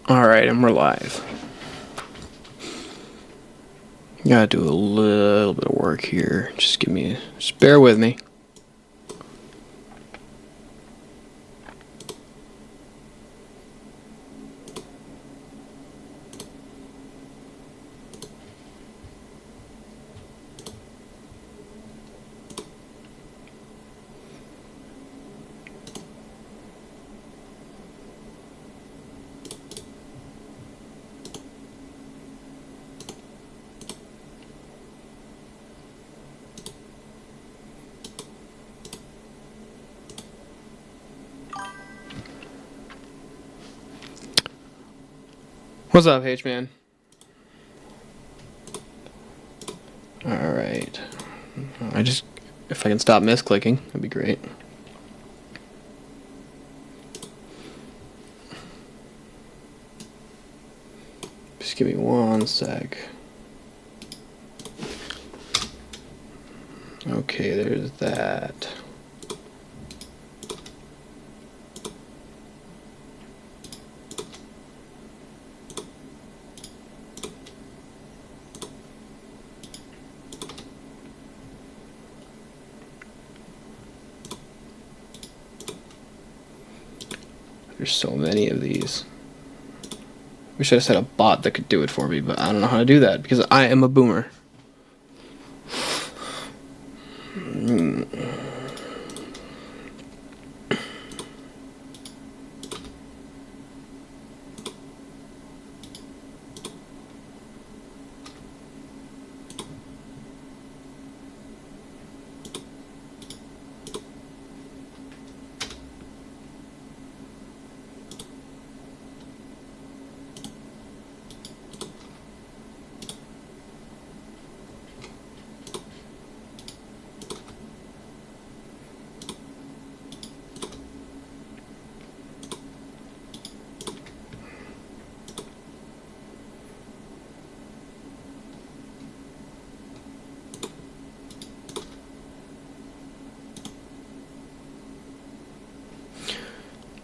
Alright, and we're live. Gotta do a little bit of work here. Just bear with me. What's up, H-Man? Alright. If I can stop misclicking, that'd be great. Just give me one sec. Okay, there's that. There's so many of these. Wish I just had a bot that could do it for me, but I don't know how to do that because I am a boomer.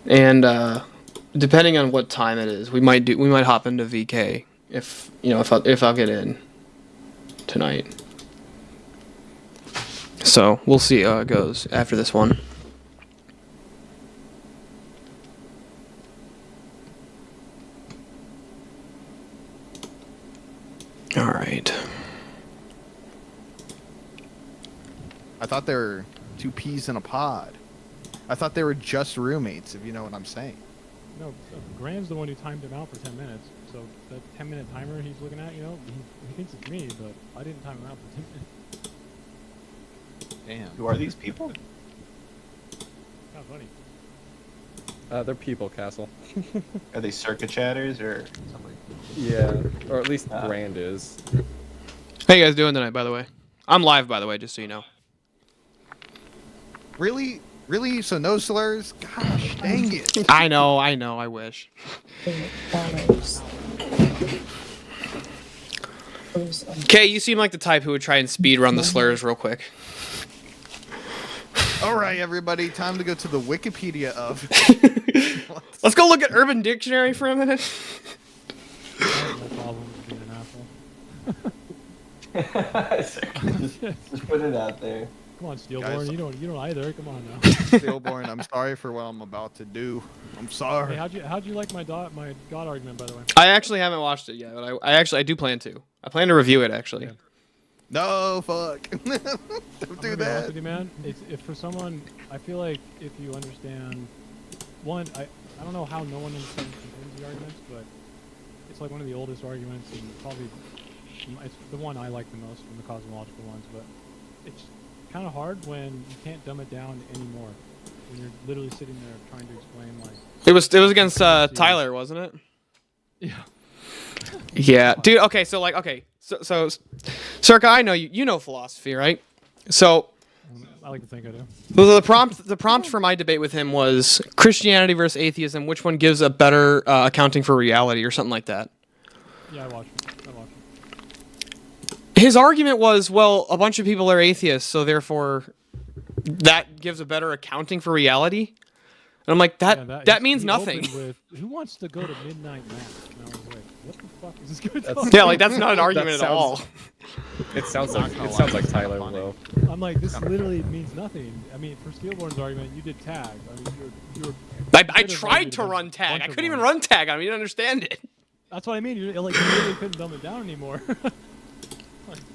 And depending on what time it is, we might hop into VK if I'll get in tonight. So we'll see how it goes after this one. All right. I thought they were two peas in a pod. I thought they were just roommates, if you know what I'm saying. No, Graham's the one who timed him out for 10 minutes. So that 10-minute timer he's looking at, he thinks it's me, but I didn't time him out for 10 minutes. Damn. Who are these people? Kind of funny. They're people, Castle. Are they circuit chatters or something? Yeah, or at least Grand is. How you guys doing tonight, by the way? I'm live, by the way, just so you know. Really? Really? So no slurs? Gosh, dang it. I know, I wish. Okay, you seem like the type who would try and speed run the slurs real quick. All right, everybody, time to go to the Wikipedia of... Let's go look at Urban Dictionary for a minute. I have no problem with being an asshole. Just put it out there. Come on, Steelborn, Guys. you don't either. Come on now. Stillborn, I'm sorry for what I'm about to do. I'm sorry. Hey, how'd you like my God argument, by the way? I actually haven't watched it yet, but I do plan to. I plan to review it actually. Yeah. No, fuck. Don't I'm do gonna be honest that. with you, man. If for someone, I feel like if you understand, one, I don't know how no one understands the arguments, but it's like one of the oldest arguments and probably it's the one I like the most from the cosmological ones, but it's kind of hard when you can't dumb it down anymore. When you're literally sitting there trying to explain like. It was against Tyler, wasn't it? Yeah. Yeah, dude. Okay, so Circa, I know you know philosophy, right? So I like to think I do. the prompt for my debate with him was Christianity versus atheism. Which one gives a better accounting for reality, or something like that? Yeah, I watched it. His argument was, well, a bunch of people are atheists, so therefore that gives a better accounting for reality. I'm like, Yeah, that means he nothing. opened With, who wants to go to midnight mass? And I was like, what the fuck is this going to That's- talk Yeah, like that's not an That argument at sounds- all. It sounds Not like gonna it lie, sounds like it's kinda Tyler funny. will. I'm like, this literally means nothing. I mean, for Steelborn's argument, you did tag. I mean, you're I could've tried made to a run tag. bunch I of couldn't even ones. run tag on him. You didn't understand it. That's what I mean. You really couldn't dumb it down anymore.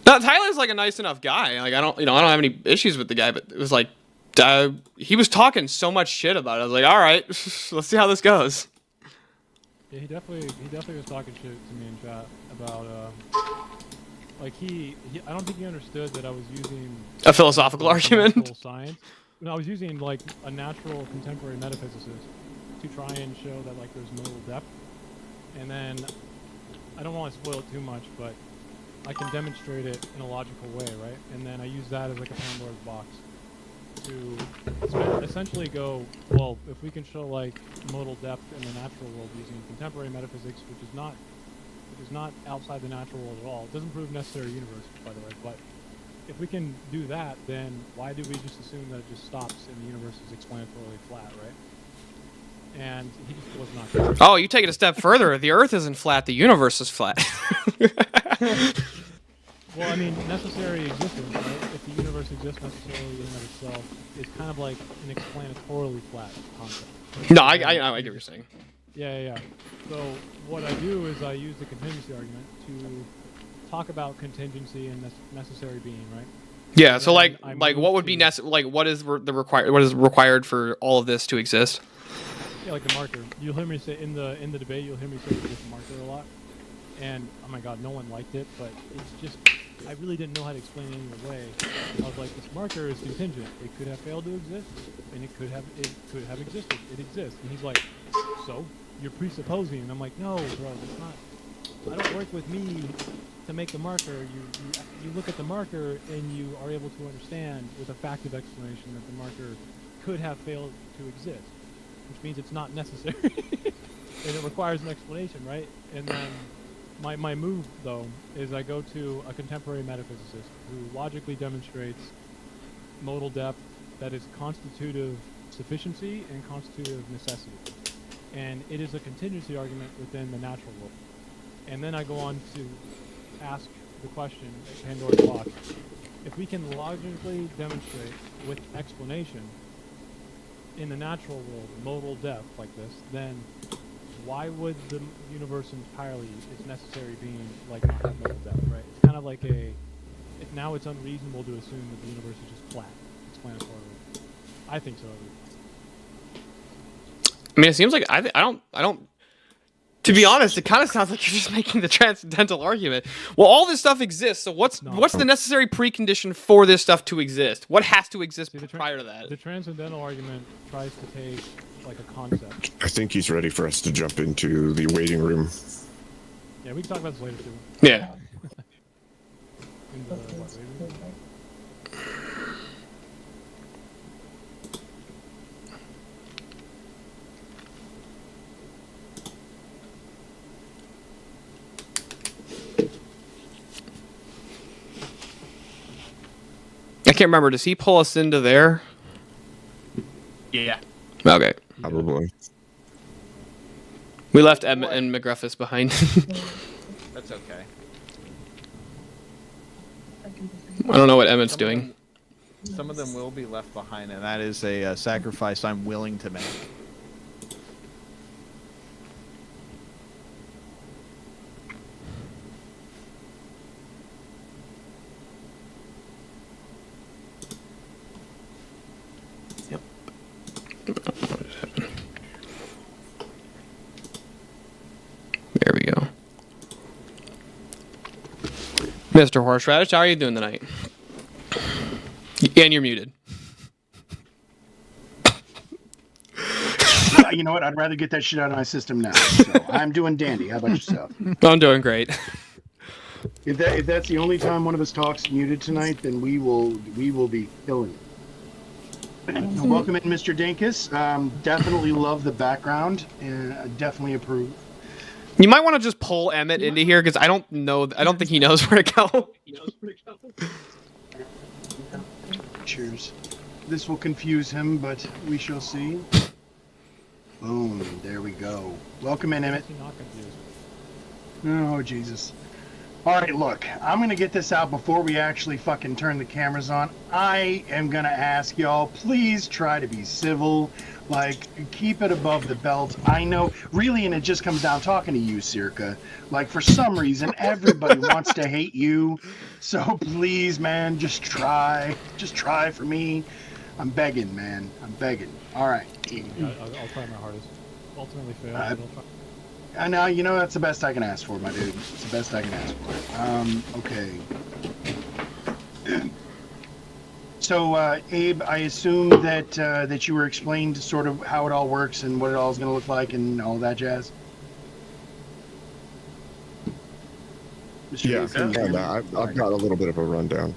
No, Tyler's like a nice enough guy. Like I don't have any issues with the guy, but it was like he was talking so much shit about it. I was like, all right, let's see how this goes. Yeah, he definitely was talking shit to me in chat about like he I don't think he understood that I was using A philosophical argument. natural science. No, I was using like a natural contemporary metaphysicist to try and show that like there's modal depth, and then I don't want to spoil it too much, but I can demonstrate it in a logical way, right? And then I use that as like a Pandora's box to essentially go, well, if we can show like modal depth in the natural world using contemporary metaphysics, which is not outside the natural world at all. It doesn't prove necessary universe, by the way, but if we can do that, then why do we just assume that it just stops and the universe is explanatorily flat, right? And he just was not clear. Oh, you take it a step further. The Earth isn't flat. The universe is flat. Well, I mean, necessary existence, right? If the universe exists necessarily in and of itself, is kind of like an explanatorily flat concept. No, I get what you're saying. Yeah. So what I do is I use the contingency argument to talk about contingency and necessary being, right? Yeah. So Then I like move what would be to- what is what is required for all of this to exist? Yeah, like the marker. You'll hear me say in the debate. You'll hear me say this marker a lot. And oh my god, no one liked it. But it's just I really didn't know how to explain it any other way. I was like, this marker is contingent. It could have failed to exist, and it could have existed. It exists. And he's like, so you're presupposing. And I'm like, no, bro, that's not. I don't work with me to make the marker. You look at the marker and you are able to understand with a factive explanation that the marker could have failed to exist, which means it's not necessary, and it requires an explanation, right? And then my move, though, is I go to a contemporary metaphysicist who logically demonstrates modal depth that is constitutive sufficiency and constitutive necessity. And it is a contingency argument within the natural world. And then I go on to ask the question at Pandora's box. If we can logically demonstrate with explanation in the natural world modal depth like this, then why would the universe entirely, its necessary being, like not have modal depth, right? It's kind of like now it's unreasonable to assume that the universe is just flat, explanatorily. I think so. I mean, it seems like I don't. To be honest, it kind of sounds like you're just making the transcendental argument. Well, all this stuff exists, so what's the necessary precondition for this stuff to exist? What has to exist See, prior to that? The transcendental argument tries to take like a concept. I think he's ready for us to jump into the waiting room. Yeah, we can talk about this later too. Yeah. In the waiting room. I can't remember. Does he pull us into there? Yeah. Okay. Probably. We left Emmett and McGruffus behind. That's okay. I don't know what Emmett's doing. Some of them will be left behind, and that is a sacrifice I'm willing to make. There we go. Mr. Horseradish, how are you doing tonight? And you're muted. You know what? I'd rather get that shit out of my system now. So I'm doing dandy. How about yourself? I'm doing great. If that's the only time one of us talks muted tonight, then we will be killing it. Welcome in, Mr. Dinkus. Definitely love the background and definitely approve. You might want to just pull Emmett into here because I don't think he knows where to go. Cheers. This will confuse him, but we shall see. Boom. There we go. Welcome in, Emmett. Is he not confused? Oh, Jesus. All right, look, I'm going to get this out before we actually fucking turn the cameras on. I am going to ask y'all, please try to be civil. Like, keep it above the belt. I know, really, and it just comes down talking to you, Circa. Like, for some reason, everybody wants to hate you. So please, man, just try. Just try for me. I'm begging, man. I'm begging. All right. Yeah, I'll try my hardest. Ultimately fail, but I'll try. I know, you know, that's the best I can ask for, my dude. It's the best I can ask for. Okay. So, Abe, I assume that that you were explained sort of how it all works and what it all is going to look like and all that jazz. Mr. Yeah, Abe, can you hear me? I've got a little bit of a rundown.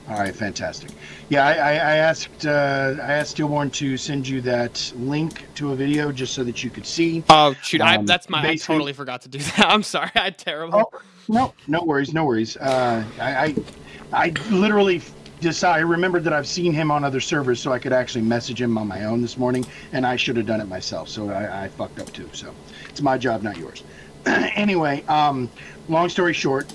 All right, fantastic. Yeah, I asked Steelborn to send you that link to a video just so that you could see. Oh shoot, I basically- totally forgot to do that. I'm sorry, I'm terrible. Oh, no worries, no worries. I literally I remembered that I've seen him on other servers, so I could actually message him on my own this morning, and I should have done it myself. So I fucked up too. So it's my job, not yours. Anyway, long story short,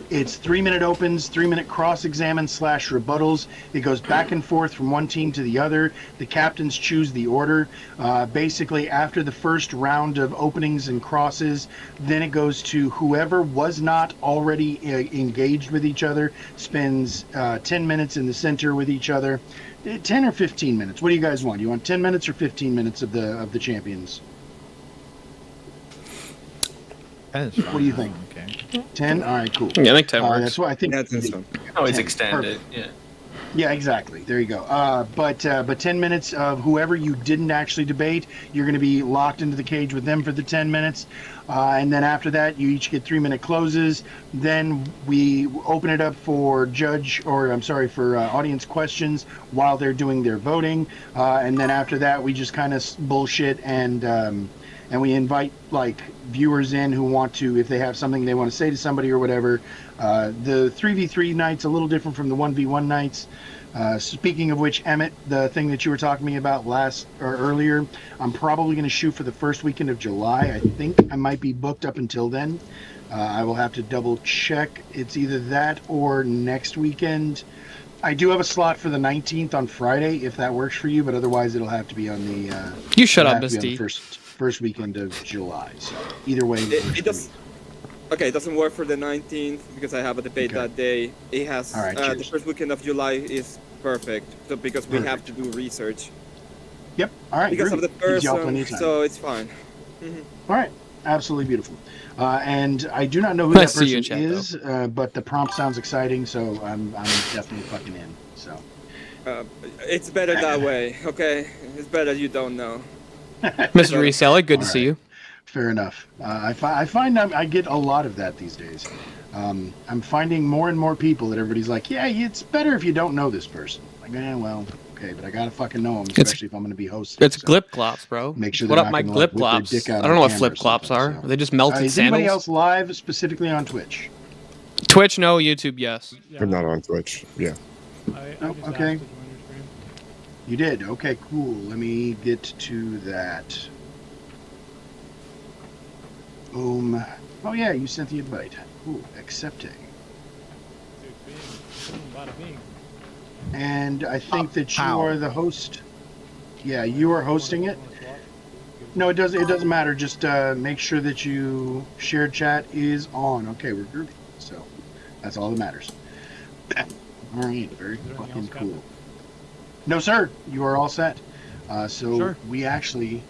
it's 3-minute opens, 3-minute cross-examine / rebuttals. It goes back and forth from one team to the other. The captains choose the order. Basically, after the first round of openings and crosses, then it goes to whoever was not already engaged with each other, spends 10 minutes in the center with each other. 10 or 15 minutes. What do you guys want? You want 10 minutes or 15 minutes of the champions? That is What do you think? Okay. 10? All right, cool. Yeah, I think 10 works. That's what I think. That's fun. Always 10. extend Perfect. it. Yeah. Yeah, exactly. There you go. But 10 minutes of whoever you didn't actually debate, you're going to be locked into the cage with them for the 10 minutes. And then after that, you each get 3-minute closes. Then we open it up for for audience questions while they're doing their voting. And then after that, we just kind of bullshit and we invite like viewers in who want to, if they have something they want to say to somebody or whatever. The 3v3 night's a little different from the 1v1 nights. Speaking of which, Emmett, the thing that you were talking to me about earlier, I'm probably going to shoot for the first weekend of July. I think I might be booked up until then. I will have to double check. It's either that or next weekend. I do have a slot for the 19th on Friday, if that works for you, but otherwise it'll have to be on the. You shut it'll up, have to be on Misty. the first weekend of July. So either way, works It for does. me. Okay, it doesn't work for the 19th because I have a debate Okay. that day. It has All right, the cheers. first weekend of July is perfect, so because we have to do research Yep. All right. because of groovy. the Gives y'all plenty person, of time. so it's fine. All right. Absolutely beautiful. And I do not know who Nice that to see you person in chat, is, but the prompt sounds exciting, so I'm definitely fucking in. So. It's better that way, okay? It's better you don't know. Mr. Reseller, good to see you. Fair enough. I find I get a lot of that these days. I'm finding more and more people that everybody's like, yeah, it's better if you don't know this person. Like, well, okay, but I gotta fucking know them, especially if I'm gonna be hosting. It's so. glip glops, bro. Make sure What they're up, not my gonna, glip like, whip their glops? dick out I don't on know what camera flip or glops are. something, so. Are they just melted Is anybody sandals? else live specifically on Twitch? Twitch, no. YouTube, yes. Yeah, But not on Twitch. Yeah. I Oh, just okay. asked to join your stream. You did? Okay, cool. Let me get to that. Boom. Oh yeah, you sent the invite. Cool. Accepting. Dude, boom, bada bing. And I think that you How? are the host. Yeah, you are hosting it. Wanna swap? No, it doesn't matter. Just make sure that you shared chat is on. Okay, we're groovy. So that's all that matters. All right, very Is there anything fucking else, Captain? cool. No, sir, you are all set. So Sure. we actually,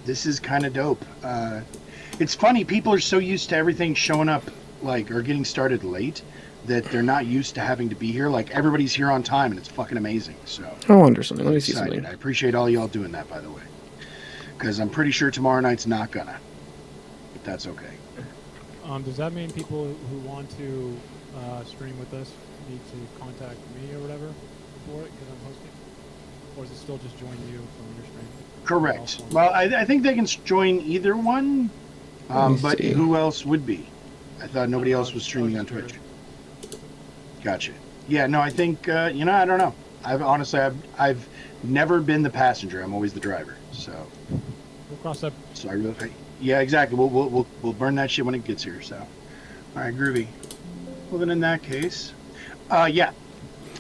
this is kind of dope. It's funny, people are so used to everything showing up like or getting started late that they're not used to having to be here. Like everybody's here on time, and it's fucking amazing. So. I wonder something. Let me see Excited. something. I appreciate all y'all doing that, by the way. Because I'm pretty sure tomorrow night's not gonna. But that's okay. Does that mean people who want to stream with us need to contact me or whatever for it because I'm hosting? Or is it still just join you from your stream? Correct. Well, I think they can join either one. Let me But see. who else would be? I thought nobody else was streaming on Twitch. Gotcha. Yeah, no, I think, I don't know. I've never been the passenger. I'm always the driver. So We'll cross that. So yeah, exactly. We'll burn that shit when it gets here. So, all right, groovy. Well, then in that case, yeah.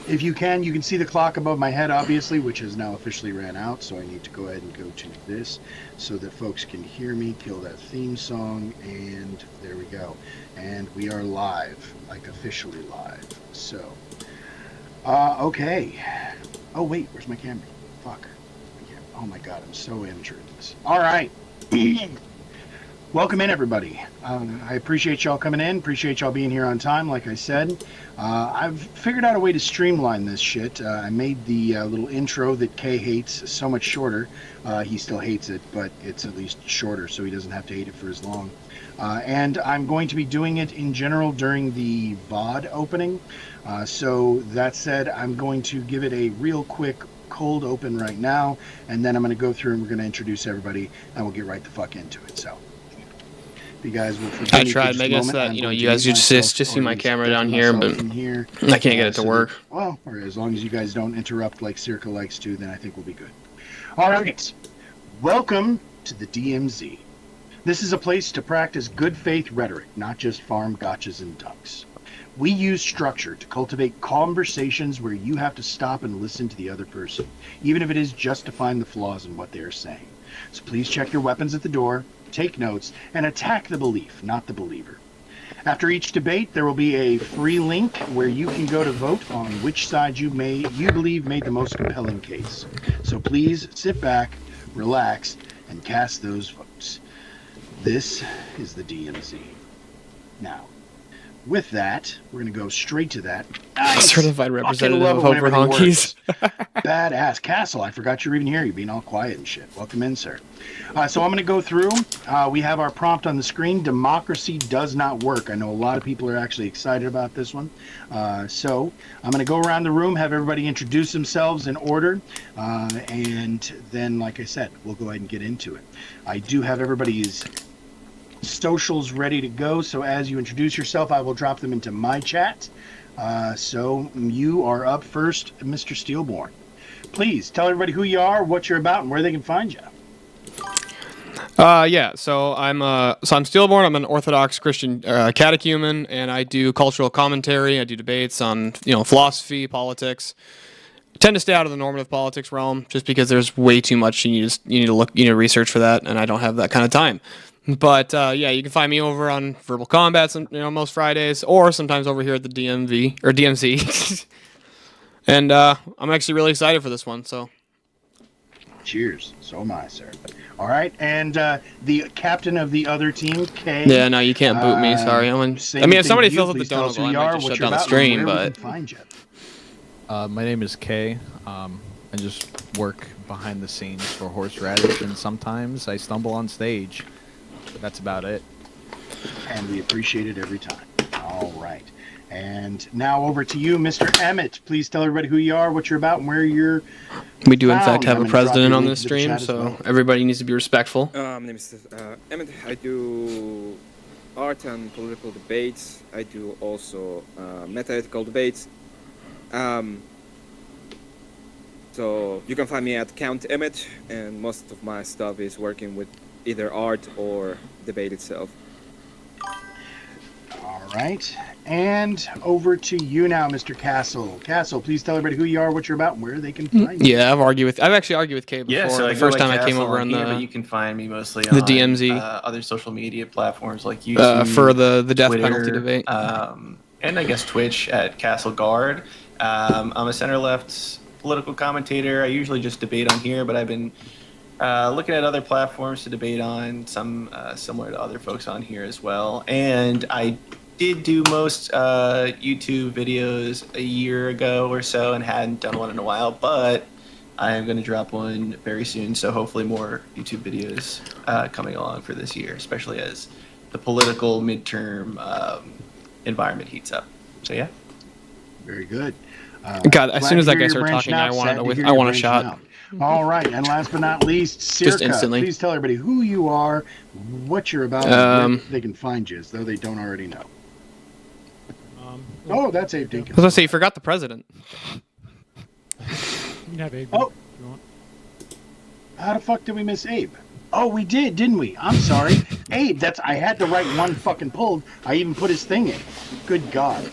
If you can see the clock above my head, obviously, which has now officially ran out. So I need to go ahead and go to this so that folks can hear me. Kill that theme song, and there we go. And we are live, like officially live. So, okay. Oh wait, where's my camera? Fuck. Oh my god, I'm so amateur at this. All right. Welcome in, everybody. I appreciate y'all coming in. Appreciate y'all being here on time, like I said. I've figured out a way to streamline this shit. I made the little intro that Kay hates so much shorter. He still hates it, but it's at least shorter, so he doesn't have to hate it for as long. And I'm going to be doing it in general during the VOD opening. So that said, I'm going to give it a real quick cold open right now, and then I'm going to go through and we're going to introduce everybody, and we'll get right the fuck into it. So, if you guys will forgive me I for tried just a making it so moment, that, I'm you know, going you to guys mute just myself see my or camera get down here, myself but in here, I can't get it to so work. that- well, or as long as you guys don't interrupt like Circa likes to, then I think we'll be good. All right. Welcome to the DMZ. This is a place to practice good faith rhetoric, not just farm gotchas and dunks. We use structure to cultivate conversations where you have to stop and listen to the other person, even if it is just to find the flaws in what they are saying. So please check your weapons at the door, take notes, and attack the belief, not the believer. After each debate, there will be a free link where you can go to vote on which side you believe made the most compelling case. So please sit back, relax, and cast those votes. This is the DMZ. Now, with that, we're going to go straight to that. Nice! Certified representative Fucking of love it Hope for whenever they Honkies. work. Badass. Castle, I forgot you're even here. You're being all quiet and shit. Welcome in, sir. So I'm going to go through. We have our prompt on the screen. Democracy does not work. I know a lot of people are actually excited about this one. So I'm going to go around the room, have everybody introduce themselves in order. And then, like I said, we'll go ahead and get into it. I do have everybody's socials ready to go, so as you introduce yourself, I will drop them into my chat. So you are up first, Mr. Steelborn. Please tell everybody who you are, what you're about, and where they can find you. Yeah, so I'm Steelborn. I'm an Orthodox Christian catechumen, and I do cultural commentary. I do debates on, you know, philosophy, politics. I tend to stay out of the normative politics realm just because there's way too much you need to research for that, and I don't have that kind of time. But yeah, you can find me over on Verbal Combat, most Fridays, or sometimes over here at the DMZ. And I'm actually really excited for this one. So, cheers. So am I, sir. All right, and the captain of the other team, Kay. yeah, no, you can't boot me. Sorry, if somebody fills up the tunnel, dongle, I might just shut down the stream. But find you. My name is Kay. I just work behind the scenes for Horseradish, and sometimes I stumble on stage. That's about it. And we appreciate it every time. All right. And now over to you, Mr. Emmett. Please tell everybody who you are, what you're about, and where you're we do, in fact, found. have I'm a gonna drop president your on link this to the stream, chat as so well. everybody needs to be respectful. My name is Emmett. I do art and political debates. I do also meta-ethical debates. So you can find me at Count Emmett, and most of my stuff is working with either art or debate itself. All right. And over to you now, Mr. Castle. Castle, please tell everybody who you are, what you're about, and where they can find you. Yeah, I've actually argued with Kay before. Yeah, so the I go first by time I came Castle over on here, the but you can find me mostly the on DMZ. Other social media platforms like YouTube for the death Twitter, penalty debate. And I guess Twitch at Castle Guard. I'm a center-left political commentator. I usually just debate on here, but I've been looking at other platforms to debate on, some similar to other folks on here as well. And I did do most YouTube videos a year ago or so and hadn't done one in a while, but I am going to drop one very soon, so hopefully more YouTube videos coming along for this year, especially as the political midterm environment heats up. So yeah. Very good. God, as glad soon as to that hear guy you're started talking, branching I out. wanted Sad to hear I you're want a branching shot. out. All right, and last but not least, Circa, instantly. please tell everybody who you are, what you're about, and where they can find you, as though they don't already know. Oh, that's Abe Dinkins. I was gonna say, you forgot the president. You can have Abe Oh. if you want. How the fuck did we miss Abe? Oh, we did, didn't we? I'm sorry. Abe, I had to write one fucking pulled. I even put his thing in. Good God.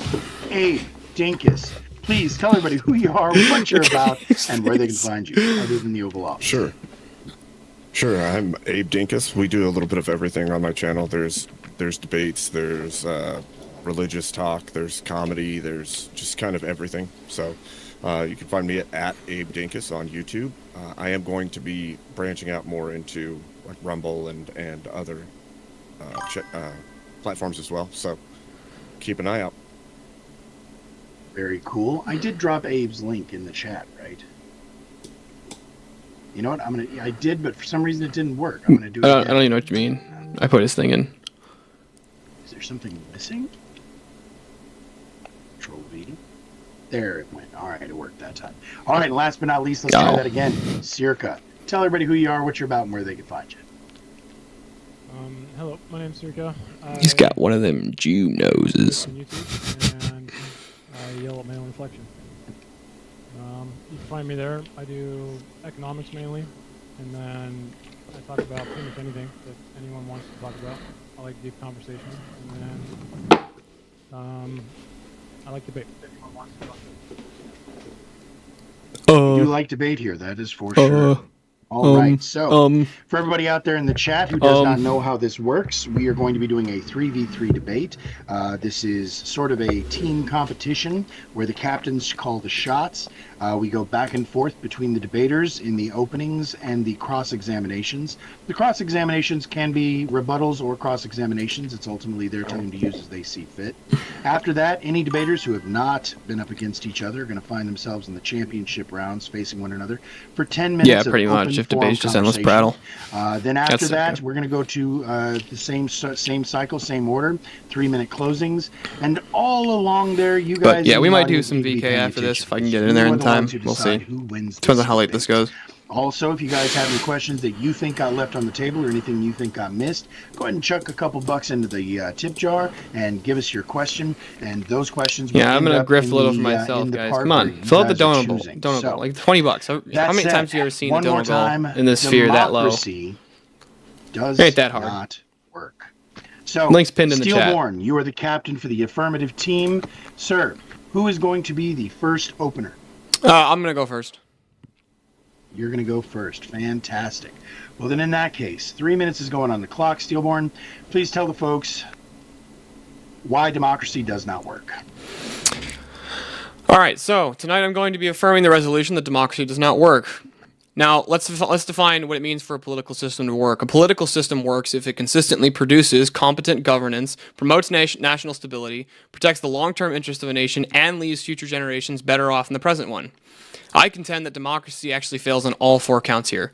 Abe Dinkus, please tell everybody who you are, what you're about, and where they can find you, other than the Oval Office. Sure, I'm Abe Dinkus. We do a little bit of everything on my channel. There's debates, there's religious talk, there's comedy, there's just kind of everything. So you can find me at Abe Dinkus on YouTube. I am going to be branching out more into like Rumble and other platforms as well. So keep an eye out. Very cool. I did drop Abe's link in the chat, right? You know what? I did, but for some reason it didn't work. I'm gonna do it I again. don't even know what you mean. I put his thing in. Is there something missing? Control V. There it went. All right, it worked that time. All right, and last but not least, let's try Oh. that again. Circa. Tell everybody who you are, what you're about, and where they can find you. Hello, my name's Circa. He's got one of them Jew noses. On YouTube, and I yell at my own reflection. You can find me there. I do economics mainly, and then I talk about pretty much anything that anyone wants to talk about. I like deep conversations, and then I like debate. If anyone wants to talk You like debate here, that is for sure. All right, so for everybody out there in the chat who does not know how this works, we are going to be doing a 3v3 debate. This is sort of a team competition where the captains call the shots. We go back and forth between the debaters in the openings and the cross-examinations. The cross-examinations can be rebuttals or cross-examinations. It's ultimately their turn to use as they see fit. After that, any debaters who have not been up against each other are going to find themselves in the championship rounds facing one another for 10 minutes. Yeah, of pretty open much. If forum debate's just endless conversation. prattle. Then after That's that, okay. we're going to go to the same cycle, same order, 3-minute closings, and all along there, you guys. But yeah, in we the might do audience some need to be VK paying after this attention if I can because get in you there are in the time. ones who We'll decide see. who wins Depends on this how late this debate. goes. Also, if you guys have any questions that you think got left on the table or anything you think got missed, go ahead and chuck a couple bucks into the tip jar and give us your question. And those questions will Yeah, I'm end gonna up grift in a little the, for myself, in the guys. part Come where on, you fill out the guys are donable. choosing. Donable, So, like $20. How that many said, times have you ever seen a one more donable time, in this sphere that low? democracy does Ain't that hard. not work. So, Link's pinned in the chat. Steelborn, you are the captain for the affirmative team. Sir, who is going to be the first opener? I'm gonna go first. You're going to go first. Fantastic. Well, then in that case, 3 minutes is going on the clock. Steelborn, please tell the folks why democracy does not work. All right, so tonight I'm going to be affirming the resolution that democracy does not work. Now, let's define what it means for a political system to work. A political system works if it consistently produces competent governance, promotes national stability, protects the long-term interest of a nation, and leaves future generations better off than the present one. I contend that democracy actually fails on all 4 counts here.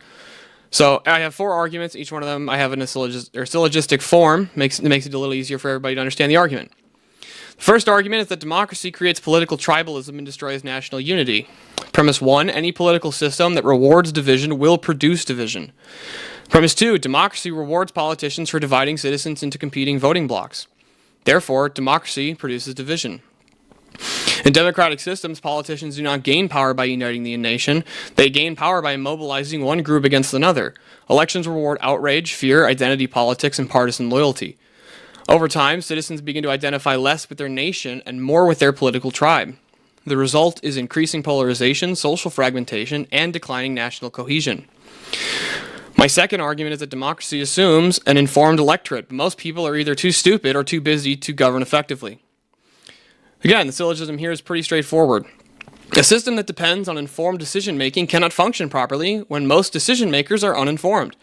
So I have 4 arguments. Each one of them I have in a syllogistic form. It makes it a little easier for everybody to understand the argument. The first argument is that democracy creates political tribalism and destroys national unity. Premise 1, any political system that rewards division will produce division. Premise 2, democracy rewards politicians for dividing citizens into competing voting blocks. Therefore, democracy produces division. In democratic systems, politicians do not gain power by uniting the nation. They gain power by mobilizing one group against another. Elections reward outrage, fear, identity politics, and partisan loyalty. Over time, citizens begin to identify less with their nation and more with their political tribe. The result is increasing polarization, social fragmentation, and declining national cohesion. My second argument is that democracy assumes an informed electorate, but most people are either too stupid or too busy to govern effectively. Again, the syllogism here is pretty straightforward. A system that depends on informed decision-making cannot function properly when most decision-makers are uninformed.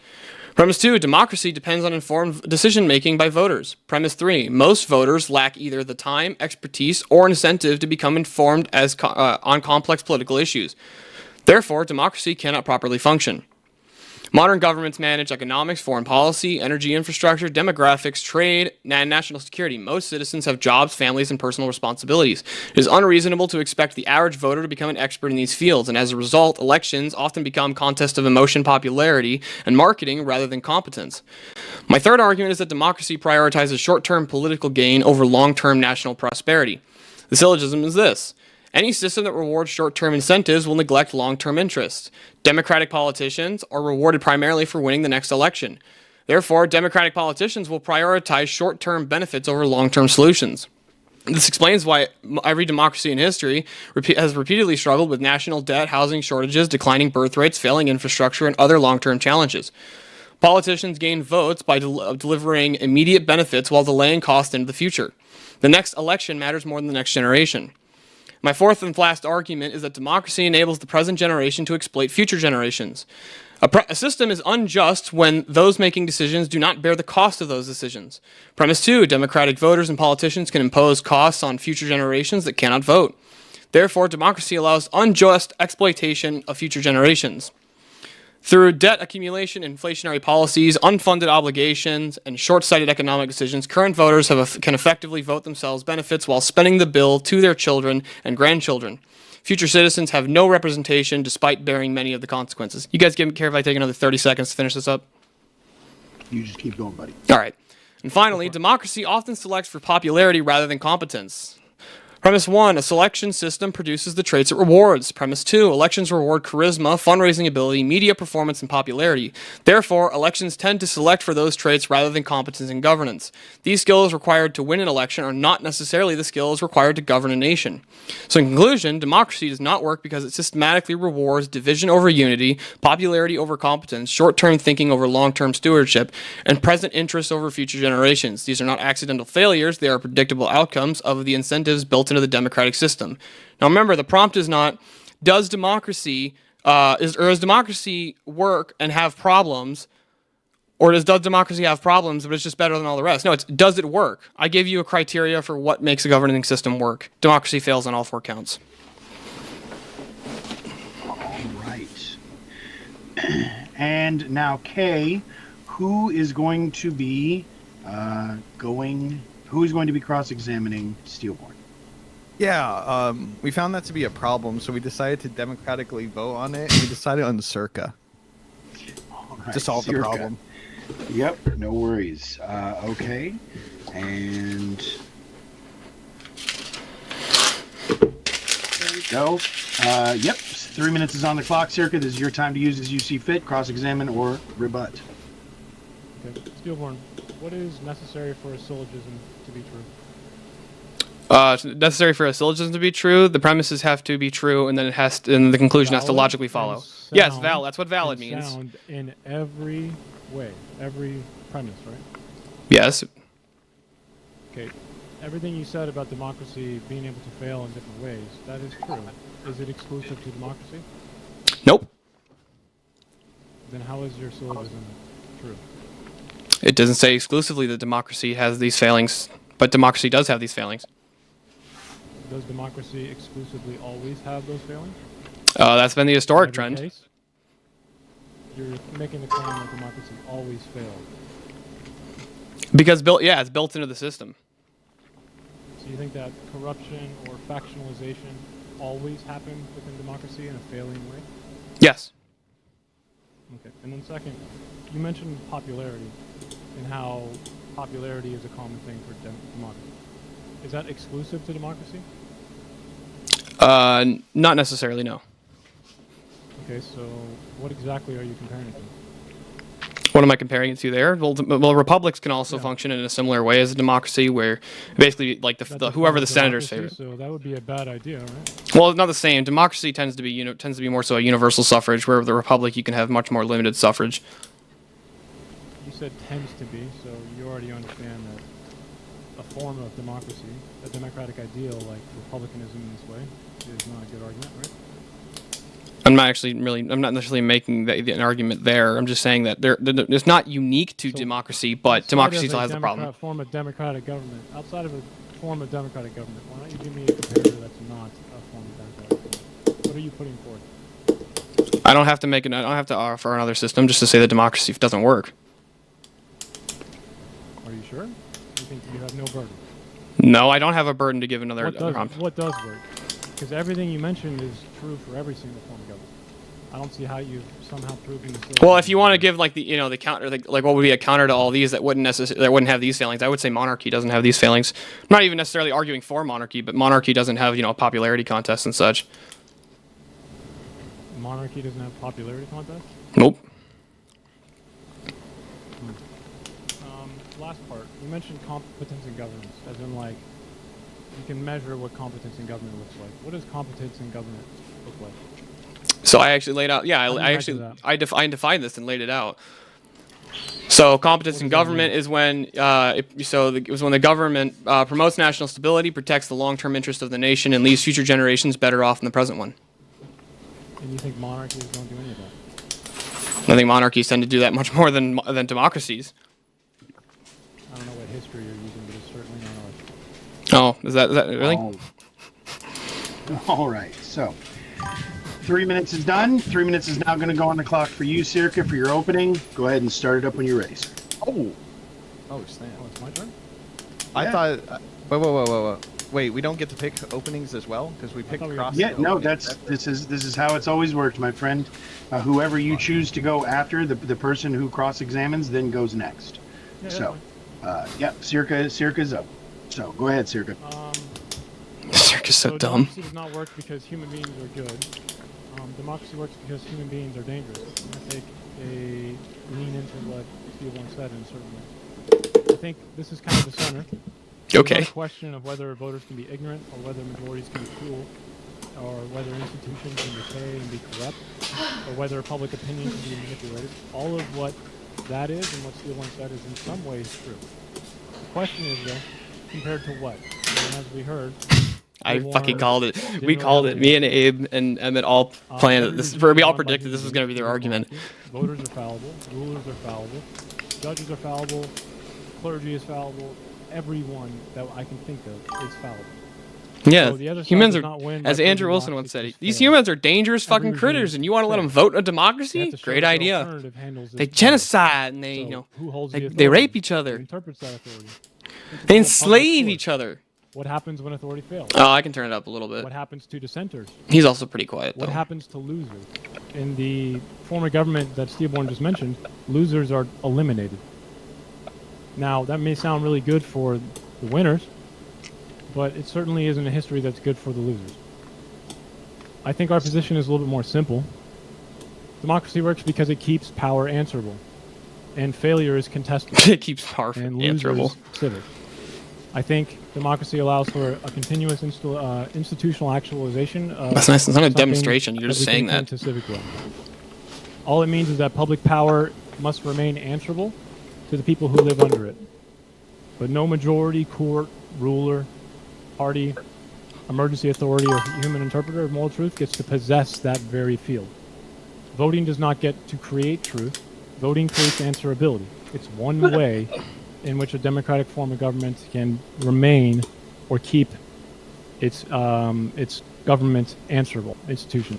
Premise 2, democracy depends on informed decision-making by voters. Premise 3, most voters lack either the time, expertise, or incentive to become informed on complex political issues. Therefore, democracy cannot properly function. Modern governments manage economics, foreign policy, energy infrastructure, demographics, trade, and national security. Most citizens have jobs, families, and personal responsibilities. It is unreasonable to expect the average voter to become an expert in these fields, and as a result, elections often become contests of emotion, popularity, and marketing rather than competence. My third argument is that democracy prioritizes short-term political gain over long-term national prosperity. The syllogism is this. Any system that rewards short-term incentives will neglect long-term interests. Democratic politicians are rewarded primarily for winning the next election. Therefore, Democratic politicians will prioritize short-term benefits over long-term solutions. This explains why every democracy in history has repeatedly struggled with national debt, housing shortages, declining birth rates, failing infrastructure, and other long-term challenges. Politicians gain votes by delivering immediate benefits while delaying costs into the future. The next election matters more than the next generation. My fourth and last argument is that democracy enables the present generation to exploit future generations. A system is unjust when those making decisions do not bear the cost of those decisions. Premise 2, democratic voters and politicians can impose costs on future generations that cannot vote. Therefore, democracy allows unjust exploitation of future generations. Through debt accumulation, inflationary policies, unfunded obligations, and short-sighted economic decisions, current voters can effectively vote themselves benefits while spending the bill to their children and grandchildren. Future citizens have no representation despite bearing many of the consequences. You guys care if I take another 30 seconds to finish this up? You just keep going, buddy. All right. And finally, democracy often selects for popularity rather than competence. Premise 1, a selection system produces the traits it rewards. Premise 2, elections reward charisma, fundraising ability, media performance, and popularity. Therefore, elections tend to select for those traits rather than competence in governance. These skills required to win an election are not necessarily the skills required to govern a nation. So in conclusion, democracy does not work because it systematically rewards division over unity, popularity over competence, short-term thinking over long-term stewardship, and present interests over future generations. These are not accidental failures, they are predictable outcomes of the incentives built into the democratic system. Now remember, the prompt is not, does democracy work and have problems, or does democracy have problems but it's just better than all the rest? No, it's does it work? I gave you a criteria for what makes a governing system work. Democracy fails on all 4 counts. All right. And now, Kay, who is going to be cross-examining Steelborn? Yeah, we found that to be a problem, so we decided to democratically vote on it, and we decided on Circa Right, to solve the Circa. problem. Yep, no worries. Okay, and there we go. Yep, 3 minutes is on the clock, Circa. This is your time to use as you see fit, cross-examine or rebut. Okay. Steelborn, what is necessary for a syllogism to be true? Necessary for a syllogism to be true, the premises have to be true, and then and the conclusion has to Valid logically and follow. sound Yes, valid. That's what valid and means. Sound in every way, every premise, right? Yes. Okay. Everything you said about democracy being able to fail in different ways, that is true. Is it exclusive to democracy? Nope. Then how is your syllogism true? It doesn't say exclusively that democracy has these failings, but democracy does have these failings. Does democracy exclusively always have those failings? That's been the historic Every trend. case? You're making the claim that democracy always failed. Because it's built into the system. So you think that corruption or factionalization always happened within democracy in a failing way? Yes. Okay. And then second, you mentioned popularity and how popularity is a common thing for democracy. Is that exclusive to democracy? Not necessarily, no. Okay, so what exactly are you comparing it to? What am I comparing it to there? Well, republics can also function in a similar way as a democracy, where basically, like That's the a whoever form the of senator's democracy, favorite. So that would be a bad idea, right? Well, it's not the same. Democracy tends to be more so a universal suffrage, where with the republic you can have much more limited suffrage. You said tends to be, so you already understand that a form of democracy, a democratic ideal like republicanism in this way, is not a good argument, right? I'm not necessarily making an argument there. I'm just saying that it's not unique to So, democracy, but Outside democracy of still a has the problem. Form of democratic government. Outside of a form of democratic government, why don't you give me a comparator that's not a form of democratic government? What are you putting forward? I don't have to offer another system just to say that democracy doesn't work. Are you sure? You think you have no burden? No, I don't have a burden to give another What prompt. does work? Because everything you mentioned is true for every single form of government. I don't see how you've somehow proven this. Well, if you want to give like the the counter, like what would be a counter to all these that wouldn't have these failings, I would say monarchy doesn't have these failings. I'm not even necessarily arguing for monarchy, but monarchy doesn't have a popularity contest and such. Monarchy doesn't have popularity contests? Nope. Last part, you mentioned competence in governance, as in like, you can measure what competence in government looks like. What does competence in government look like? So I actually laid out. Yeah, I defined this and laid it out. So competence in government is when it was when the government promotes national stability, protects the long-term interest of the nation, and leaves future generations better off than the present one. And you think monarchies don't do any of that? I think monarchies tend to do that much more than democracies. I don't know what history you're using, but it's certainly not ours. Oh, is that really? All right, so 3 minutes is done. 3 minutes is now going to go on the clock for you, Circa, for your opening. Go ahead and start it up when you're ready, sir. Oh, snap! Oh, it's my turn? I Yeah. thought. Wait, we don't get to pick openings as well because we picked cross. Yeah, no, this is how it's always worked, my friend. Whoever you choose to go after, the person who cross-examines then goes next. Yeah, So, Circa's up. So go ahead, Circa. Circa's so dumb. Democracy does not work because human beings are good. Democracy works because human beings are dangerous. I take a lean into what Steve once said in a certain way. I think this is kind of the center. Okay. It's not a question of whether voters can be ignorant or whether majorities can be cruel, or whether institutions can decay and be corrupt, or whether public opinion can be manipulated. All of what that is and what Steele once said is in some ways true. The question is, though, compared to what? And as we heard, I fucking called it. We called it. Me and Abe and Emmett all planned it. We all predicted this was going to be their argument. Voters are fallible. Rulers are fallible. Judges are fallible. Clergy is fallible. Everyone that I can think of is fallible. Yeah, So the other side humans does are, not win as by Andrew proving Wilson once said, democracy these fails. humans are dangerous Every fucking critters, regime and you want to let them fails. vote in a They have democracy? to show Great their idea. alternative handles this They power. genocide and they, So who holds they, the they authority? rape each Who other. interprets that authority? They It's called public enslave court. each other. What happens when authority fails? Oh, I can turn it up a little bit. What happens to dissenters? He's also pretty quiet, What though. happens to losers? In the former government that Steve Warren just mentioned, losers are eliminated. Now, that may sound really good for the winners, but it certainly isn't a history that's good for the losers. I think our position is a little bit more simple. Democracy works because it keeps power answerable, and failure is contestable. It keeps power and answerable. losers civic. I think democracy allows for a continuous institutional actualization of That's nice. It's not a something demonstration. You're just we can saying turn that. to civic will. All it means is that public power must remain answerable to the people who live under it. But no majority, court, ruler, party, emergency authority, or human interpreter of moral truth gets to possess that very field. Voting does not get to create truth. Voting creates answerability. It's one way in which a democratic form of government can remain or keep its government answerable institution.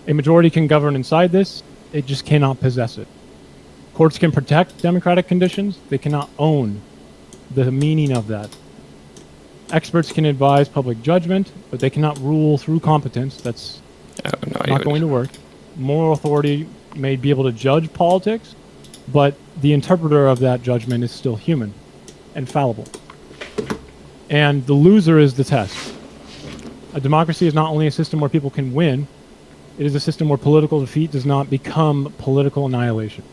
A majority can govern inside this, it just cannot possess it. Courts can protect democratic conditions, they cannot own the meaning of that. Experts can advise public judgment, but they cannot rule through competence. That's not going to work. Moral authority may be able to judge politics, but the interpreter of that judgment is still human and fallible. And the loser is the test. A democracy is not only a system where people can win, it is a system where political defeat does not become political annihilation.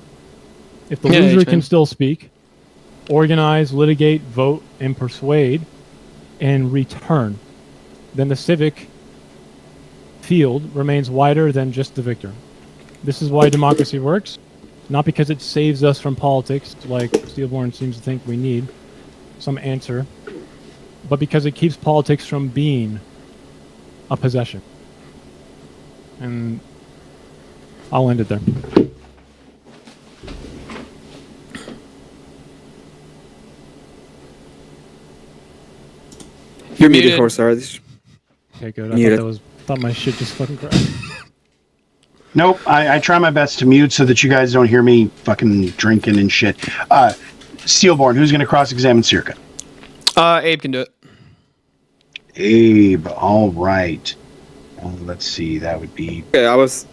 If the loser can still speak, organize, litigate, vote, and persuade, and return, then the civic field remains wider than just the victor. This is why democracy works, not because it saves us from politics, like Steve Warren seems to think we need some answer, but because it keeps politics from being a possession. And I'll end it there. You're muted. Horse artist. Okay, good. I thought my shit just fucking crashed. Nope, I try my best to mute so that you guys don't hear me fucking drinking and shit. Steelborn, who's going to cross-examine Circa? Abe can do it. Abe, all right. Let's see, that would be... Okay, I was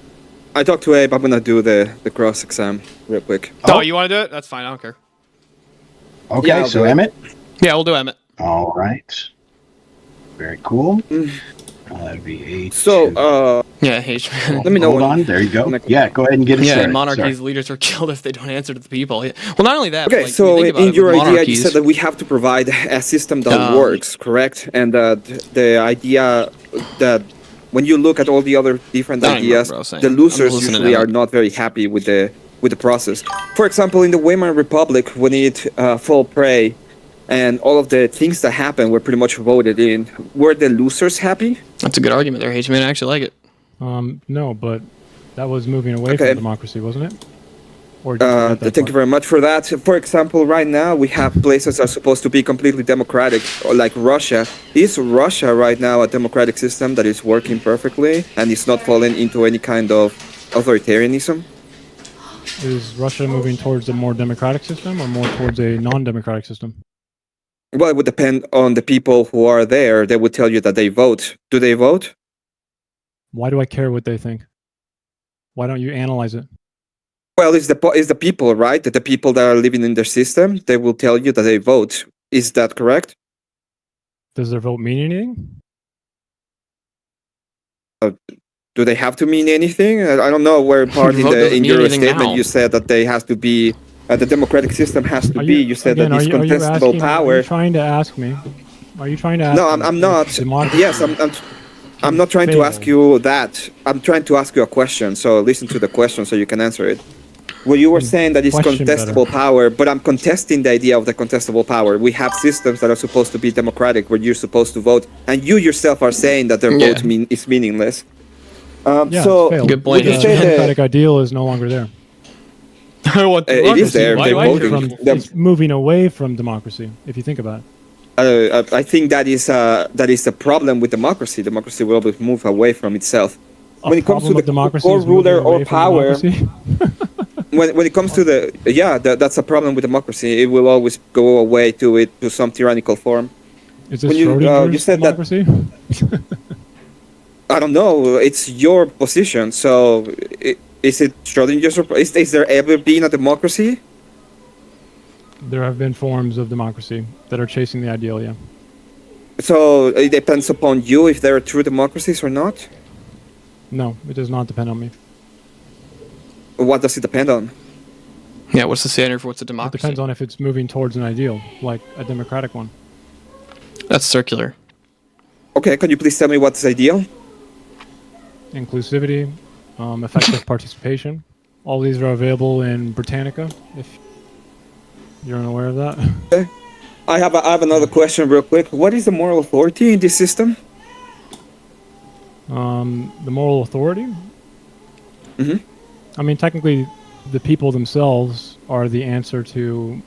I talked to Abe. I'm gonna do the cross exam real quick. Oh, you want to do it? That's fine. I don't care. Okay, Yeah, I'll so do it. Emmett. Yeah, we'll do Emmett. All right. Very cool. Mm. That'd be 8. So, Yeah, H man. let me know Hold when- on. There you go. when I- Yeah, go ahead and get it Yeah, started. in monarchies, Sorry. leaders are killed if they don't answer to the people. Well, not only that. Okay, but, like, so when you think about in it, your with idea, you monarchies- said that we have to provide a system that works, correct? And the idea that when you look at all the other different I don't even ideas, remember what I was saying. the I'm losers listening usually to are it. not very happy with the process. For example, in the Weimar Republic, when it fell prey, and all of the things that happened were pretty much voted in, were the losers happy? That's a good argument there, H man. I actually like it. No, but that was moving away Okay. from democracy, wasn't it? Or did you forget that Thank you part? very much for that. For example, right now we have places that are supposed to be completely democratic, or like Russia. Is Russia right now a democratic system that is working perfectly and is not falling into any kind of authoritarianism? Is Russia moving towards a more democratic system or more towards a non-democratic system? Well, it would depend on the people who are there. They would tell you that they vote. Do they vote? Why do I care what they think? Why don't you analyze it? Well, it's the people, right? The people that are living in their system. They will tell you that they vote. Is that correct? Does their vote mean anything? Do they have to mean anything? I don't know where part Vote doesn't in mean your anything statement now. you said that they has to be the democratic system has to be. You said again, that it's are you contestable asking, power. Are you trying to ask me? Are you trying to ask No, me I'm if not. democracy Yes, I'm not trying to ask failed? you that. I'm trying to ask you a question. So listen to the question so you can answer it. Well, you were saying that it's Question contestable better. power, but I'm contesting the idea of the contestable power. We have systems that are supposed to be democratic, where you're supposed to vote, and you yourself are saying that their Yeah. vote is meaningless. Yeah, so it's failed. Good point, The would you say democratic ideal is no longer there. What It is there. Why They're do I care? voting. It's moving away from democracy, if you think about it. I think that is the problem with democracy. Democracy will always move away from itself. When it comes to problem the of democracy core is moving ruler away or from power, democracy. when it comes to that's a problem with democracy. It will always go away to some tyrannical form. Is this when you, Schrodinger's you said that- democracy? I don't know. It's your position. So, is it Schrodinger's? Is there ever been a democracy? There have been forms of democracy that are chasing the ideal, yeah. So it depends upon you if there are true democracies or not. No, it does not depend on me. What does it depend on? Yeah, what's the standard for what's a It democracy? depends on if it's moving towards an ideal, like a democratic one. That's circular. Okay, can you please tell me what's ideal? Inclusivity, effective participation. All these are available in Britannica, if you're unaware of that. I have another question real quick. What is the moral authority in this system? The moral authority? Mhm. I mean, technically, the people themselves are the answer to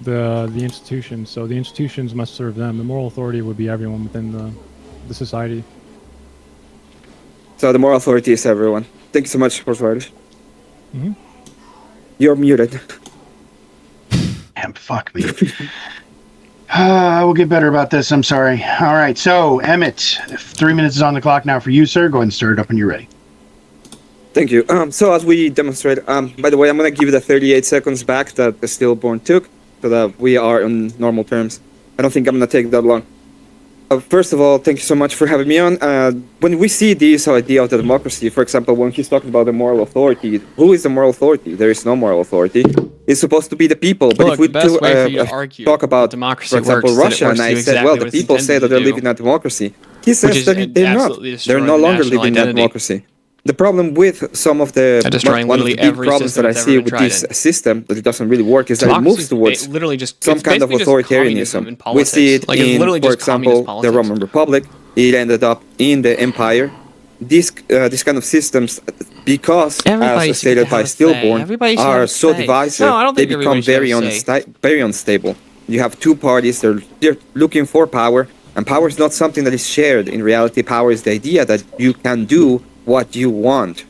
the institutions, so the institutions must serve them. The moral authority would be everyone within the society. So the moral authority is everyone. Thank you so much, Horse Mhm. You're muted. Damn, fuck me. I will get better about this. I'm sorry. All right. So, Emmett, 3 minutes is on the clock now for you, sir. Go ahead and start it up when you're ready. Thank you. So as we demonstrate, by the way, I'm gonna give you the 38 seconds back that the stillborn took, so that we are on normal terms. I don't think I'm gonna take that long. First of all, thank you so much for having me on. When we see this idea of the democracy, for example, when he's talking about the moral authority, who is the moral authority? There is no moral authority. It's supposed to be the people. But Look, if we the best way for you to argue talk about, democracy for example, works is that it Russia, works and to I do said, exactly well, the what it's people say intended that they're to do. living in a democracy. He says is that they're not. absolutely They're destroying no the longer national living in a identity. democracy. The problem with some of the And destroying one of the literally big every problems system that I that's see ever been with this tried in. system that it doesn't really work is that it moves towards literally just some it's kind of basically just communism in authoritarianism. We see politics. it Like, it's in, literally for just communist example, the politics. Roman Republic. It ended up in the empire. This kind of systems, because Everybody as should stated have by a say. Stillborn, Everybody should have are a so say. divisive, No, I don't they think become everybody should have a say. very unstable. You have two parties, they're looking for power, and power is not something that is shared. In reality, power is the idea that you can do what you want.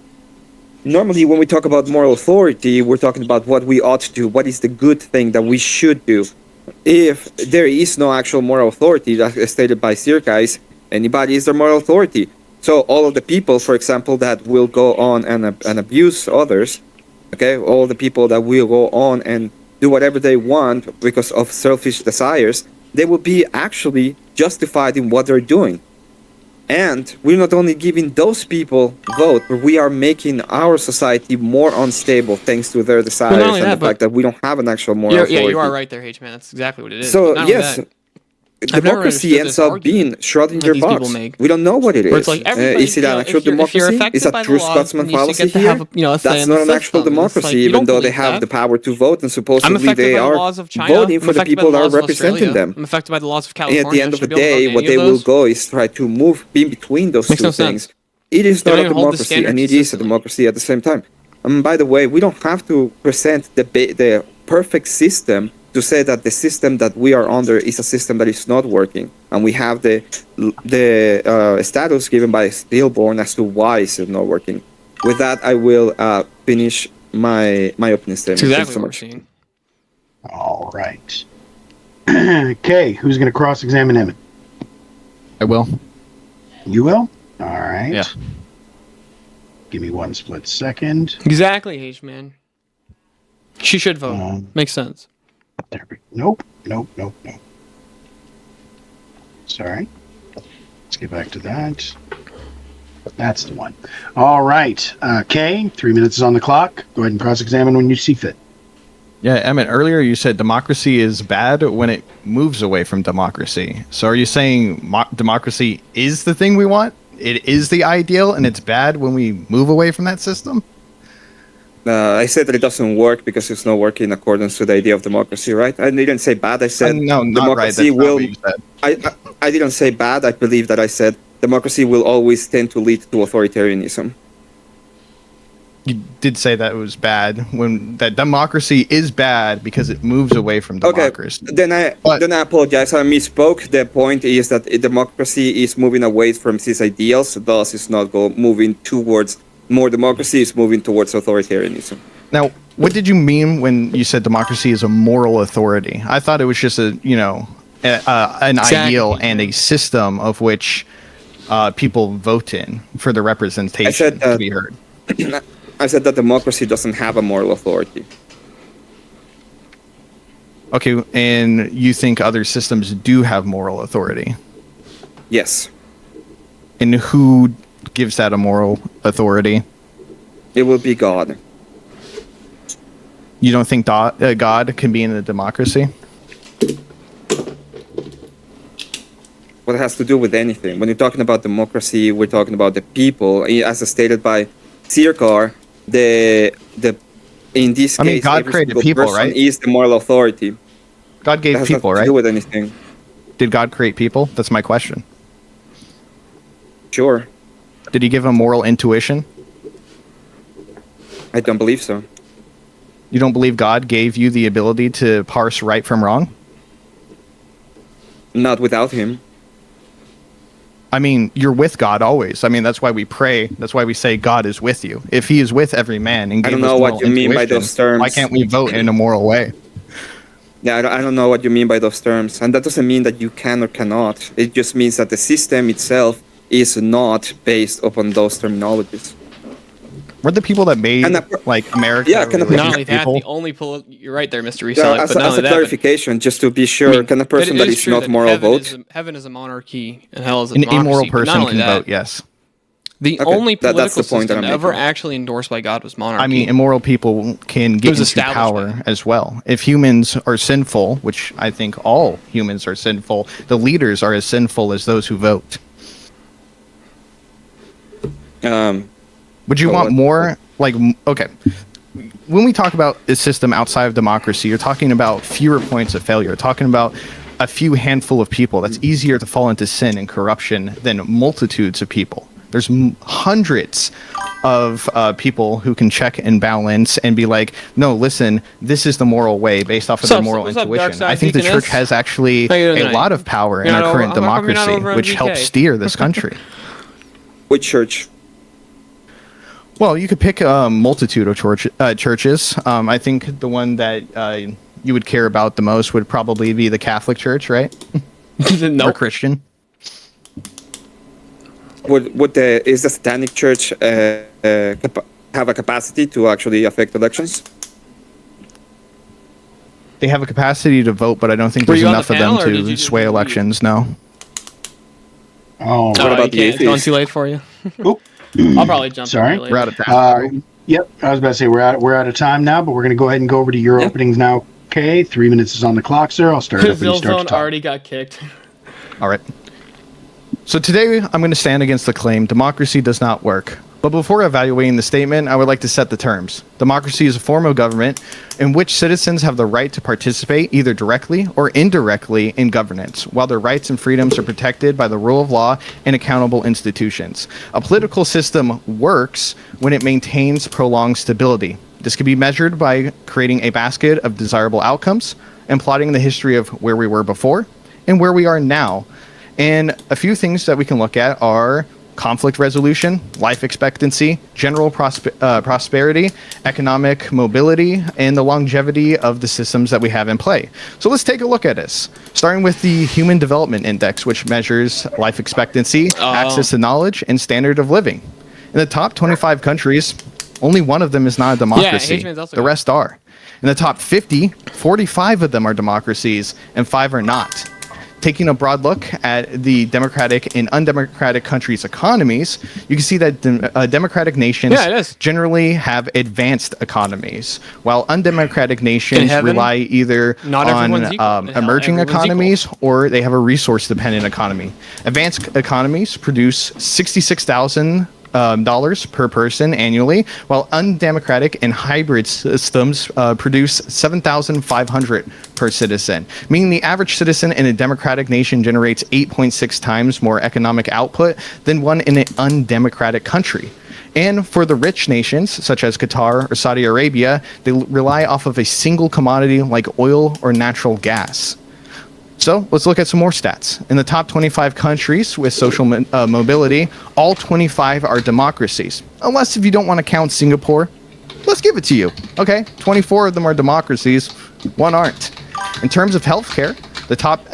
Normally, when we talk about moral authority, we're talking about what we ought to do, what is the good thing that we should do. If there is no actual moral authority, as stated by Sirkais, anybody is their moral authority. So all of the people, for example, that will go on and abuse others, okay, all the people that will go on and do whatever they want because of selfish desires, they will be actually justified in what they're doing. And we're not only giving those people vote, but we are making our society more unstable thanks to their desires only and that, the fact that we don't have an actual moral Yeah, authority. you are right there, H-Man. That's exactly what it is. So Not only yes, that, I've never democracy understood ends this up argument being Schrödinger these people box. make. We don't know what it where is. it's like everybody, Is it you an know, actual if you're democracy? affected Is that by the true laws, Scotsman then you should fallacy get to here? have a, you know, a say That's in the not an actual system. It's democracy, like, you even don't though they believe have that. the power to vote and I'm supposedly affected they by the are laws of China. voting I'm for the affected by people that are laws of representing Australia. them. I'm affected by the laws of California. And at the end I of the should be able to day, vote what any they of will those. go is try to move in between those Makes two no things. sense. It is They not don't a even hold the democracy, and standard it is a consistently. democracy at the same time. By the way, we don't have to present the perfect system to say that the system that we are under is a system that is not working, and we have the status given by Stillborn as to why it's not working. With that, I will finish my opening statement. That's Thank you exactly so what we're much. seeing. All right. Okay, who's going to cross-examine Emmett? I will. You will? All right. Yeah. Give me one split second. Exactly, H-Man. She should vote. Um, Makes sense. There we Nope. Sorry. Let's get back to that. That's the one. All right. Kay, 3 minutes is on the clock. Go ahead and cross-examine when you see fit. Yeah, Emmett, earlier you said democracy is bad when it moves away from democracy. So are you saying democracy is the thing we want? It is the ideal, and it's bad when we move away from that system? I said that it doesn't work because it's not working in accordance to the idea of democracy, right? I didn't say bad. I said no, not right. democracy That's not will. what you said. I didn't say bad. I believe that I said democracy will always tend to lead to authoritarianism. You did say that it was bad when that democracy is bad because it moves away from democracy. Okay, then I apologize. I misspoke. The point is that democracy is moving away from its ideals, thus it's not moving towards more democracy. It's moving towards authoritarianism. Now, what did you mean when you said democracy is a moral authority? I thought it was just an ideal and a system of which people vote in for the representation to be heard. I said that democracy doesn't have a moral authority. Okay, and you think other systems do have moral authority? Yes. And who gives that a moral authority? It will be God. You don't think God can be in a democracy? What it has to do with anything? When you're talking about democracy, we're talking about the people. As stated by Sirkar, in this case, I mean, God created people, right? Is the moral authority. God gave has people, nothing right? to do with anything. Did God create people? That's my question. Sure. Did he give them moral intuition? I don't believe so. You don't believe God gave you the ability to parse right from wrong? Not without him. I mean, you're with God always. I mean, that's why we pray. That's why we say God is with you. If he is with every man and I gave don't us know what moral you mean by intuition, those terms. why can't we vote in a moral way? Yeah, I don't know what you mean by those terms. And that doesn't mean that you can or cannot. It just means that the system itself is not based upon those terminologies. We're the people that made like America. Yeah, can a Not only that, people? the only you're right there, Mr. Yeah, Reseller. as but not a only that, clarification, just to be sure, I mean, can a person it that is is true not that moral heaven vote? Heaven is a monarchy and hell is a An democracy. immoral but not person only can that, vote, yes. The Okay, only that's political the point that system I'm ever making. actually endorsed by God was monarchy. I mean, immoral people can It get was into established power by him. as well. If humans are sinful, which I think all humans are sinful, the leaders are as sinful as those who vote. Would you want more, like, okay, when we talk about a system outside of democracy, you're talking about fewer points of failure. You're talking about a few handful of people. That's easier to fall into sin and corruption than multitudes of people. There's hundreds of people who can check and balance and be like, no, listen, this is the moral way based off of their moral intuition. I think the church has actually a lot of power in our current democracy, which helps steer this country. Which church? Well, you could pick a multitude of churches. I think the one that you would care about the most would probably be the Catholic Church, right? Nope. Or Christian. is the Satanic Church have a capacity to actually affect elections? They have a capacity to vote, but I don't think Were there's you on enough the of them panel, or did you to just sway leave? elections. No. Oh, What Oh, about you the can't. It's going atheists? too late for you. Oop. I'll probably jump Sorry. in We're later. out of time. Yep, I was about to say we're out of time now, but we're going to go ahead and go over to your Yeah. openings now. Okay, 3 minutes is on the clock, sir. I'll start it up when you start to Zillzone talk. already got kicked. All right. So today I'm going to stand against the claim democracy does not work. But before evaluating the statement, I would like to set the terms. Democracy is a form of government in which citizens have the right to participate either directly or indirectly in governance, while their rights and freedoms are protected by the rule of law and accountable institutions. A political system works when it maintains prolonged stability. This can be measured by creating a basket of desirable outcomes and plotting the history of where we were before and where we are now. And a few things that we can look at are conflict resolution, life expectancy, general prosperity, economic mobility, and the longevity of the systems that we have in play. So let's take a look at this, starting with the Human Development Index, which measures life expectancy, access to knowledge, and standard of living. In the top 25 countries, only one of them is not a democracy. Hageman's also The got it. rest are. In the top 50, 45 of them are democracies, and 5 are not. Taking a broad look at the democratic and undemocratic countries' economies, you can see that democratic nations Yeah, it is. generally have advanced economies, while undemocratic nations heaven, rely either not on everyone's equal. In hell, emerging everyone's economies or they have a resource-dependent economy. Advanced economies produce $66,000 per person annually, while undemocratic and hybrid systems produce $7,500 per citizen, meaning the average citizen in a democratic nation generates 8.6 times more economic output than one in an undemocratic country. And for the rich nations, such as Qatar or Saudi Arabia, they rely off of a single commodity like oil or natural gas. So let's look at some more stats. In the top 25 countries with social mobility, all 25 are democracies. Unless if you don't want to count Singapore, let's give it to you. Okay, 24 of them are democracies, 1 aren't. In terms of healthcare,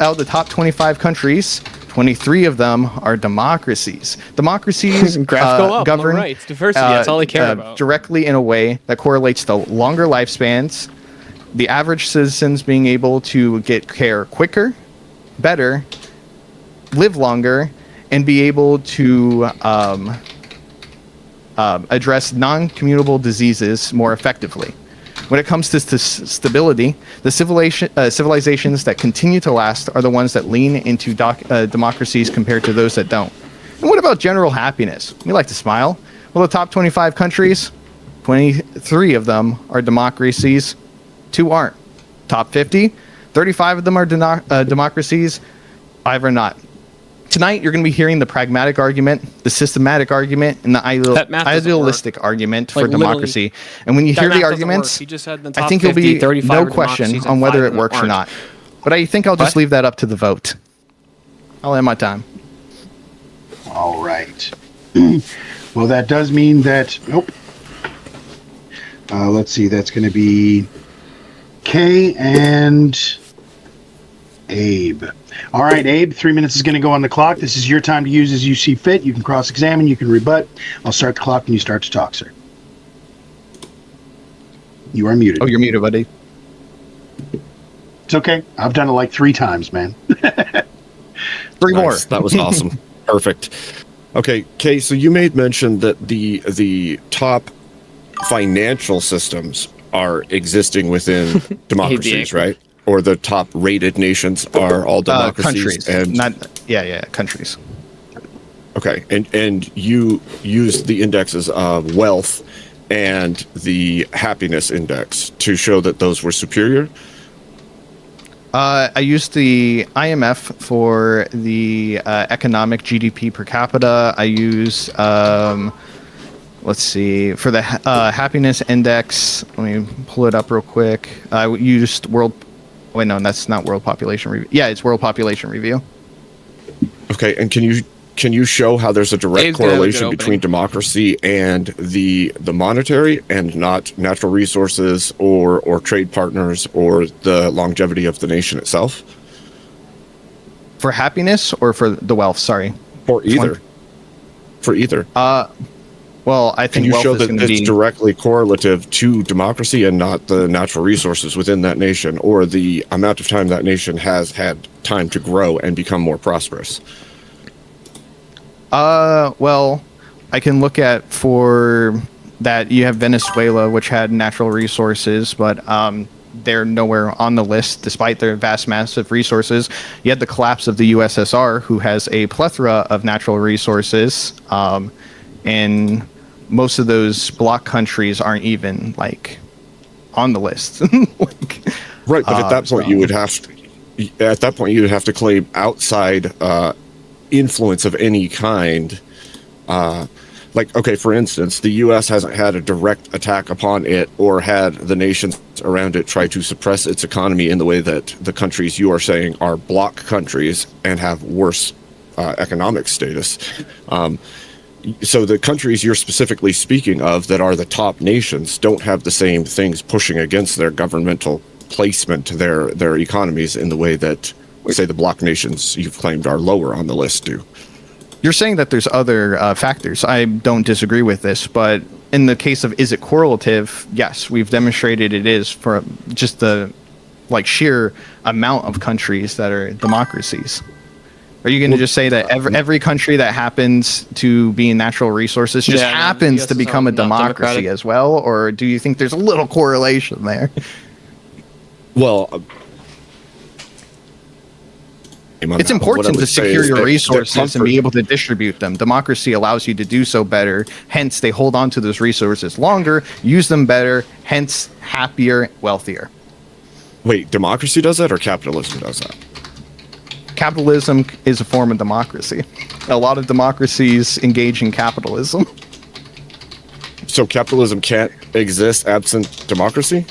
out of the top 25 countries, 23 of them are democracies. Democracies Graphs go up, govern more rights, diversity, that's all they care about. directly in a way that correlates to longer lifespans, the average citizens being able to get care quicker, better, live longer, and be able to address non-communicable diseases more effectively. When it comes to stability, the civilizations that continue to last are the ones that lean into democracies compared to those that don't. And what about general happiness? We like to smile. Well, the top 25 countries, 23 of them are democracies, 2 aren't. Top 50, 35 of them are democracies, 5 are not. Tonight, you're going to be hearing the pragmatic argument, the systematic argument, and the That math doesn't idealistic argument for Like, literally, democracy. And when you that hear the math doesn't arguments, work. He just said in the I top think you'll 50, be 35 no are question democracies on and whether 5 it of them works or aren't. not. But I think I'll just leave that up to the vote. I'll end my time. All right. Well, that does mean that. Nope. Let's see. That's going to be Kay and Abe. All right, Abe. 3 minutes is going to go on the clock. This is your time to use as you see fit. You can cross-examine. You can rebut. I'll start the clock when you start to talk, sir. You are muted. Oh, you're muted, buddy. It's okay. I've done it like 3 times, man. 3 more. Nice. That was awesome. Perfect. Okay, Kay, so you made mention that the top financial systems are existing within democracies, right? Or the top rated nations are all democracies Countries. and Countries. okay, and you use the indexes of wealth and the happiness index to show that those were superior. I used the IMF for the economic GDP per capita. I use, let's see, for the happiness index. Let me pull it up real quick. I used World. Wait, no, that's not World Population Review. Yeah, it's World Population Review. Okay, and can you show how there's a direct Dave's gonna have a good correlation between opening. democracy and the monetary and not natural resources or trade partners or the longevity of the nation itself? For happiness or for the wealth? Sorry. Or either. for either. Well, I Can think you wealth show is that going to it's be directly correlative to democracy and not the natural resources within that nation or the amount of time that nation has had time to grow and become more prosperous? Well, I can look at for that you have Venezuela, which had natural resources, but they're nowhere on the list despite their vast, massive resources. You had the collapse of the USSR, who has a plethora of natural resources, and most of those bloc countries aren't even like on the list. Like, Right, but at that point you would have to claim outside influence of any kind. Like, okay, for instance, the U.S. hasn't had a direct attack upon it or had the nations around it try to suppress its economy in the way that the countries you are saying are bloc countries and have worse economic status. So the countries you're specifically speaking of that are the top nations don't have the same things pushing against their governmental placement, their economies in the way that, say, the bloc nations you've claimed are lower on the list do. You're saying that there's other factors. I don't disagree with this, but in the case of is it correlative? Yes, we've demonstrated it is for just the like sheer amount of countries that are democracies. Are you going to just say that every country that happens to be in natural resources just happens to become a democracy as well? Or do you think there's a little correlation there? Well, it's important to secure your resources and be able to distribute them. Democracy allows you to do so better. Hence, they hold on to those resources longer, use them better, hence happier, wealthier. Wait, democracy does that or capitalism does that? Capitalism is a form of democracy. A lot of democracies engage in capitalism. So capitalism can't exist absent democracy?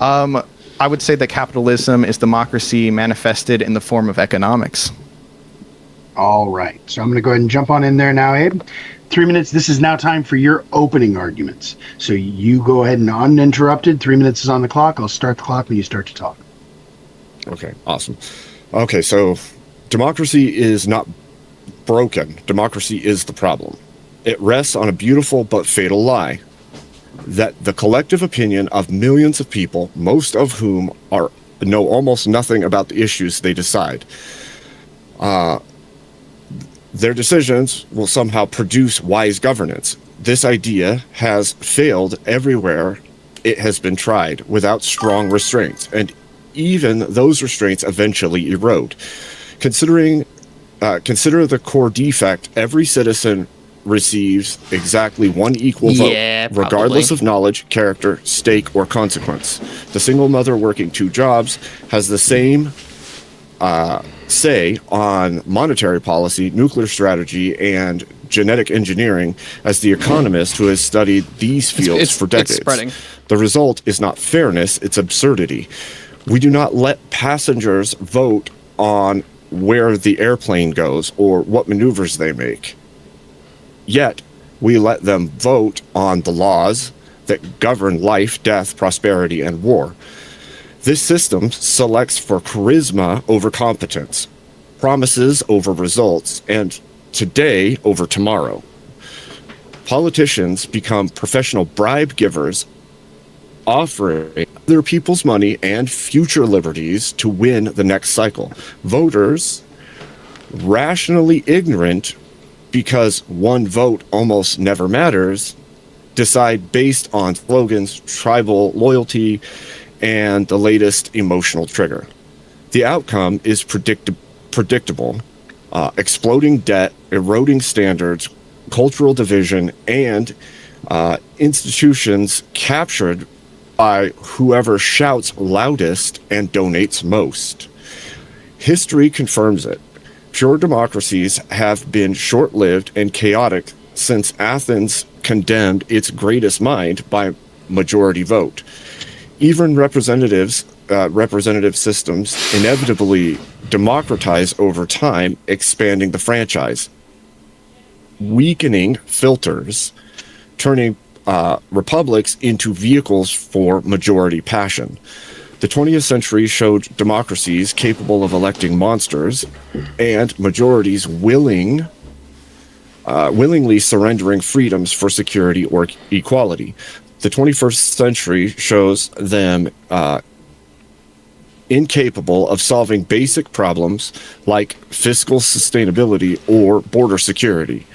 I would say that capitalism is democracy manifested in the form of economics. All right. So I'm going to go ahead and jump on in there now, Abe. 3 minutes. This is now time for your opening arguments. So you go ahead and uninterrupted. 3 minutes is on the clock. I'll start the clock when you start to talk. Okay, awesome. Okay, so democracy is not broken. Democracy is the problem. It rests on a beautiful but fatal lie that the collective opinion of millions of people, most of whom know almost nothing about the issues they decide, their decisions will somehow produce wise governance. This idea has failed everywhere it has been tried without strong restraints, and even those restraints eventually erode. Consider the core defect: every citizen receives exactly one equal vote, regardless of knowledge, character, stake, or consequence. The single mother working 2 jobs has the same say on monetary policy, nuclear strategy, and genetic engineering as the economist who has studied these fields for decades. It's spreading. The result is not fairness, it's absurdity. We do not let passengers vote on where the airplane goes or what maneuvers they make. Yet, we let them vote on the laws that govern life, death, prosperity, and war. This system selects for charisma over competence, promises over results, and today over tomorrow. Politicians become professional bribe givers, offering other people's money and future liberties to win the next cycle. Voters, rationally ignorant because one vote almost never matters, decide based on slogans, tribal loyalty, and the latest emotional trigger. The outcome is predictable. Exploding debt, eroding standards, cultural division, and institutions captured by whoever shouts loudest and donates most. History confirms it. Pure democracies have been short-lived and chaotic since Athens condemned its greatest mind by majority vote. Even representative systems inevitably democratize over time, expanding the franchise, weakening filters, turning republics into vehicles for majority passion. The 20th century showed democracies capable of electing monsters and majorities willing willingly surrendering freedoms for security or equality. The 21st century shows them incapable of solving basic problems like fiscal sustainability or border security.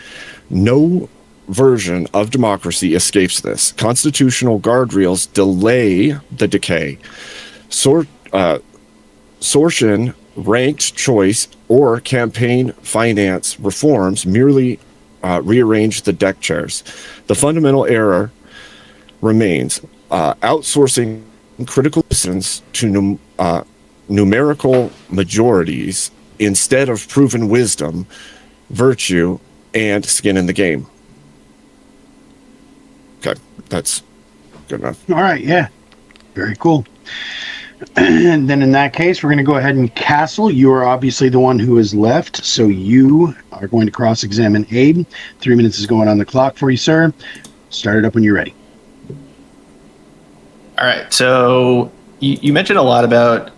No version of democracy escapes this. Constitutional guardrails delay the decay. Sortion, ranked choice, or campaign finance reforms merely rearrange the deck chairs. The fundamental error remains outsourcing critical citizens to numerical majorities instead of proven wisdom, virtue, and skin in the game. Okay, that's good enough. All right, yeah. Very cool. And then in that case, we're going to go ahead and Castle. You are obviously the one who is left, so you are going to cross-examine Abe. 3 minutes is going on the clock for you, sir. Start it up when you're ready. All right. So you mentioned a lot about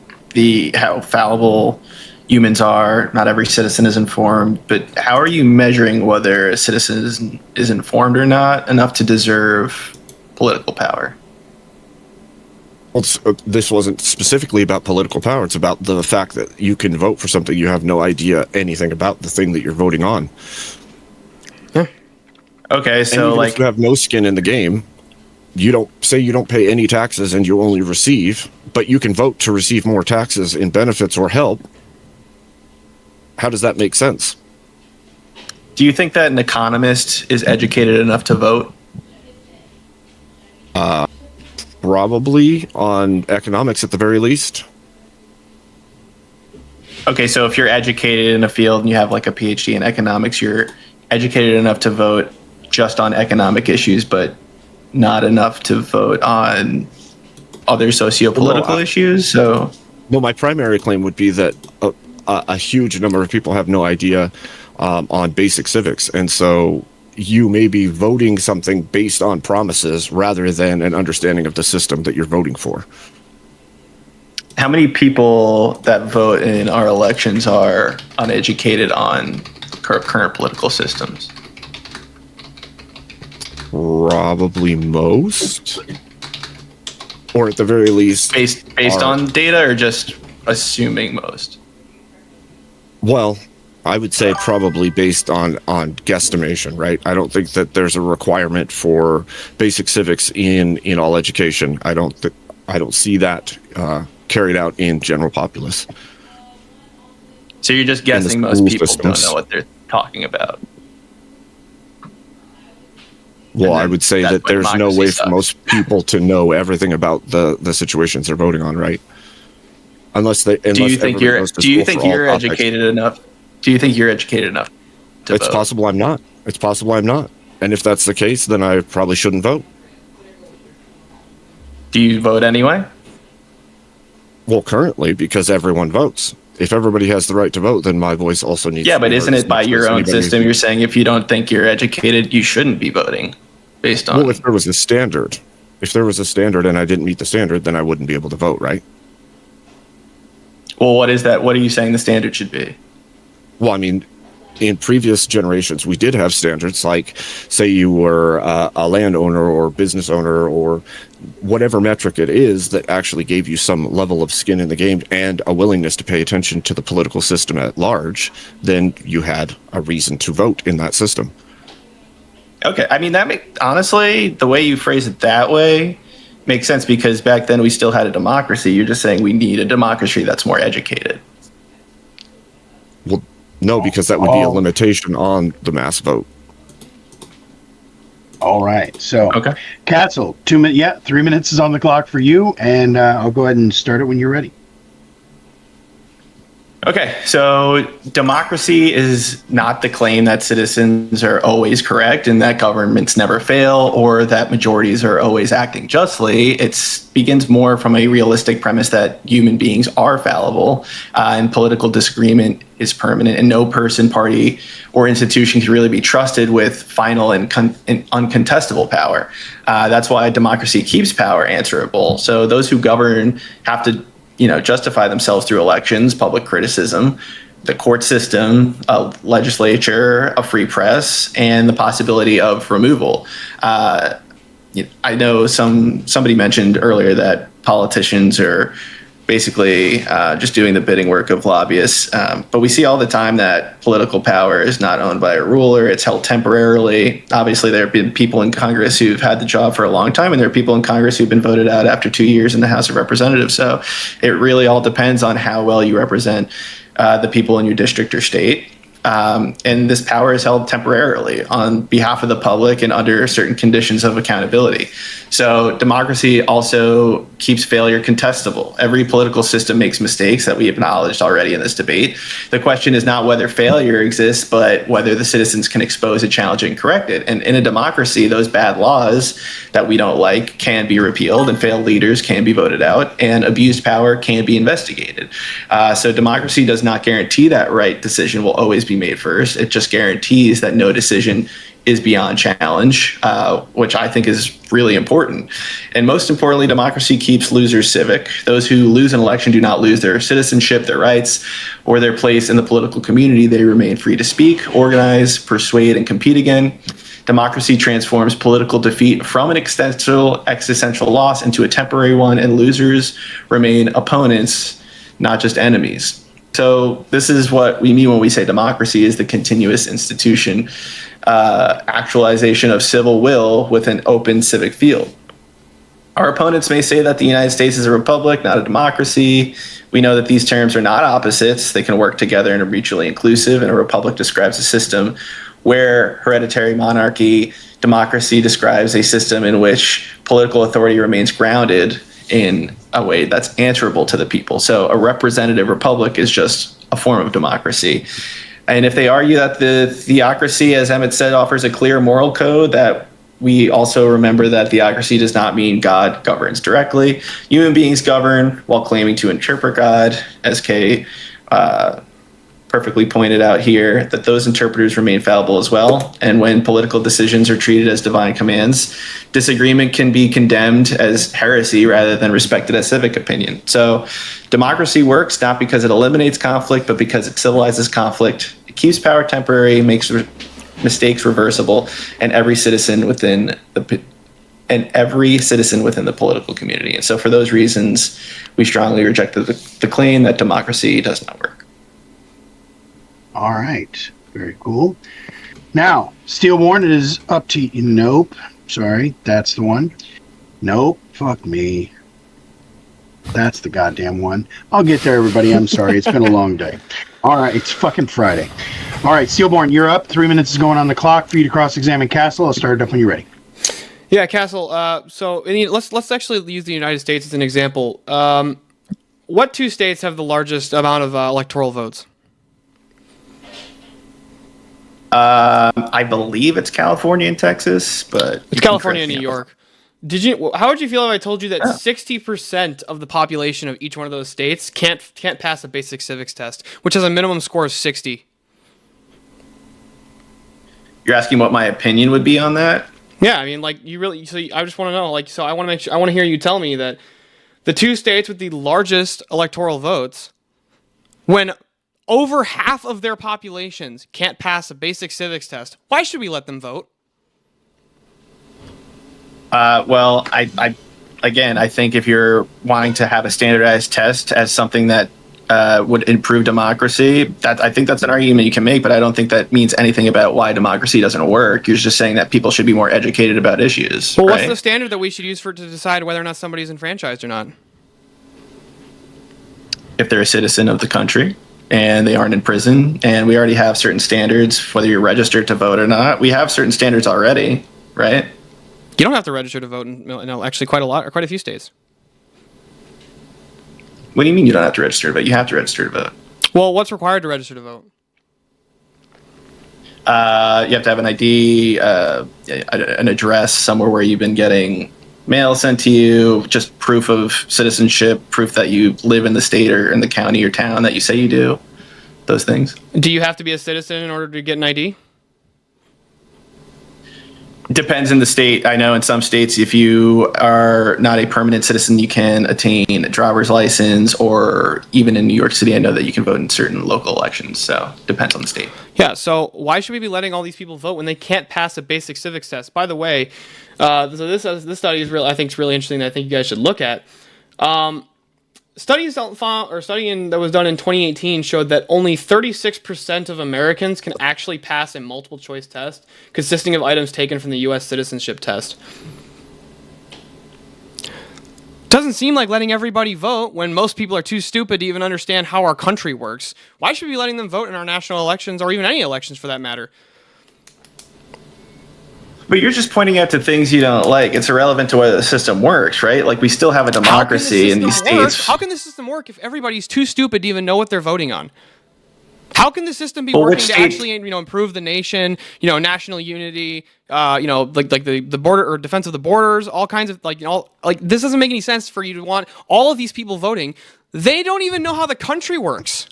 how fallible humans are. Not every citizen is informed, but how are you measuring whether a citizen is informed or not enough to deserve political power? Well, this wasn't specifically about political power. It's about the fact that you can vote for something you have no idea anything about the thing that you're voting on. Okay, so and like if you have no skin in the game, you don't pay any taxes and you only receive, but you can vote to receive more taxes in benefits or help. How does that make sense? do you think that an economist is educated enough to vote? Probably on economics at the very least. Okay, so if you're educated in a field and you have like a PhD in economics, you're educated enough to vote just on economic issues, but not enough to vote on other socio-political issues. So, well, my primary claim would be that a huge number of people have no idea on basic civics, and so you may be voting something based on promises rather than an understanding of the system that you're voting for. how many people that vote in our elections are uneducated on current political systems? Probably most, or at the very least, Based on data, or just assuming most? well, I would say probably based on guesstimation, right? I don't think that there's a requirement for basic civics in all education. I don't see that carried out in general populace. So you're just guessing most people don't know what they're talking about. Well, I would say that there's no way for most people to know everything about the situations they're voting on, right? Do you think you're educated enough? Do you think you're educated enough to It's vote? possible I'm not. It's possible I'm not. And if that's the case, then I probably shouldn't vote. Do you vote anyway? Well, currently, because everyone votes. If everybody has the right to vote, then my voice also needs to be heard. Yeah, but isn't as it by much your as own anybody system? who- You're saying if you don't think you're educated, you shouldn't be voting based on. Well, if there was a standard, and I didn't meet the standard, then I wouldn't be able to vote, right? Well, what is that? What are you saying the standard should be? Well, I mean, in previous generations, we did have standards, like, say you were a landowner or business owner or whatever metric it is that actually gave you some level of skin in the game and a willingness to pay attention to the political system at large, then you had a reason to vote in that system. Okay, I mean honestly, the way you phrase it that way makes sense, because back then we still had a democracy. You're just saying we need a democracy that's more educated. Well, no, because that would be a limitation on the mass vote. All right. So, Okay. Katzel, 2 minutes. Yeah, 3 minutes is on the clock for you, and I'll go ahead and start it when you're ready. Okay, so democracy is not the claim that citizens are always correct and that governments never fail or that majorities are always acting justly. It begins more from a realistic premise that human beings are fallible and political disagreement is permanent, and no person, party, or institution can really be trusted with final and uncontestable power. That's why democracy keeps power answerable. So those who govern have to justify themselves through elections, public criticism, the court system, a legislature, a free press, and the possibility of removal. I know somebody mentioned earlier that politicians are basically just doing the bidding work of lobbyists. But we see all the time that political power is not owned by a ruler. It's held temporarily. Obviously, there have been people in Congress who've had the job for a long time, and there are people in Congress who've been voted out after 2 years in the House of Representatives. So it really all depends on how well you represent the people in your district or state. And this power is held temporarily on behalf of the public and under certain conditions of accountability. So democracy also keeps failure contestable. Every political system makes mistakes that we acknowledged already in this debate. The question is not whether failure exists, but whether the citizens can expose it, challenge it, and correct it. And in a democracy, those bad laws that we don't like can be repealed, and failed leaders can be voted out, and abused power can be investigated. So democracy does not guarantee that right decision will always be made first. It just guarantees that no decision is beyond challenge, which I think is really important. And most importantly, democracy keeps losers civic. Those who lose an election do not lose their citizenship, their rights, or their place in the political community. They remain free to speak, organize, persuade, and compete again. Democracy transforms political defeat from an existential loss into a temporary one, and losers remain opponents, not just enemies. So this is what we mean when we say democracy is the continuous institution, actualization of civil will with an open civic field. Our opponents may say that the United States is a republic, not a democracy. We know that these terms are not opposites. They can work together and are mutually inclusive, and a republic describes a system where hereditary monarchy, democracy describes a system in which political authority remains grounded in a way that's answerable to the people. So a representative republic is just a form of democracy. And if they argue that the theocracy, as Emmett said, offers a clear moral code, that we also remember that theocracy does not mean God governs directly. Human beings govern while claiming to interpret God, as Kay perfectly pointed out here, that those interpreters remain fallible as well. And when political decisions are treated as divine commands, disagreement can be condemned as heresy rather than respected as civic opinion. So democracy works not because it eliminates conflict, but because it civilizes conflict. It keeps power temporary, makes mistakes reversible, and every citizen within the political community. And so for those reasons, we strongly reject the claim that democracy does not work. All right. Very cool. Now, Steelborn, it is up to you. Nope. Sorry. That's the one. Nope. Fuck me. That's the goddamn one. I'll get there, everybody. I'm sorry. It's been a long day. All right. It's fucking Friday. All right. Steelborn, you're up. 3 minutes is going on the clock for you to cross-examine Castle. I'll start it up when you're ready. Yeah, Castle. Let's actually use the United States as an example. What two states have the largest amount of electoral votes? I believe it's California and Texas, but it's California and New York. How would you feel if I told you that 60% of the population of each one of those states can't pass a basic civics test, which has a minimum score of 60? You're asking what my opinion would be on that? Yeah, I mean, like I just want to know, I want to hear you tell me that the two states with the largest electoral votes, when over half of their populations can't pass a basic civics test, why should we let them vote? Well, I think if you're wanting to have a standardized test as something that would improve democracy, I think that's an argument you can make, but I don't think that means anything about why democracy doesn't work. You're just saying that people should be more educated about issues. Well, right? What's the standard that we should use to decide whether or not somebody's enfranchised or not? If they're a citizen of the country and they aren't in prison, and we already have certain standards, whether you're registered to vote or not. We have certain standards already, right? You don't have to register to vote in actually quite a few states. What do you mean you don't have to register to vote? You have to register to vote. Well, what's required to register to vote? You have to have an ID, an address somewhere where you've been getting mail sent to you, just proof of citizenship, proof that you live in the state or in the county or town that you say you do, those things. Do you have to be a citizen in order to get an ID? Depends in the state. I know in some states, if you are not a permanent citizen, you can attain a driver's license, or even in New York City, I know that you can vote in certain local elections. So depends on the state. Yeah, so why should we be letting all these people vote when they can't pass a basic civics test? By the way, so this study is I think is really interesting. That I think you guys should look at. Studying that was done in 2018 showed that only 36% of Americans can actually pass a multiple choice test consisting of items taken from the U.S. citizenship test. Doesn't seem like letting everybody vote when most people are too stupid to even understand how our country works. Why should we be letting them vote in our national elections, or even any elections for that matter? But you're just pointing out to things you don't like. It's irrelevant to whether the system works, right? Like, we still have a democracy in these states. How can the system work if everybody's too stupid to even know what they're voting on? How can the system be Well, working which to state- actually, improve the nation, national unity, like the border or defense of the borders, all kinds of this doesn't make any sense for you to want all of these people voting. They don't even know how the country works.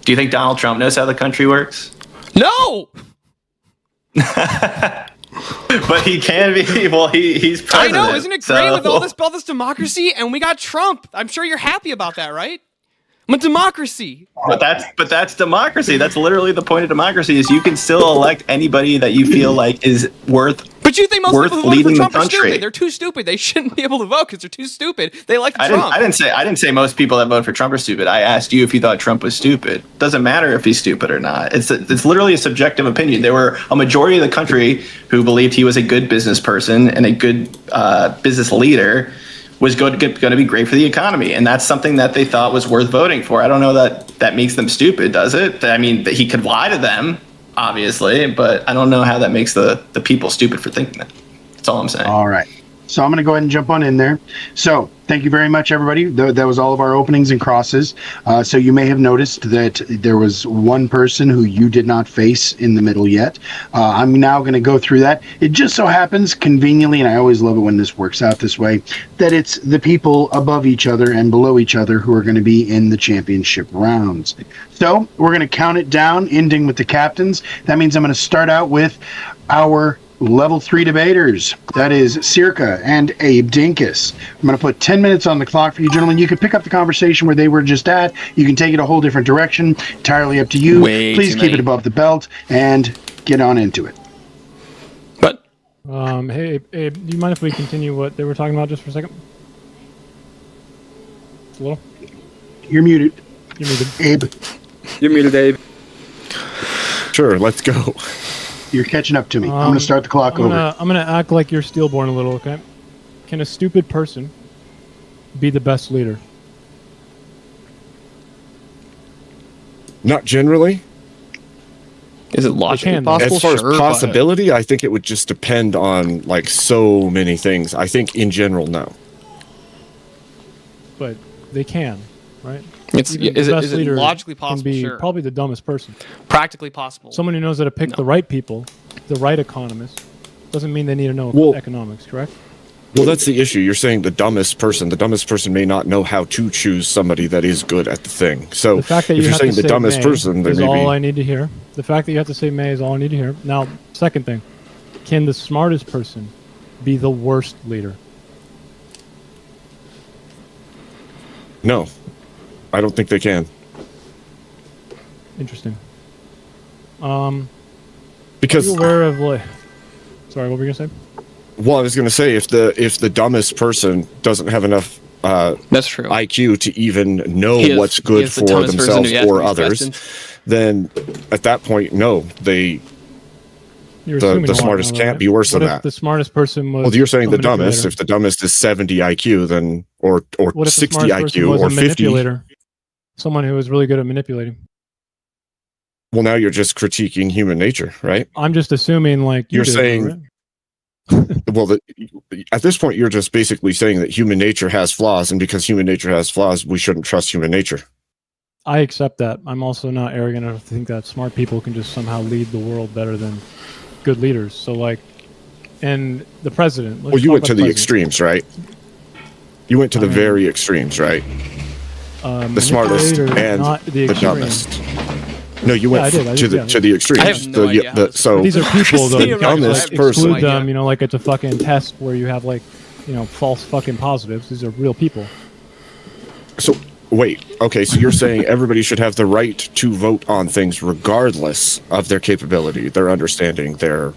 Do you think Donald Trump knows how the country works? No! But he can be. Well, he's I president. know, isn't it great with all so- this democracy? And we got Trump. I'm sure you're happy about that, right? I'm a democracy. But that's democracy. That's literally the point of democracy. Is you can still elect anybody that you feel like is worth. But you think most worth people who voted for leading the Trump are country. stupid? They're too stupid. They shouldn't be able to vote because they're too stupid. They like I Trump. didn't say most people that vote for Trump are stupid. I asked you if you thought Trump was stupid. Doesn't matter if he's stupid or not. It's literally a subjective opinion. There were a majority of the country who believed he was a good business person and a good business leader. Was going to be great for the economy, and that's something that they thought was worth voting for. I don't know that makes them stupid, does it? I mean, that he could lie to them, obviously, but I don't know how that makes the people stupid for thinking that. That's all I'm saying. All right. So I'm going to go ahead and jump on in there. So thank you very much, everybody. That was all of our openings and crosses. So you may have noticed that there was one person who you did not face in the middle yet. I'm now going to go through that. It just so happens conveniently, and I always love it when this works out this way, that it's the people above each other and below each other who are going to be in the championship rounds. So we're going to count it down, ending with the captains. That means I'm going to start out with our Level 3 debaters. That is Circa and Abe Dinkus. I'm going to put 10 minutes on the clock for you gentlemen. You can pick up the conversation where they were just at. You can take it a whole different direction. Entirely up to you. Please keep it above the belt and get on into it. But hey, Abe, do you mind if we continue what they were talking about just for a second? Just a little. You're muted. You're muted. Abe, You're muted, Abe. Sure, let's go. you're catching up to me. I'm going to start the clock over. I'm gonna act like you're stillborn a little, okay? Can a stupid person be the best leader? Not generally. is it logically can, though. possible? As far Sure, as but- possibility, I think it would just depend on like so many things. I think in general, no. But they can, right? Is Even the it best leader logically can possible? be Sure. probably the dumbest person. Practically possible. Someone who knows how to pick the right people, the right economist, doesn't mean they need to know Well- economics, correct? Well, that's the issue. You're saying the dumbest person. The dumbest person may not know how to choose somebody that is good at the thing. So The fact that if you you're have saying to the say dumbest may person, then is all I maybe need to hear. The fact that you have to say may is all I need to hear. Now, second thing, can the smartest person be the worst leader? no. I don't think they can. Interesting. Are Because you aware of like? Sorry, what were you gonna say? well, I was going to say if the dumbest person doesn't have enough That's true. IQ to even know He is- what's he good is the for dumbest person themselves to ask or these others, questions. then at that point, no, You're the assuming a lot smartest now, can't right? be worse What than if that. the smartest person was? Well, you're saying a the dumbest. manipulator? If the dumbest is 70 IQ, then or What if the 60 smartest person IQ was or a 50. manipulator? Someone who was really good at manipulating. Well, now you're just critiquing human nature, right? I'm just assuming like You're did, saying- right? Well, at this point, you're just basically saying that human nature has flaws, and because human nature has flaws, we shouldn't trust human nature. I accept that. I'm also not arrogant enough to think that smart people can just somehow lead the world better than good leaders. So like, and the president. let's Well, you talk went to about the president. extremes, right? You went to the I mean- very extremes, right? The smartest Manipulator, and not the the extreme. dumbest. No, you went I did, to the yeah. to the extremes. I have no idea how this So But these are people though. Seeing You him can't right just, now, I have exclude no idea. them. You know, like it's a fucking test where you have like, you know, false fucking positives. These are real people. So wait, okay, so you're saying everybody should have the right to vote on things regardless of their capability, their understanding, their.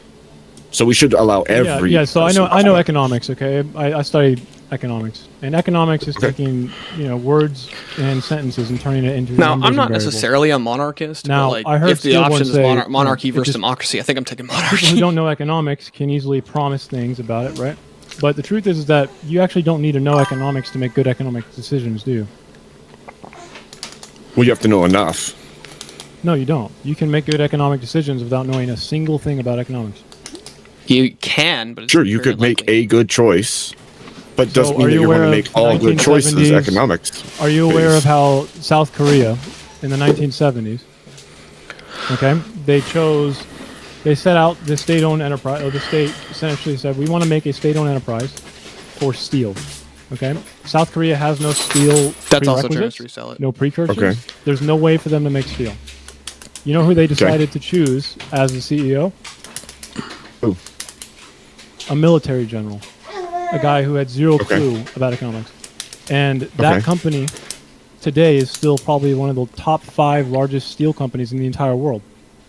So we should allow every. Yeah. So I person know to- economics. Okay, I studied economics, and economics is Okay. taking, you know, words and sentences and turning it into Now, numbers I'm and not variables. necessarily a monarchist, Now, but like, I heard if the Steelborn option is say, monarchy it versus just- democracy, I think I'm taking People who monarchy. don't know economics can easily promise things about it, right? But the truth is that you actually don't need to know economics to make good economic decisions, do you? Well, you have to know enough. No, you don't. You can make good economic decisions without knowing a single thing about economics. You can, but it's Sure, you very could make unlikely. a good choice, but So doesn't mean are that you you're going to aware make of all good choices 1970s? economics. Are you aware based. of how South Korea in the 1970s, okay, they set out the state-owned enterprise, or the state essentially said, we want to make a state-owned enterprise for steel, okay? South Korea has no steel That's also true. prerequisites, To resell it. no precursors. Okay. There's no way for them to make steel. You know who they decided to choose as the CEO? Who? A military general, a guy who had zero Okay. clue about economics. And that Okay. company today is still probably one of the top 5 largest steel companies in the entire world.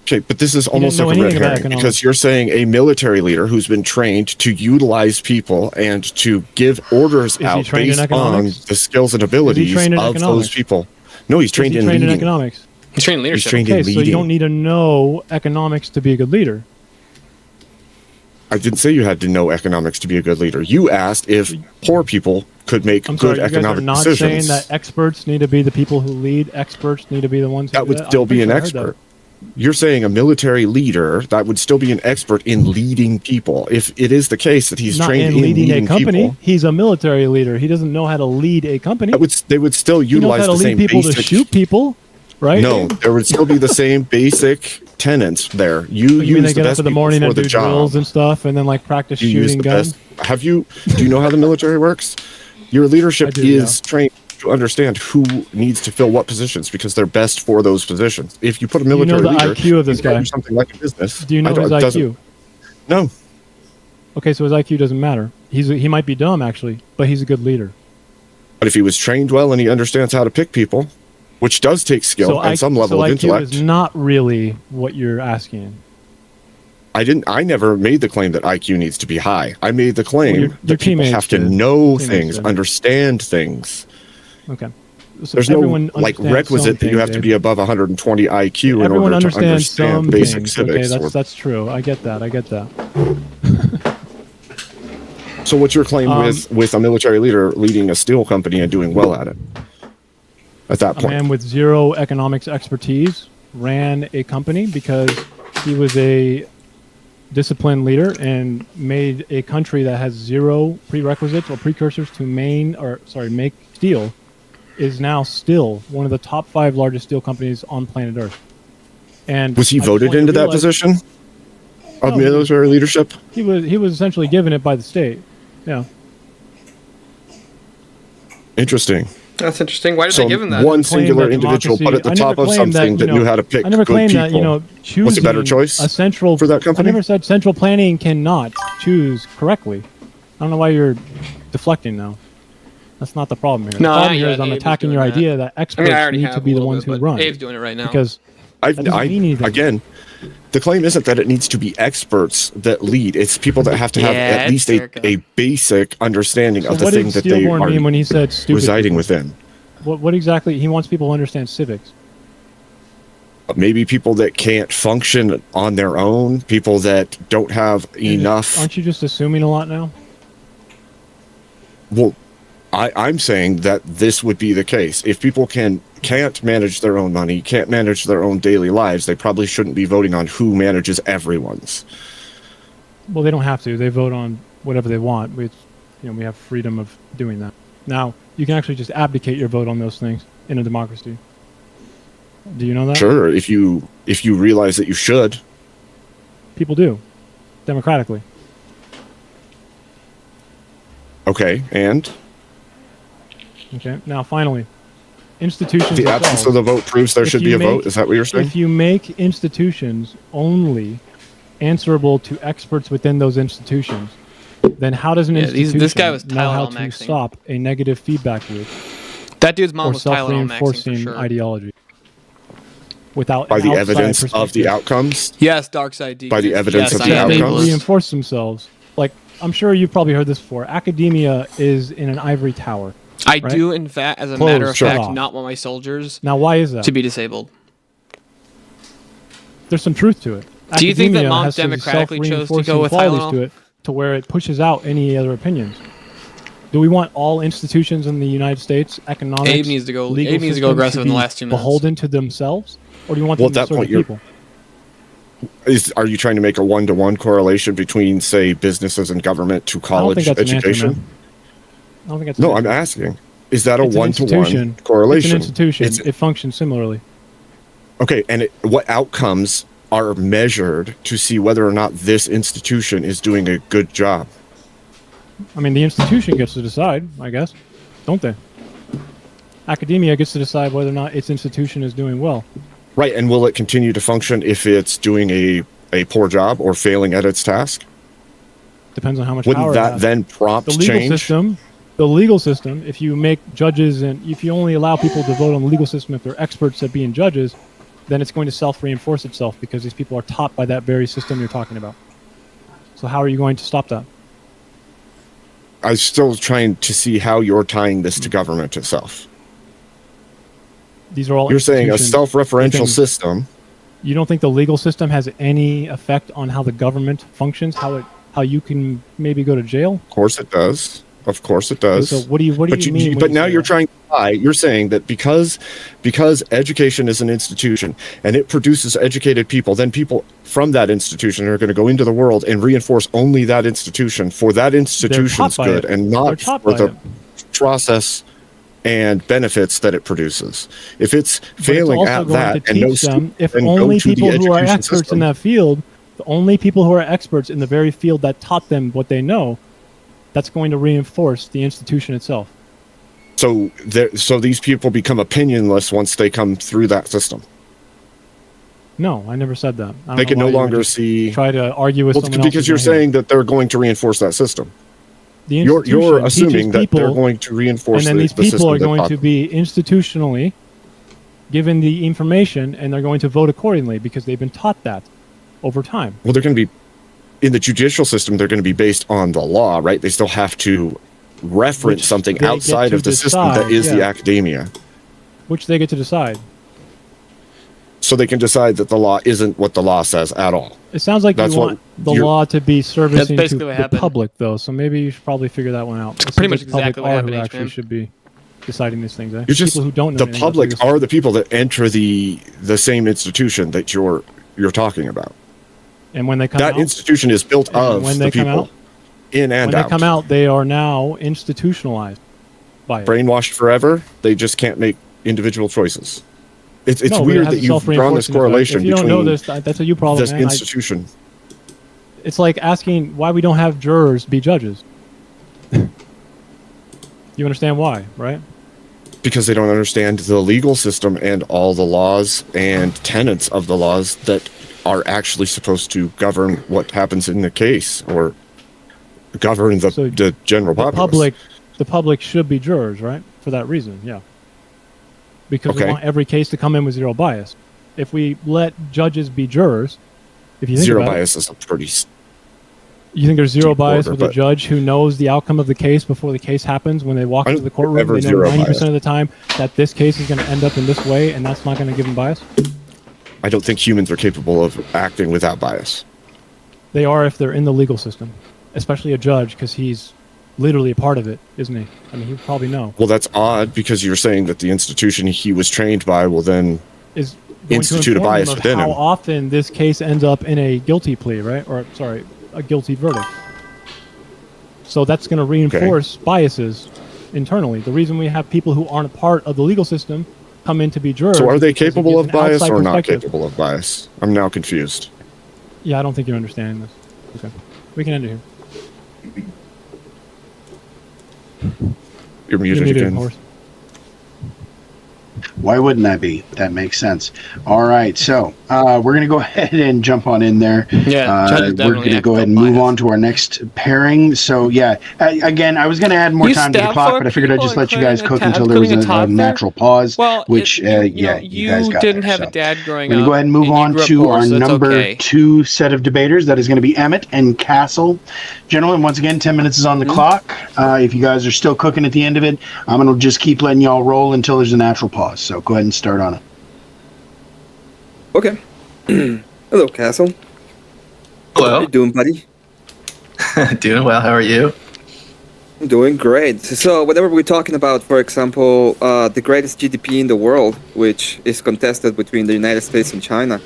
Okay, but this is almost know like a red anything about herring economics. because you're saying a military leader who's been trained to utilize people and to give orders he out trained in based on economics? the skills and abilities trained in of economics? those people. No, he's trained Is he in trained in leading. economics? He's trained in He's leadership. trained in Okay, so you leading. don't need to know economics to be a good leader. I didn't say you had to know economics to be a good leader. You asked if poor people could make I'm sorry, good you guys are economic not decisions. saying that experts need to be the people who lead. Experts need to be the ones who That do would that? still I'm be pretty an sure I heard that. expert. You're saying a military leader that would still be an expert in leading people. If it is the case that he's Not trained in leading a company. people, He's a military leader. He doesn't know how to lead a company. they would still He knows utilize how to the lead same people basic. to shoot people, right? No, there would still be the same basic tenets there. You You mean use they the get up best in the people morning for and the do job. drills and stuff, and then like practice You use shooting the guns? best. Have you? Do you know how the military works? Your leadership I do, is trained to understand who needs to fill what positions because they're best for those positions. If you put a you know military the leader, IQ of this you gotta guy? do something like a business. Do you know I don't- his it doesn't- IQ? No. Okay, so his IQ doesn't matter. He might be dumb actually, but he's a good leader. But if he was trained well and he understands how to pick people, which does take skill and some level so of IQ intellect. is not really what you're asking. I never made the claim that IQ needs to be high. I made the claim Well, your that people teammates have to did. know Teammates things, did. understand things. Okay. So There's no everyone like understands requisite that you something, have to Dave. be above 120 IQ in Everyone order to understands some understand basic things. civics. Okay, or- that's true. I get that. so what's your claim Um, with a military leader leading a steel company and doing well at it? At that A point, man with zero economics expertise ran a company because he was a disciplined leader and made a country that has zero prerequisites or precursors to make steel is now still one of the top 5 largest steel companies on planet Earth. And was he I just voted want you into to that realize position of No, he- military leadership? He was essentially given it by the state. Yeah. Interesting. That's interesting. Why did So they give him that? one Claim singular that individual put at the democracy- I top never of claimed something that, you knew know, how to pick I never good claimed people. that, you know, choosing Was a better choice a central for that company? I never said central planning cannot choose correctly. I don't know why you're deflecting now. That's not the problem here. No, the problem here yeah, is I'm Abe was attacking doing your that. idea that I experts mean, I already need have to be a the little ones bit, who but run. Abe's doing it right now. Because that doesn't mean anything. Again, the claim isn't that it needs to be experts that lead. It's people that have to have Yeah, at least circa. a basic understanding So of the what did thing that they Steelborn are mean when he said stupid residing people? within. What exactly? He wants people to understand civics. Maybe people that can't function on their own, people that don't have enough. Aren't you just assuming a lot now? Well, I'm saying that this would be the case. If people can't manage their own money, can't manage their own daily lives, they probably shouldn't be voting on who manages everyone's. Well, they don't have to. They vote on whatever they want. We have freedom of doing that. Now, you can actually just abdicate your vote on those things in a democracy. Do you know that? Sure, if you realize that you should. People do, democratically. Okay, and Okay. Now, finally, institutions. The absence of the vote proves there should be a vote. Is that what you're saying? If you make institutions only answerable to experts within those institutions, then how does an institution this guy was know how Tylenol to maxing. stop a negative feedback loop That dude's mom or was Tylenol maxing for self-reinforcing sure. ideology without By an the outside evidence of the perspective? outcomes? Yes, dark side. By the evidence yes, of I the am They outcomes? ableist. reinforce themselves. Like, I'm sure you've probably heard this before. Academia is in an ivory tower. I right? do, in fact, as a Closed, matter of shut fact, off. not want my soldiers Now, why is that? to be disabled. There's some truth to it. Do you think that Academia Mom has some democratically chose to go self-reinforcing with qualities Tylenol? to it, to where it pushes out any other opinions? Do we want all institutions in the United States, economics, Abe needs to go- legal Abe needs to go systems, aggressive in the be last 2 minutes. beholden to themselves, or do you want Well, them at to that serve point, the you're- people? Are you trying to make a one-to-one correlation between, say, businesses and government to I don't college think that's education? an answer, man. I don't think that's No, an I'm answer. asking. Is that a It's an one-to-one institution. correlation? It's an institution. It's- It functions similarly. Okay, and what outcomes are measured to see whether or not this institution is doing a good job? I mean, the institution gets to decide, I guess, don't they? Academia gets to decide whether or not its institution is doing well. Right, and will it continue to function if it's doing a poor job or failing at its task? Depends on how much Wouldn't power it that has. then prompt the legal change? system. The legal system. If you make judges and if you only allow people to vote on the legal system if they're experts at being judges, then it's going to self-reinforce itself because these people are taught by that very system you're talking about. So how are you going to stop that? I'm still trying to see how you're tying this to government itself. These are all You're saying a institutions self-referential within- system. You don't think the legal system has any effect on how the government functions? How you can maybe go to jail? Of course it does. Of course it does. So what do you but mean? when But you now say you're that? trying to lie. You're saying that because education is an institution and it produces educated people, then people from that institution are going to go into the world and reinforce only that institution for that institution's by good it. and They're not taught for by the it. process and benefits that it produces. If it's But failing it's at also going that to and no teach them, student if then go only to the people who are education experts system, in that field, the only people who are experts in the very field that taught them what they know, that's going to reinforce the institution itself. so these people become opinionless once they come through that system. No, I never said that. I don't They know can no why you would longer just see. try to argue with Well, someone because else you're who's not here. saying that they're going to reinforce that system. The You're institution assuming teaches that they're people, going to reinforce and then the these system people are that going taught to them. be institutionally given the information, and they're going to vote accordingly because they've been taught that over time. Well, they're going to be in the judicial system. They're going to be based on the law, right? They still have to reference Which something they get outside to of the system that decide, is the yeah. academia. Which they get to decide. So they can decide that the law isn't what the law says at all. It sounds like That's you what want the you're- law to be servicing to basically what the happened. public, though. So maybe you should probably figure that one out. It's It pretty seems much like exactly the what public happened, are who H-Man. actually should be deciding these things. Eh? You're just People who don't know the anything, public that's what are the people that enter the same institution that you're talking about. and when they come That out, institution is built and of when the they come people out, in and when out. they come out, they are now institutionalized by it. Brainwashed forever. They just can't make individual choices. It's No, but it weird has that a you've drawn this self-reinforcing effect. correlation If you don't between know this, that's a you problem, this man. institution. It's like asking why we don't have jurors be judges. You understand why, right? Because they don't understand the legal system and all the laws and tenets of the laws that are actually supposed to govern what happens in the case or govern the, So the general populace. The public should be jurors, right? For that reason, yeah. Because we Okay. want every case to come in with zero bias. If we let judges be jurors, if you think Zero about bias is a pretty. you think there's zero deep bias order, with a but- judge who knows the outcome of the case before the case happens when they walk I into don't the courtroom, ever they know zero 90% of bias. the time that this case is going to end up in this way, and that's not going to give them bias? I don't think humans are capable of acting without bias. They are if they're in the legal system, especially a judge, because he's literally a part of it, isn't he? I mean, he would probably know. Well, that's odd because you're saying that the institution he was trained by will then Is going institute to a inform bias them of within how him. often this case ends up in a guilty plea, right? Or sorry, a guilty verdict. So that's going to reinforce biases internally. The reason we have people who aren't a part of the legal system come in to be jurors. So are they is because it capable gives of an bias outside or not perspective. capable of bias? I'm now confused. Yeah, I don't think you're understanding this. Okay, we can end it here. You're muted You're muted, again. horse. Why wouldn't that be? That makes sense. All right, so we're going to go ahead and jump on in there. Yeah, we're going to go ahead and move on to our next pairing. So yeah, again, I was going to add more time to the clock, but I figured I'd just let you guys cook until there was a natural pause. Well, which you guys got didn't there, have so. a dad growing We're up. going to go ahead and move on to our number okay. 2 set of debaters. That is going to be Emmett and Castle. Gentlemen, once again, 10 minutes is on the clock. If you guys are still cooking at the end of it, I'm going to just keep letting y'all roll until there's a natural pause. So go ahead and start on it. Okay. Hello, Castle. How Hello. you doing, buddy? Doing well. How are you? I'm doing great. So, whenever we're talking about, for example, the greatest GDP in the world, which is contested between the United States and China,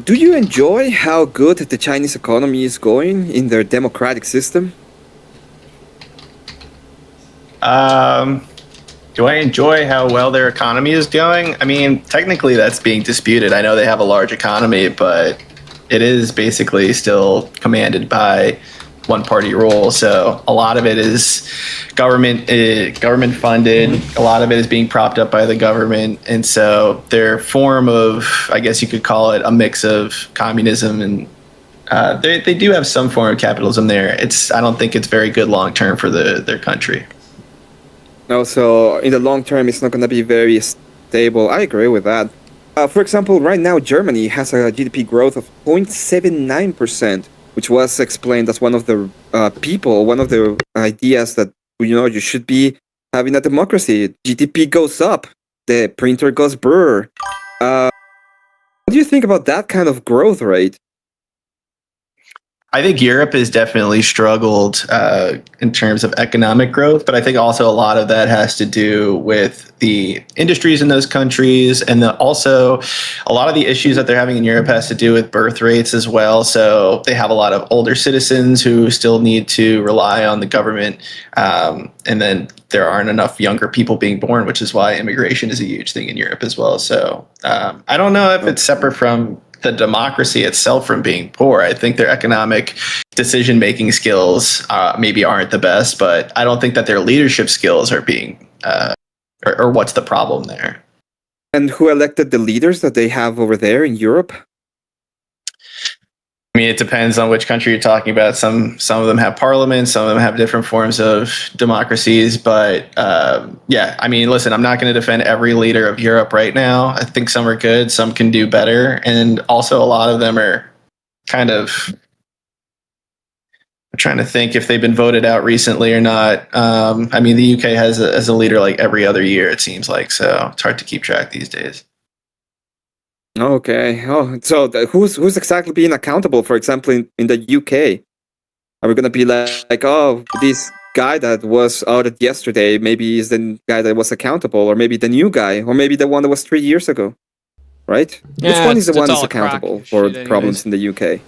do you enjoy how good the Chinese economy is going in their democratic system? Do I enjoy how well their economy is going? I mean, technically that's being disputed. I know they have a large economy, but it is basically still commanded by one-party rule. So a lot of it is government funded. A lot of it is being propped up by the government, and so their form of, I guess you could call it, a mix of communism and they do have some form of capitalism there. I don't think it's very good long term for their country. No, so in the long term, it's not going to be very stable. I agree with that. For example, right now, Germany has a GDP growth of 0.79%, which was explained as one of the one of the ideas that, you should be having a democracy. GDP goes up, the printer goes brr. What do you think about that kind of growth rate? I think Europe has definitely struggled in terms of economic growth, but I think also a lot of that has to do with the industries in those countries, and also a lot of the issues that they're having in Europe has to do with birth rates as well. So they have a lot of older citizens who still need to rely on the government, and then there aren't enough younger people being born, which is why immigration is a huge thing in Europe as well. So I don't know if it's separate from the democracy itself from being poor. I think their economic decision-making skills maybe aren't the best, but I don't think that their leadership skills are being, or what's the problem there. And who elected the leaders that they have over there in Europe? I mean, it depends on which country you're talking about. Some of them have parliaments, some of them have different forms of democracies. But yeah, I mean, listen, I'm not going to defend every leader of Europe right now. I think some are good, some can do better, and also a lot of them are kind of. I'm trying to think if they've been voted out recently or not. I mean, the UK has a leader like every other year, it seems like, so it's hard to keep track these days. Okay. Oh, so who's exactly being accountable? For example, in the UK, are we gonna be like, oh, this guy that was outed yesterday maybe is the guy that was accountable, or maybe the new guy, or maybe the one that was 3 years ago, right? Yeah, Which one is the one all that's a crock accountable of for shit problems in the UK?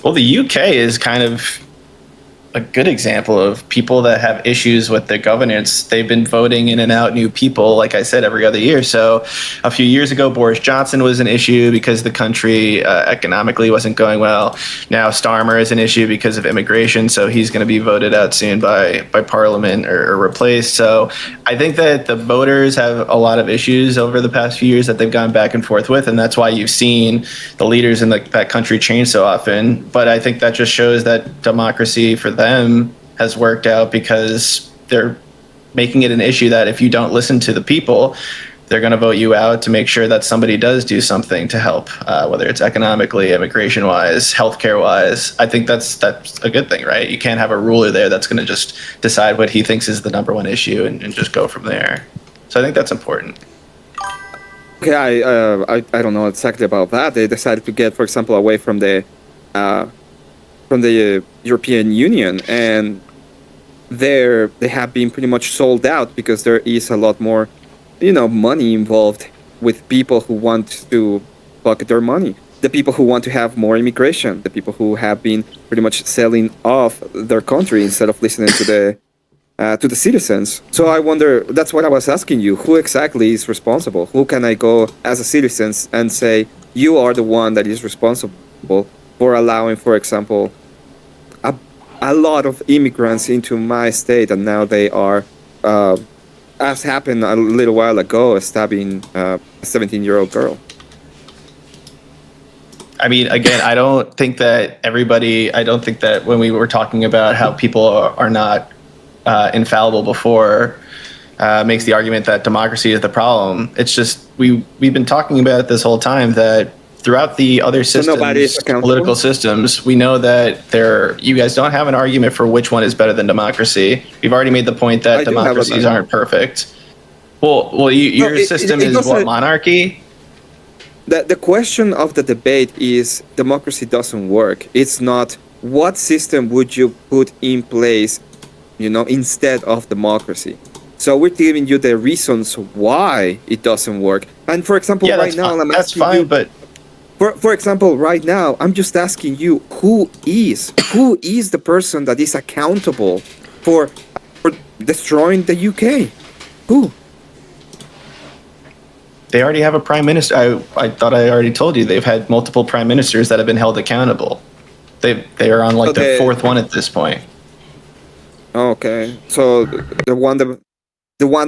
Well, the UK is kind of a good example of people that have issues with their governance. They've been voting in and out new people, like I said, every other year. So a few years ago, Boris Johnson was an issue because the country economically wasn't going well. Now Starmer is an issue because of immigration, so he's going to be voted out soon by Parliament or replaced. So I think that the voters have a lot of issues over the past few years that they've gone back and forth with, and that's why you've seen the leaders in that country change so often. But I think that just shows that democracy for them has worked out because they're making it an issue that if you don't listen to the people, they're going to vote you out to make sure that somebody does do something to help, whether it's economically, immigration-wise, healthcare-wise. I think that's a good thing, right? You can't have a ruler there that's going to just decide what he thinks is the number one issue and just go from there. So I think that's important. Okay, I don't know exactly about that. They decided to get, for example, away from the European Union, and they have been pretty much sold out because there is a lot more, money involved with people who want to pocket their money. The people who want to have more immigration, the people who have been pretty much selling off their country instead of listening to the citizens. So I wonder, that's what I was asking you, who exactly is responsible? Who can I go as a citizen and say, you are the one that is responsible for allowing, for example, a lot of immigrants into my state, and now they are as happened a little while ago, stabbing a 17-year-old girl. I mean, again, I don't think that when we were talking about how people are not infallible before, makes the argument that democracy is the problem. It's just we've been talking about it this whole time that throughout the other systems, political systems, we know that you guys don't have an argument for which one is better than democracy. We've already made the point that democracies aren't perfect. Well, your system is what, monarchy? The question of the debate is democracy doesn't work. It's not what system would you put in place, instead of democracy. So we're giving you the reasons why it doesn't work. And for example, right now, I'm asking you. But for example, right now, I'm just asking you, who is the person that is accountable for destroying the UK? Who? They already have a prime minister. I thought I already told you they've had multiple prime ministers that have been held accountable. They are on the fourth one at this point. Okay, so the one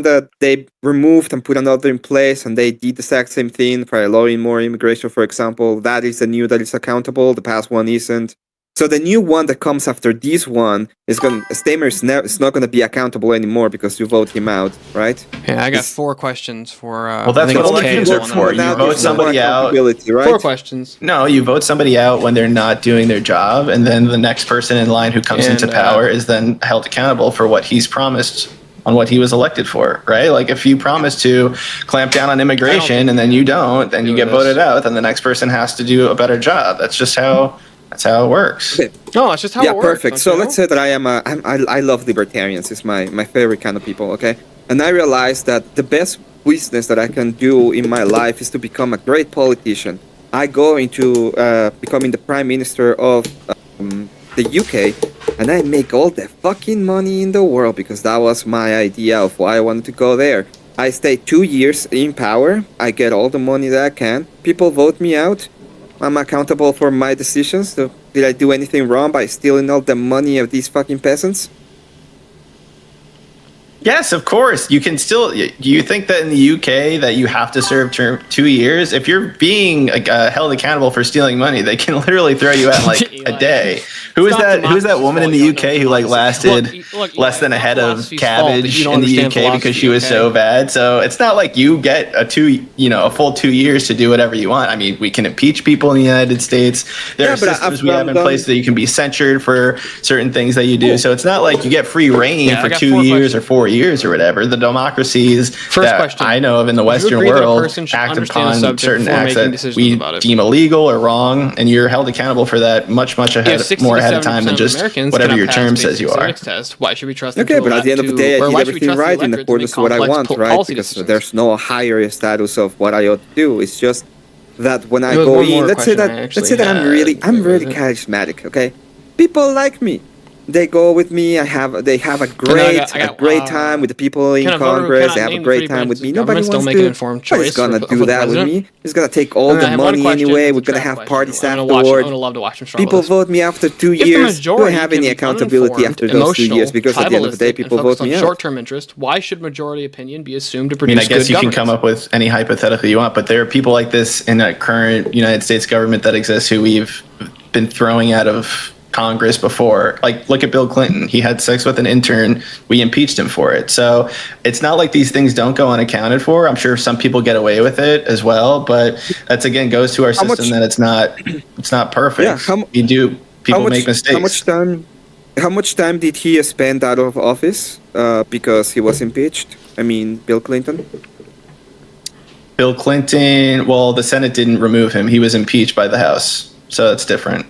that they removed and put another in place, and they did the exact same thing by allowing more immigration, for example, that is the new that is accountable. The past one isn't. So the new one that comes after this one Stamer is not going to be accountable anymore because you vote him out, right? Yeah, I got 4 questions for. Well, that's what elections are for. You vote somebody out. Right? 4 questions. No, you vote somebody out when they're not doing their job, and then the next person in line who comes into power is then held accountable for what he's promised on what he was elected for, right? Like if you promise to clamp down on immigration and then you don't, then you get voted out, then the next person has to do a better job. That's just how it works. Okay. No, it's just how it works. Perfect. So let's say that I love libertarians. It's my favorite kind of people, okay? And I realize that the best business that I can do in my life is to become a great politician. I go into becoming the prime minister of the UK, and I make all the fucking money in the world because that was my idea of why I wanted to go there. I stay 2 years in power. I get all the money that I can. People vote me out. I'm accountable for my decisions. So did I do anything wrong by stealing all the money of these fucking peasants? Yes, of course. You can still. Do you think that in the UK that you have to serve 2 years? If you're being held accountable for stealing money, they can literally throw you out like a day. Who is that woman in the UK who lasted less than a head of cabbage in the UK because she was so bad? So it's not like you get a full 2 years to do whatever you want. I mean, we can impeach people in the United States. There are systems we have in place that you can be censured for certain things that you do. So it's not like you get free reign for 2 years or 4 years or whatever. The democracies I know of in the Western world act upon certain acts that we deem illegal or wrong, and you're held accountable for that much ahead of time than just whatever your term says you are. Why should we trust? Okay, but at the end of the day, I did everything right in accordance to what I want, right? Because there's no higher status of what I ought to do. It's just that when I go in, let's say that I'm really charismatic. Okay, people like me. They go with me. They have a great time with the people in Congress. They have a great time with me. Nobody wants nobody's gonna do that with me. He's gonna take all the money anyway. We're gonna have parties afterwards. People vote me after 2 years. Don't have any accountability after those 2 years because at the end of the day, people vote me out. Short-term interest. Why should majority opinion be assumed to produce? I guess you can come up with any hypothetical you want, but there are people like this in the current United States government that exists who we've been throwing out of Congress before. Like, look at Bill Clinton. He had sex with an intern. We impeached him for it. So it's not like these things don't go unaccounted for. I'm sure some people get away with it as well, but that's again goes to our system that it's not perfect. Yeah, people make mistakes. How much time did he spend out of office because he was impeached? I mean, Bill Clinton. Bill Clinton. Well, the Senate didn't remove him. He was impeached by the House, so that's different.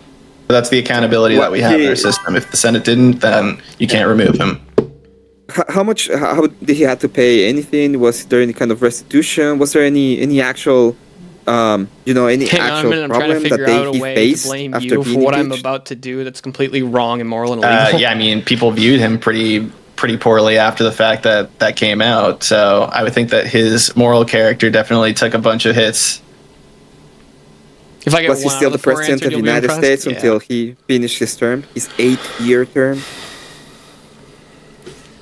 That's the accountability that we have in our system. If the Senate didn't, then you can't remove him. How did he have to pay anything? Was there any kind of restitution? Was there any actual, any actual problem that he faced after being for what impeached? I'm about to do that's completely wrong, immoral, and illegal? Yeah, I mean, people viewed him pretty poorly after the fact that came out. So I would think that his moral character definitely took a bunch of hits. Was he still the president of the United States until he finished his term, his 8-year term?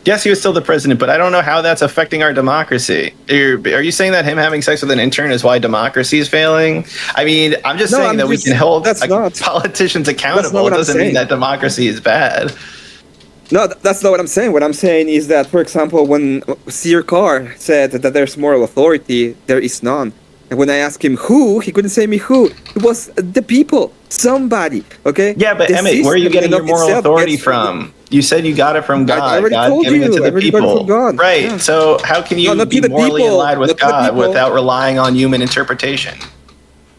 Yes, he was still the president, but I don't know how that's affecting our democracy. Are you saying that him having sex with an intern is why democracy is failing? I mean, I'm just saying that we can hold politicians accountable. It doesn't mean that democracy is bad. No, that's not what I'm saying. What I'm saying is that, for example, when Sir Carr said that there's moral authority, there is none. And when I asked him who, he couldn't say me who. It was the people, somebody. Okay. Yeah, but Emmett, where are you getting your moral authority from? You said you got it from God. I already told giving you. it to the people. Got it from God. Right. Yeah. So how can you be morally in line with God without relying on human interpretation?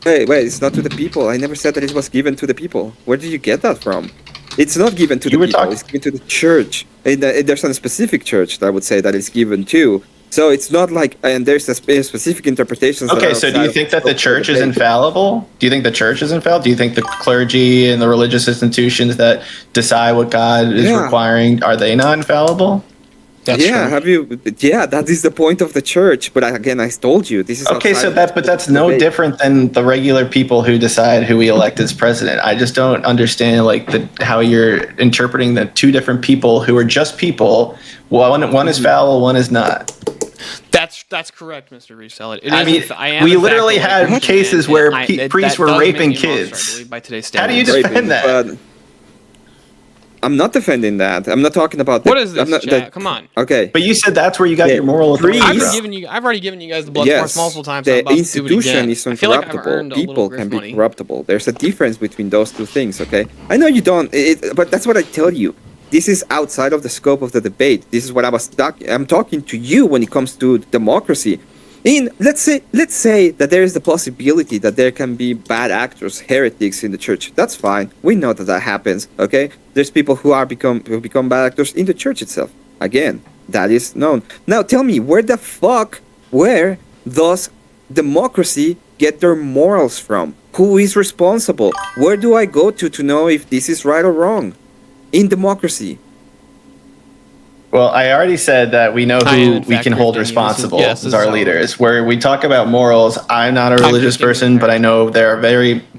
Wait, it's not to the people. I never said that it was given to the people. Where did you get that from? It's not given to the people. It's given to the church. And there's a specific church that I would say that it's given to. So it's not like, and there's a specific interpretations. Okay, so do you think that the church is infallible? Do you think the church is infallible? Do you think the clergy and the religious institutions that decide what God is requiring, are they not infallible? That's true. Yeah, that is the point of the church. But again, I told you this is okay. So that's no different than the regular people who decide who we elect as president. I just don't understand how you're interpreting the two different people who are just people. One is fallible, one is not. That's correct, Mr. Resell. I mean, we literally had cases where priests were raping kids. By today's how do you defend that? I'm not defending that. I'm not talking about what is this, chat? Come on. Okay. But you said that's where you got your moral authority. I've already given you guys the blood force multiple times. The institution is uncorruptible. People can be corruptible. There's a difference between those two things, okay? I know you don't, but that's what I tell you. This is outside of the scope of the debate. This is what I'm talking to you when it comes to democracy. Let's say that there is the possibility that there can be bad actors, heretics in the church. That's fine. We know that happens. Okay, there's people who become bad actors in the church itself. Again, that is known. Now tell me, where does democracy get their morals from? Who is responsible? Where do I go to know if this is right or wrong? In democracy. Well, I already said that we know who we can hold responsible as our leaders. Where we talk about morals, I'm not a religious person, but I know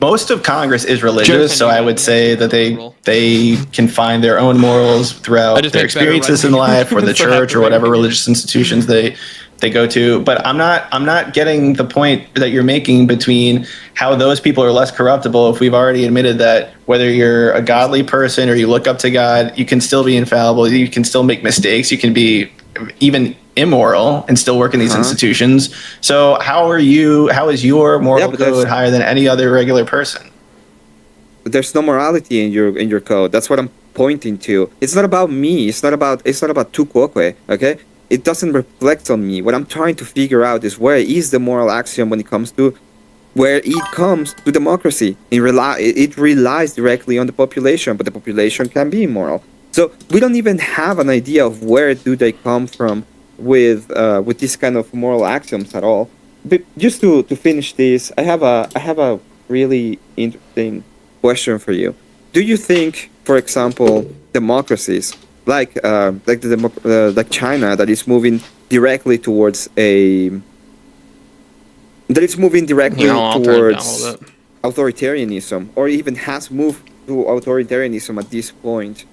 most of Congress is religious, so I would say that they can find their own morals throughout their experiences in life, or the church, or whatever religious institutions they go to. But I'm not getting the point that you're making between how those people are less corruptible if we've already admitted that whether you're a godly person or you look up to God, you can still be infallible, you can still make mistakes, you can be even immoral and still work in these institutions. So how is your moral code higher than any other regular person? But there's no morality in your code. That's what I'm pointing to. It's not about me. It's not about Tukwokwe, okay? It doesn't reflect on me. What I'm trying to figure out is where is the moral axiom when it comes to democracy. It relies directly on the population, but the population can be immoral. So we don't even have an idea of where do they come from with this kind of moral axioms at all. But just to finish this, I have a really interesting question for you. Do you think, for example, democracies like China that is moving directly towards authoritarianism, or even has moved to authoritarianism at this point?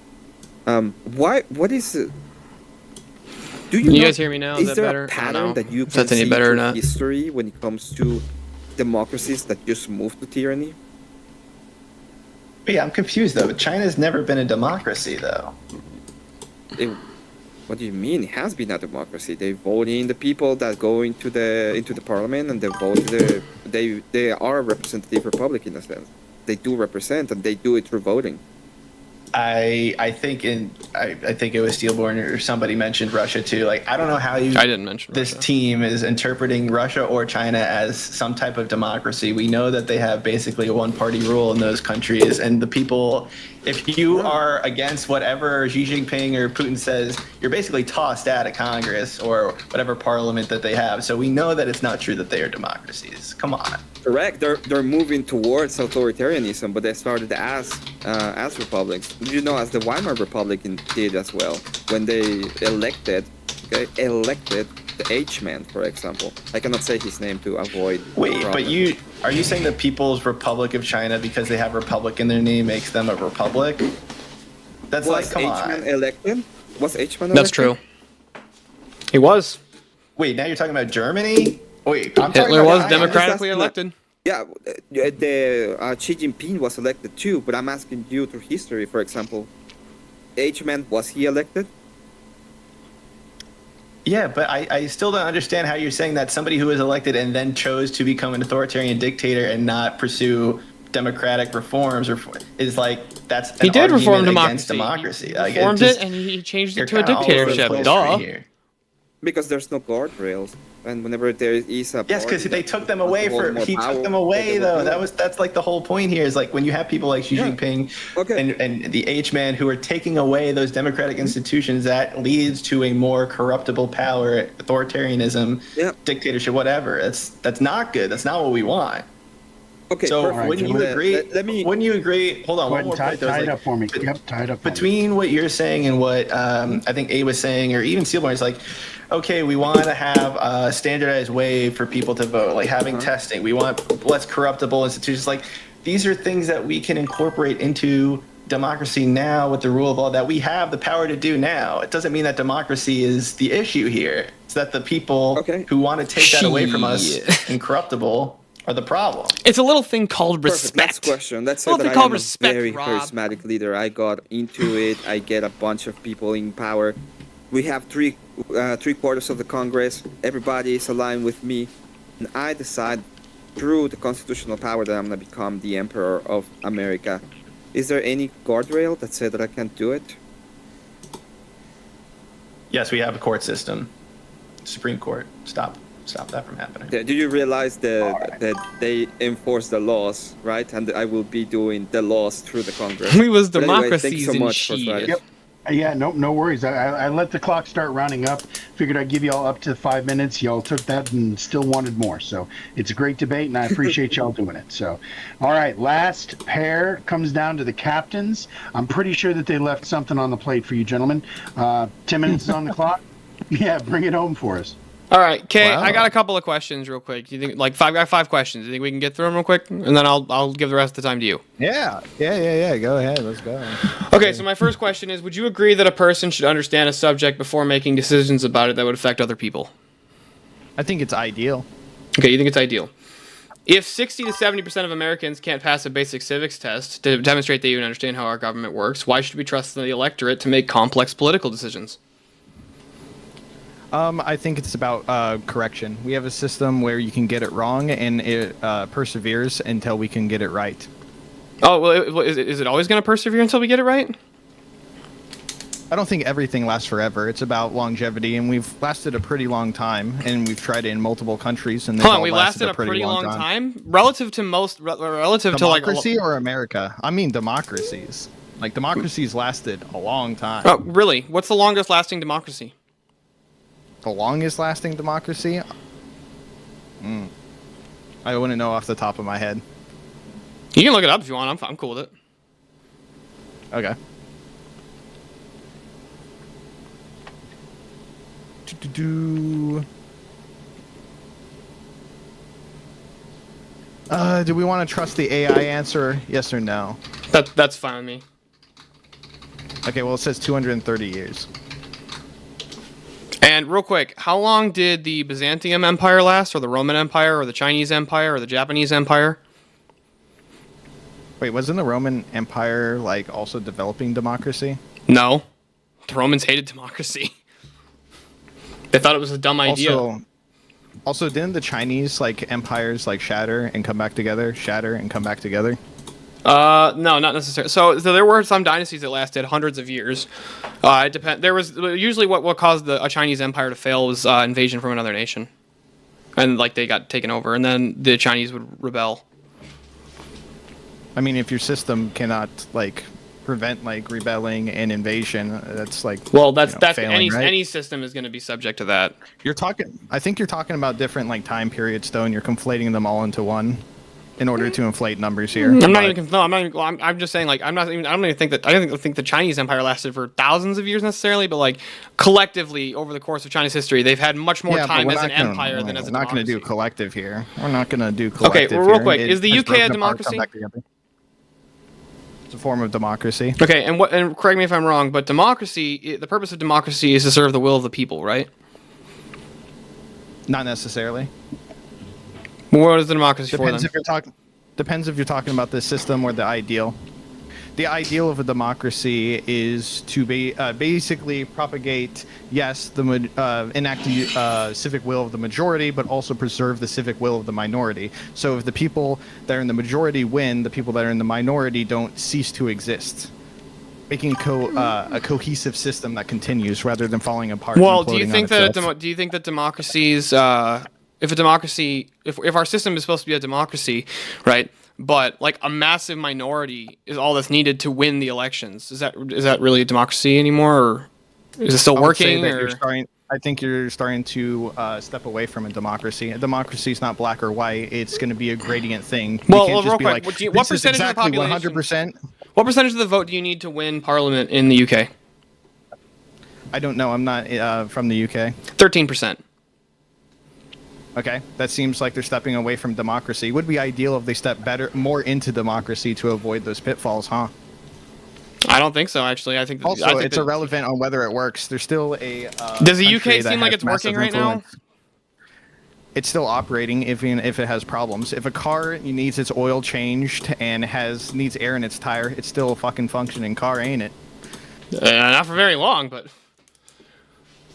What is it? Do you guys hear me now? Is there a pattern that you can see in history when it comes to democracies that just move to tyranny? But yeah, I'm confused though. China's never been a democracy though. What do you mean? It has been a democracy. They vote in the people that go into the parliament, and they vote. They are a representative republic in a sense. They do represent, and they do it through voting. I think it was Steelborn or somebody mentioned Russia too. Like, I don't know how I didn't mention this Russia. Team is interpreting Russia or China as some type of democracy. We know that they have basically a one-party rule in those countries, and the people, if you are against whatever Xi Jinping or Putin says, you're basically tossed out of Congress or whatever parliament that they have. So we know that it's not true that they are democracies. Come on. Correct. They're moving towards authoritarianism, but they started as republics. You know, as the Weimar Republic did as well, when they elected the H-man, for example. I cannot say his name to avoid. Wait, but are you saying the People's Republic of China, because they have republic in their name, makes them a republic? That's like, come on. H-man elected? Was H-Man That's elected? true. He was. Wait, now you're talking about Germany? Wait, I'm talking Hitler about was China. democratically asking, elected. Yeah, the Xi Jinping was elected too, but I'm asking you through history, for example. H-Man, was he elected? Yeah, but I still don't understand how you're saying that somebody who was elected and then chose to become an authoritarian dictator and not pursue democratic reforms is like that's He an did reform argument against democracy. democracy. He Like, reformed just- it and he changed you're it to a kinda all over the dictatorship. place Duh. right here. Because there's no guardrails, and whenever there is a Yes, because party they that took them wants away to hold more he power, took them they away will though. do it. That's like the whole point here is like when you have people like Xi Yeah. Jinping Okay. and the H-man who are taking away those democratic institutions, that leads to a more corruptible power, authoritarianism, Yeah. dictatorship, whatever. That's not good. That's not what we want. Okay, So perfect. wouldn't you agree? Let me. Wouldn't you agree? Hold on, Go one ahead more and tie, point. though, is tie it like, up for me. bet- Yep, tie it up for me. between what you're saying and what I think A was saying, or even Sealborn, is like, okay, we want to have a standardized way for people to vote, like having testing. We want less corruptible institutions. Like these are things that we can incorporate into democracy now with the rule of law that we have the power to do now. It doesn't mean that democracy is the issue here. It's that the people Okay. who want to take that away from us, Shit. incorruptible, are the problem. It's a little thing called Perfect. Next respect. question. Let's say Well, that they I call am respect, a very Rob. charismatic leader. I got into it. I get a bunch of people in power. We have three quarters of the Congress. Everybody is aligned with me, and I decide through the constitutional power that I'm gonna become the emperor of America. Is there any guardrail that said that I can't do it? Yes, we have a court system. Supreme Court. Stop that from happening. Do you realize that they enforce the laws, right? And I will be doing the laws through the Congress. We was But anyway, thank you democracies so and much for shit. Friday. Yep. Yeah, no worries. I let the clock start rounding up. Figured I'd give y'all up to 5 minutes. Y'all took that and still wanted more. So it's a great debate, and I appreciate y'all doing it. So, all right, last pair comes down to the captains. I'm pretty sure that they left something on the plate for you, gentlemen. 10 minutes is on the clock. Yeah, bring it home for us. All right, Kay, Wow. I got a couple of questions real quick. Do you think I got 5 questions? Do you think we can get through them real quick, and then I'll give the rest of the time to you? Yeah. Go ahead. Let's go. Okay, so my first question is: would you agree that a person should understand a subject before making decisions about it that would affect other people? I think it's ideal. Okay, you think it's ideal. If 60 to 70% of Americans can't pass a basic civics test to demonstrate they even understand how our government works, why should we trust the electorate to make complex political decisions? I think it's about correction. We have a system where you can get it wrong, and it perseveres until we can get it right. Oh, well, is it always going to persevere until we get it right? I don't think everything lasts forever. It's about longevity, and we've lasted a pretty long time, and we've tried it in multiple countries, and they've Hold on, all we lasted a pretty long time. time? Relative to most, relative to like... Democracy or America? I mean democracies. Like, democracies lasted a long time. Oh, really? What's the longest lasting democracy? The longest lasting democracy? I wouldn't know off the top of my head. You can look it up if you want. I'm cool with it. Okay. Do we want to trust the AI answer? Yes or no? That's fine with me. Okay, well, it says 230 years. And real quick, how long did the Byzantium Empire last, or the Roman Empire, or the Chinese Empire, or the Japanese Empire? Wait, wasn't the Roman Empire, like, also developing democracy? No. The Romans hated democracy. They thought it was a dumb idea. Also, didn't the Chinese, like, empires, like, shatter and come back together? No, not necessarily. So there were some dynasties that lasted hundreds of years. It depend. There was usually what caused a Chinese empire to fail was invasion from another nation, and like they got taken over, and then the Chinese would rebel. I mean, if your system cannot, like, prevent, like, rebelling and invasion, that's like, Well, that's failing, right? any system is going to be subject to that. I think you're talking about different, like, time periods, though, and you're conflating them all into one in order to inflate numbers here. I'm just saying, like, I don't even think the Chinese empire lasted for thousands of years necessarily, but like collectively over the course of Chinese history, they've had much more time as an empire than as a democracy. We're not going to do collective here. We're not going to do collective. Okay, well, real here. quick, is the It's UK a broken apart, democracy? come back together. It's a form of democracy. Okay, and correct me if I'm wrong, but democracy, the purpose of democracy is to serve the will of the people, right? Not necessarily. What is the democracy for Depends then? if you're talking. Depends if you're talking about the system or the ideal. The ideal of a democracy is to be basically propagate, yes, enact the civic will of the majority, but also preserve the civic will of the minority. So if the people that are in the majority win, the people that are in the minority don't cease to exist, making a cohesive system that continues rather than falling apart. Well, and do you imploding think on that itself. do you think that democracies, if our system is supposed to be a democracy, right? But like a massive minority is all that's needed to win the elections. Is that really a democracy anymore, or is it still I would say working? that I think you're starting to step away from a democracy. A democracy is not black or white. It's going to be a gradient thing. You Well, can't just real be quick, like, what this is percentage of the exactly population? 100%. What percentage of the vote do you need to win Parliament in the UK? I don't know. I'm not from the UK. 13%. Okay, that seems like they're stepping away from democracy. It would be ideal if they step more into democracy to avoid those pitfalls, huh? I don't think so. Actually, I think Also, I think it's that- irrelevant on whether it works. There's still a. Does the country UK that seem like has it's working massive right now? influence. It's still operating, even if it has problems. If a car needs its oil changed and needs air in its tire, it's still a fucking functioning car, ain't it? Not for very long, but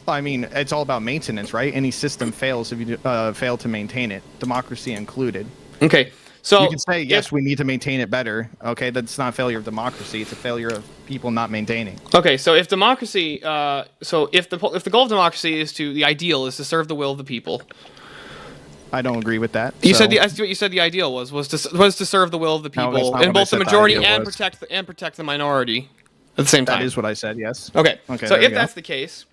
I mean, it's all about maintenance, right? Any system fails if you fail to maintain it, democracy included. okay. So You can say, yes, if- we need to maintain it better. Okay, that's not a failure of democracy. It's a failure of people not maintaining. Okay, so if democracy, if the goal of democracy is the ideal is to serve the will of the people. I don't agree with that. You so- said what you said the ideal was to serve the will of the No, people that's not in what I both the said the majority ideal and was. protect the minority at the same time. That is what I said, yes. Okay. Okay, So there you if go. that's the case,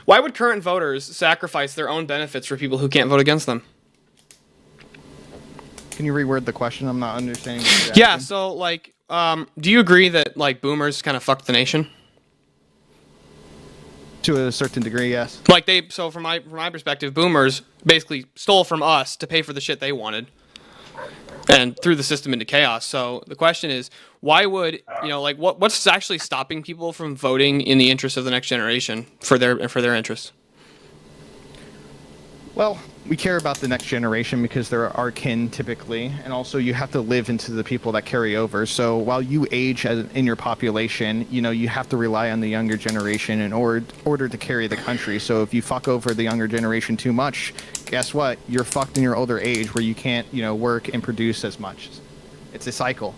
why would current voters sacrifice their own benefits for people who can't vote against them? Can you reword the question? I'm not understanding. What you're Yeah. asking. So like, do you agree that like boomers kind of fucked the nation? To a certain degree, yes. Like from my perspective, boomers basically stole from us to pay for the shit they wanted, and threw the system into chaos. So the question is, why would what's actually stopping people from voting in the interest of the next generation for their interests? Well, we care about the next generation because they're our kin typically, and also you have to live into the people that carry over. So while you age in your population, you have to rely on the younger generation in order to carry the country. So if you fuck over the younger generation too much, guess what? You're fucked in your older age where you can't, work and produce as much. It's a cycle.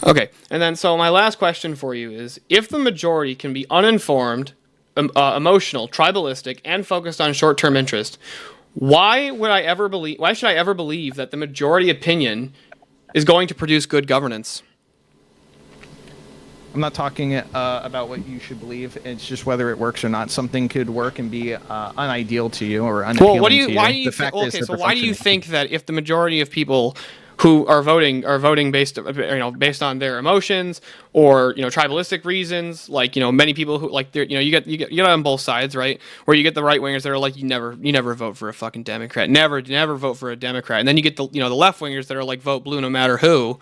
Okay, and then so my last question for you is: if the majority can be uninformed, emotional, tribalistic, and focused on short-term interest, why should I ever believe that the majority opinion is going to produce good governance? I'm not talking about what you should believe. It's just whether it works or not. Something could work and be unideal to you or unappealing Well, to you. why do you The fact is that they're why do you functioning. think that if the majority of people who are voting based on their emotions or tribalistic reasons, like many people who like you get on both sides, right, where you get the right wingers that are like you never vote for a fucking Democrat, never vote for a Democrat, and then you get the the left wingers that are like vote blue no matter who,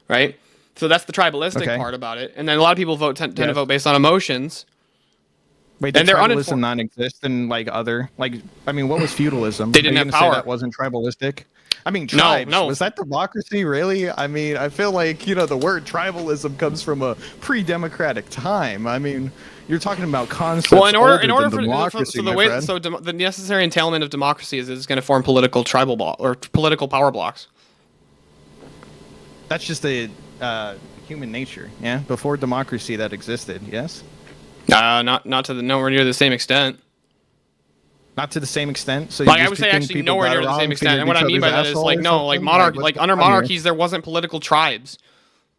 right? So that's the tribalistic Okay. part about it, and then a lot of people tend to Yes. vote based on emotions. Wait, did and they're tribalism uninformed. not exist in what was feudalism? They didn't Are you have gonna say power. that wasn't tribalistic? I mean, No, tribes. no. Was that democracy, really? I mean, I feel like, the word tribalism comes from a pre-democratic time. I mean, you're talking about concepts Well, in order older for than democracy, so the my way friend. so the necessary entailment of democracy is it's going to form political political power blocks. That's just a human nature, yeah? Before democracy that existed, yes? Not to the nowhere near the same extent. Not to the same extent. So Like you're I would just say, picking actually people nowhere that near are the wrong, same extent. figuring And what I each mean by other's that is asshole like or no, like something? monarchy, what's under going on here? monarchies there wasn't political tribes.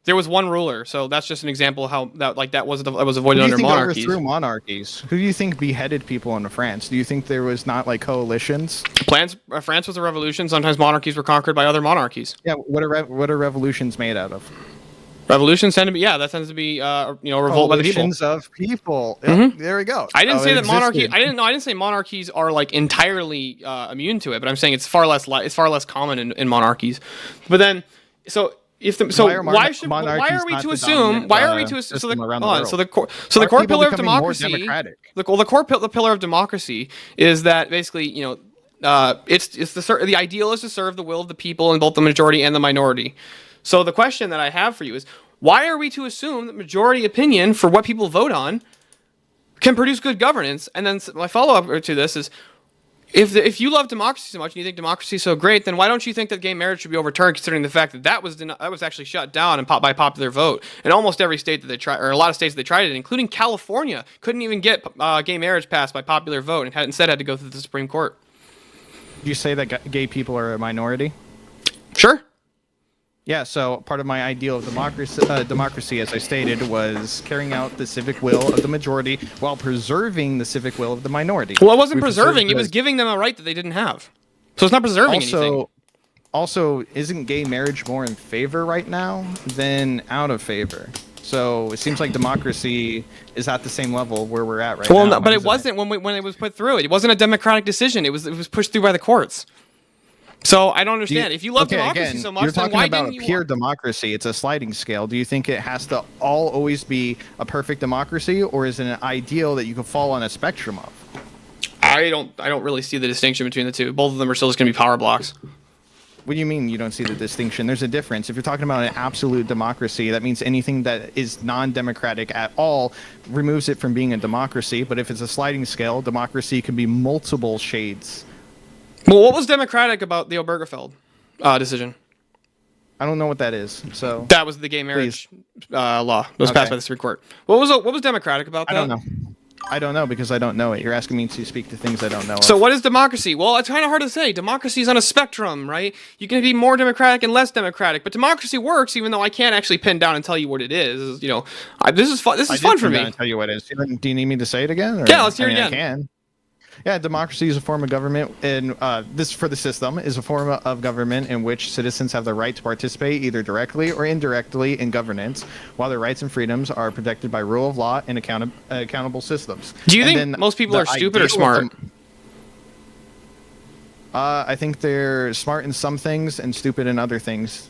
There was one ruler, so that's just an example of how that was avoided Who do you under think monarchies. overthrew monarchies? Who do you think beheaded people in France? Do you think there was not like coalitions? France was a revolution. Sometimes monarchies were conquered by other monarchies. Yeah, what are revolutions made out of? Revolutions tend to be that tends to be revolt by the people. Coalitions of people. Yeah, Mhm. there we go. I didn't Oh, say it that monarchy. existed. I didn't say monarchies are like entirely immune to it, but I'm saying it's far less common in monarchies. But then, so if the, so Why are why should monarchies why are we not to the assume dominant, why are we to so system the around the hold on, world? so the core Are pillar people of becoming more democracy democratic? the pillar of democracy is that basically it's the ideal is to serve the will of the people in both the majority and the minority. So the question that I have for you is, why are we to assume that majority opinion for what people vote on can produce good governance? And then my follow-up to this is, if you love democracy so much and you think democracy is so great, then why don't you think that gay marriage should be overturned, considering the fact that that was actually shut down by popular vote in almost every state that they tried, or a lot of states that they tried it, including California, couldn't even get gay marriage passed by popular vote and instead had to go through the Supreme Court. You say that gay people are a minority? Sure. Yeah, so part of my ideal of democracy, as I stated, was carrying out the civic will of the majority while preserving the civic will of the minority. Well, it wasn't We preserving; preserved it was giving them a right that they didn't have. So it's not preserving anything. Also, isn't gay marriage more in favor right now than out of favor? So it seems like democracy is at the same level where we're at right now. Well, no, but it wasn't when it was put through. It wasn't a democratic decision. It was pushed through by the courts. So I don't understand. If you love democracy so much, you're then talking why about didn't you? pure democracy. It's a sliding scale. Do you think it has to always be a perfect democracy, or is it an ideal that you can fall on a spectrum of? I don't really see the distinction between the two. Both of them are still just going to be power blocks. What do you mean you don't see the distinction? There's a difference. If you're talking about an absolute democracy, that means anything that is non-democratic at all removes it from being a democracy. But if it's a sliding scale, democracy can be multiple shades. Well, what was democratic about the Obergefell decision? I don't know what that is. So that was the gay marriage law that was passed by the Supreme Court. What was democratic about that? I don't know. I don't know because I don't know it. You're asking me to speak to things I don't know. So what is democracy? Well, it's kind of hard to say. Democracy is on a spectrum, right? You can be more democratic and less democratic, but democracy works even though I can't actually pin down and tell you what it is. This is fun. This is fun for me. Tell you what it is. Do you need me to say it again? Or? Yeah, let's hear it again. I can. Yeah, democracy is a form of government, and this for the system is a form of government in which citizens have the right to participate either directly or indirectly in governance, while their rights and freedoms are protected by rule of law and accountable systems. Do you think most people are stupid or smart? I think they're smart in some things and stupid in other things.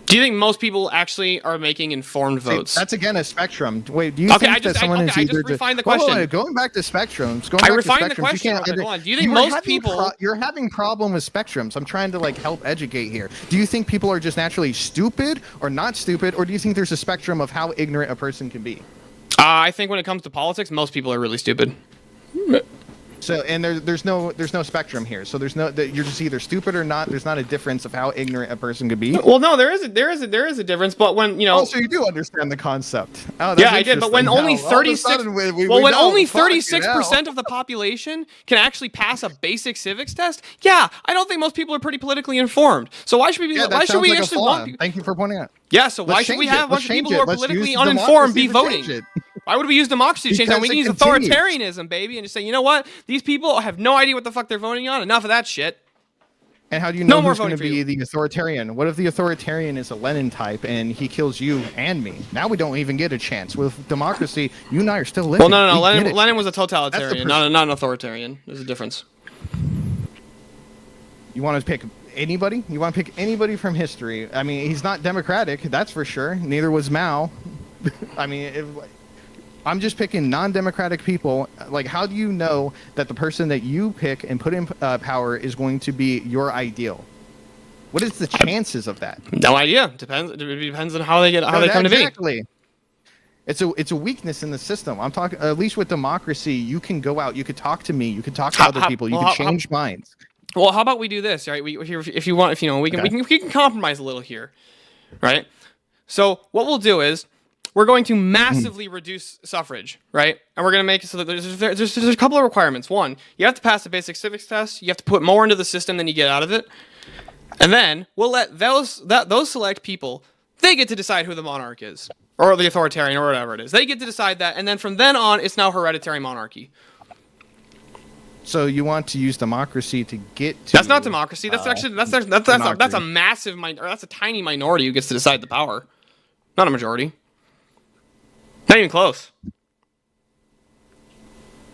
Do you think most people actually are making informed votes? That's again a spectrum. Wait, do you think that someone is either... I just refined the question. Going back to spectrums. I refined the question. Hold on. Do you think most people... You're having problem with spectrums. I'm trying to help educate here. Do you think people are just naturally stupid or not stupid, or do you think there's a spectrum of how ignorant a person can be? I think when it comes to politics, most people are really stupid. So and there's no spectrum here. So you're just either stupid or not. There's not a difference of how ignorant a person could be. Well, no, there is a difference. But when Oh, so you do understand the concept. Oh, yeah, I did. But when only 36, when only 36% of the population can actually pass a basic civics test, yeah, I don't think most people are pretty politically informed. So why should we? Why should we actually want? Thank you for pointing out. Yeah. So why should we have a bunch of people who are politically uninformed be voting? Why would we use democracy to change that? We can use authoritarianism, baby, and just say, you know what? These people have no idea what the fuck they're voting on. Enough of that shit. And how do you know who's going to be the authoritarian? What if the authoritarian is a Lenin type and he kills you and me? Now we don't even get a chance. With democracy, you and I are still living. Well, no. Lenin was a totalitarian, not an authoritarian. There's a difference. You want to pick anybody? You want to pick anybody from history? I mean, he's not democratic, that's for sure. Neither was Mao. I mean, I'm just picking non-democratic people. How do you know that the person that you pick and put in power is going to be your ideal? What is the chances of that? No idea. It depends on how they come to be. Exactly. It's a weakness in the system. I'm talking. At least with democracy, you can go out. You could talk to me. You could talk to other people. You can change minds. Well, how about we do this, right? If you want, we can compromise a little here, right? So what we'll do is, we're going to massively reduce suffrage, right? And we're going to make it so that there's a couple of requirements. One, you have to pass the basic civics test. You have to put more into the system than you get out of it. And then we'll let those select people, they get to decide who the monarch is, or the authoritarian, or whatever it is. They get to decide that, and then from then on, it's now hereditary monarchy. So you want to use democracy to get to... That's not democracy. That's actually that's a massive that's a tiny minority who gets to decide the power, not a majority. Not even close.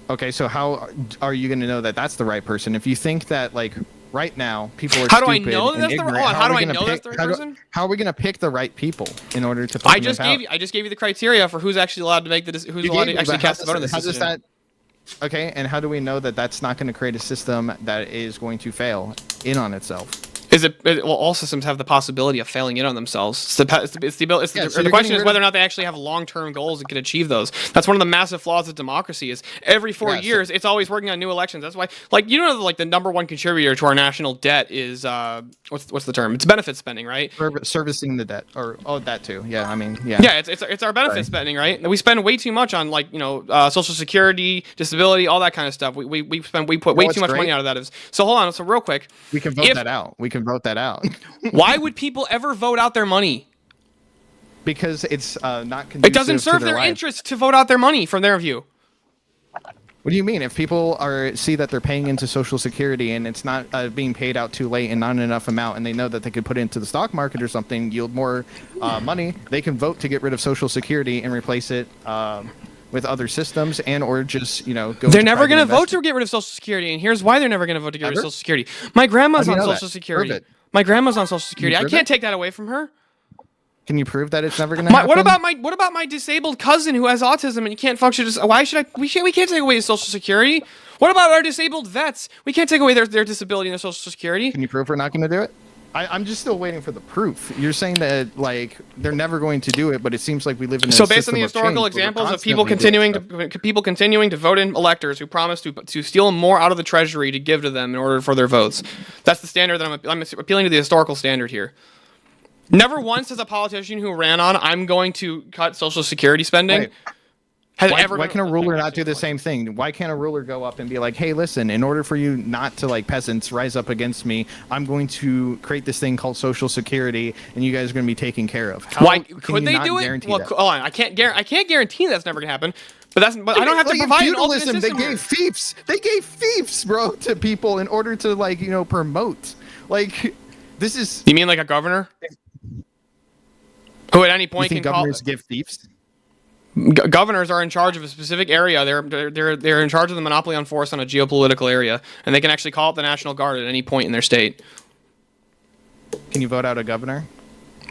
Okay, so how are you going to know that that's the right person? If you think that right now, people are How do I stupid know and that's the ignorant. hold on, how do are we I gonna know that's pick- the right how do- person? How are we going to pick the right people in order to? Put I them in just power? gave you the criteria for who's actually allowed to make who's You allowed gave to me, actually but how cast the vote on does- this how does decision. that? Okay, and how do we know that that's not going to create a system that is going to fail in on itself? Well, all systems have the possibility of failing in on themselves. Yeah, so The you're question getting is rid whether or of- not they actually have long-term goals and can achieve those. That's one of the massive flaws of democracy. Is every 4 Yeah, so- years it's always working on new elections. That's why, like, you know, like the number one contributor to our national debt is what's the term? It's benefit spending, right? Servicing the debt, or that too. Yeah, I mean, yeah. Yeah, it's our benefit spending, right? And we spend way too much on, like, Social Security, disability, all that kind of stuff. We put way what's too much money great? out of that. So hold on. So real quick, We can vote If- that out. We can vote that out. why would people ever vote out their money? Because it's not It conducive doesn't to serve their life. interest to vote out their money from their view. What do you mean? If people see that they're paying into Social Security and it's not being paid out too late and not enough amount, and they know that they could put it into the stock market or something, yield more money, they can vote to get rid of Social Security and replace it with other systems, and or just go. They're into never private going to vote investment. to get rid of Social Security, and here's why they're never going to vote to get rid of Ever? Social Security. My grandma's How on do you know Social that? Security. Prove it. My grandma's on Social Security. I prove can't it? take that away from her. Can you prove that it's never going to happen? What about my disabled cousin who has autism and he can't function? Why should I? We can't take away his Social Security. What about our disabled vets? We can't take away their disability and their Social Security. Can you prove we're not going to do it? I'm just still waiting for the proof. You're saying that like they're never going to do it, but it seems like we live in a So based on system the of historical change where we're examples of people constantly doing continuing to vote in electors who promise to steal more out of the treasury to give to them in order for their votes, that's the standard that I'm appealing to the historical standard here. Never once has a politician who ran on "I'm going to cut Social Security spending" Right. has Why, ever. why been- can a ruler not do the same thing? Why can't a ruler go up and be like, hey, listen, in order for you not to, like, peasants rise up against me, I'm going to create this thing called Social Security, and you guys are going to be taken care of. How Why can could you they not do it? guarantee Well, that? hold on. I can't guarantee that's never gonna happen. But I don't have to Like, in provide an alternate feudalism, system. they here. gave fiefs. They gave fiefs, bro, to people in order to, like, promote. Like, this is. You mean like a governor? Who at any You point think can call. governors give fiefs? Governors are in charge of a specific area. They're in charge of the monopoly on force on a geopolitical area, and they can actually call up the National Guard at any point in their state. Can you vote out a governor?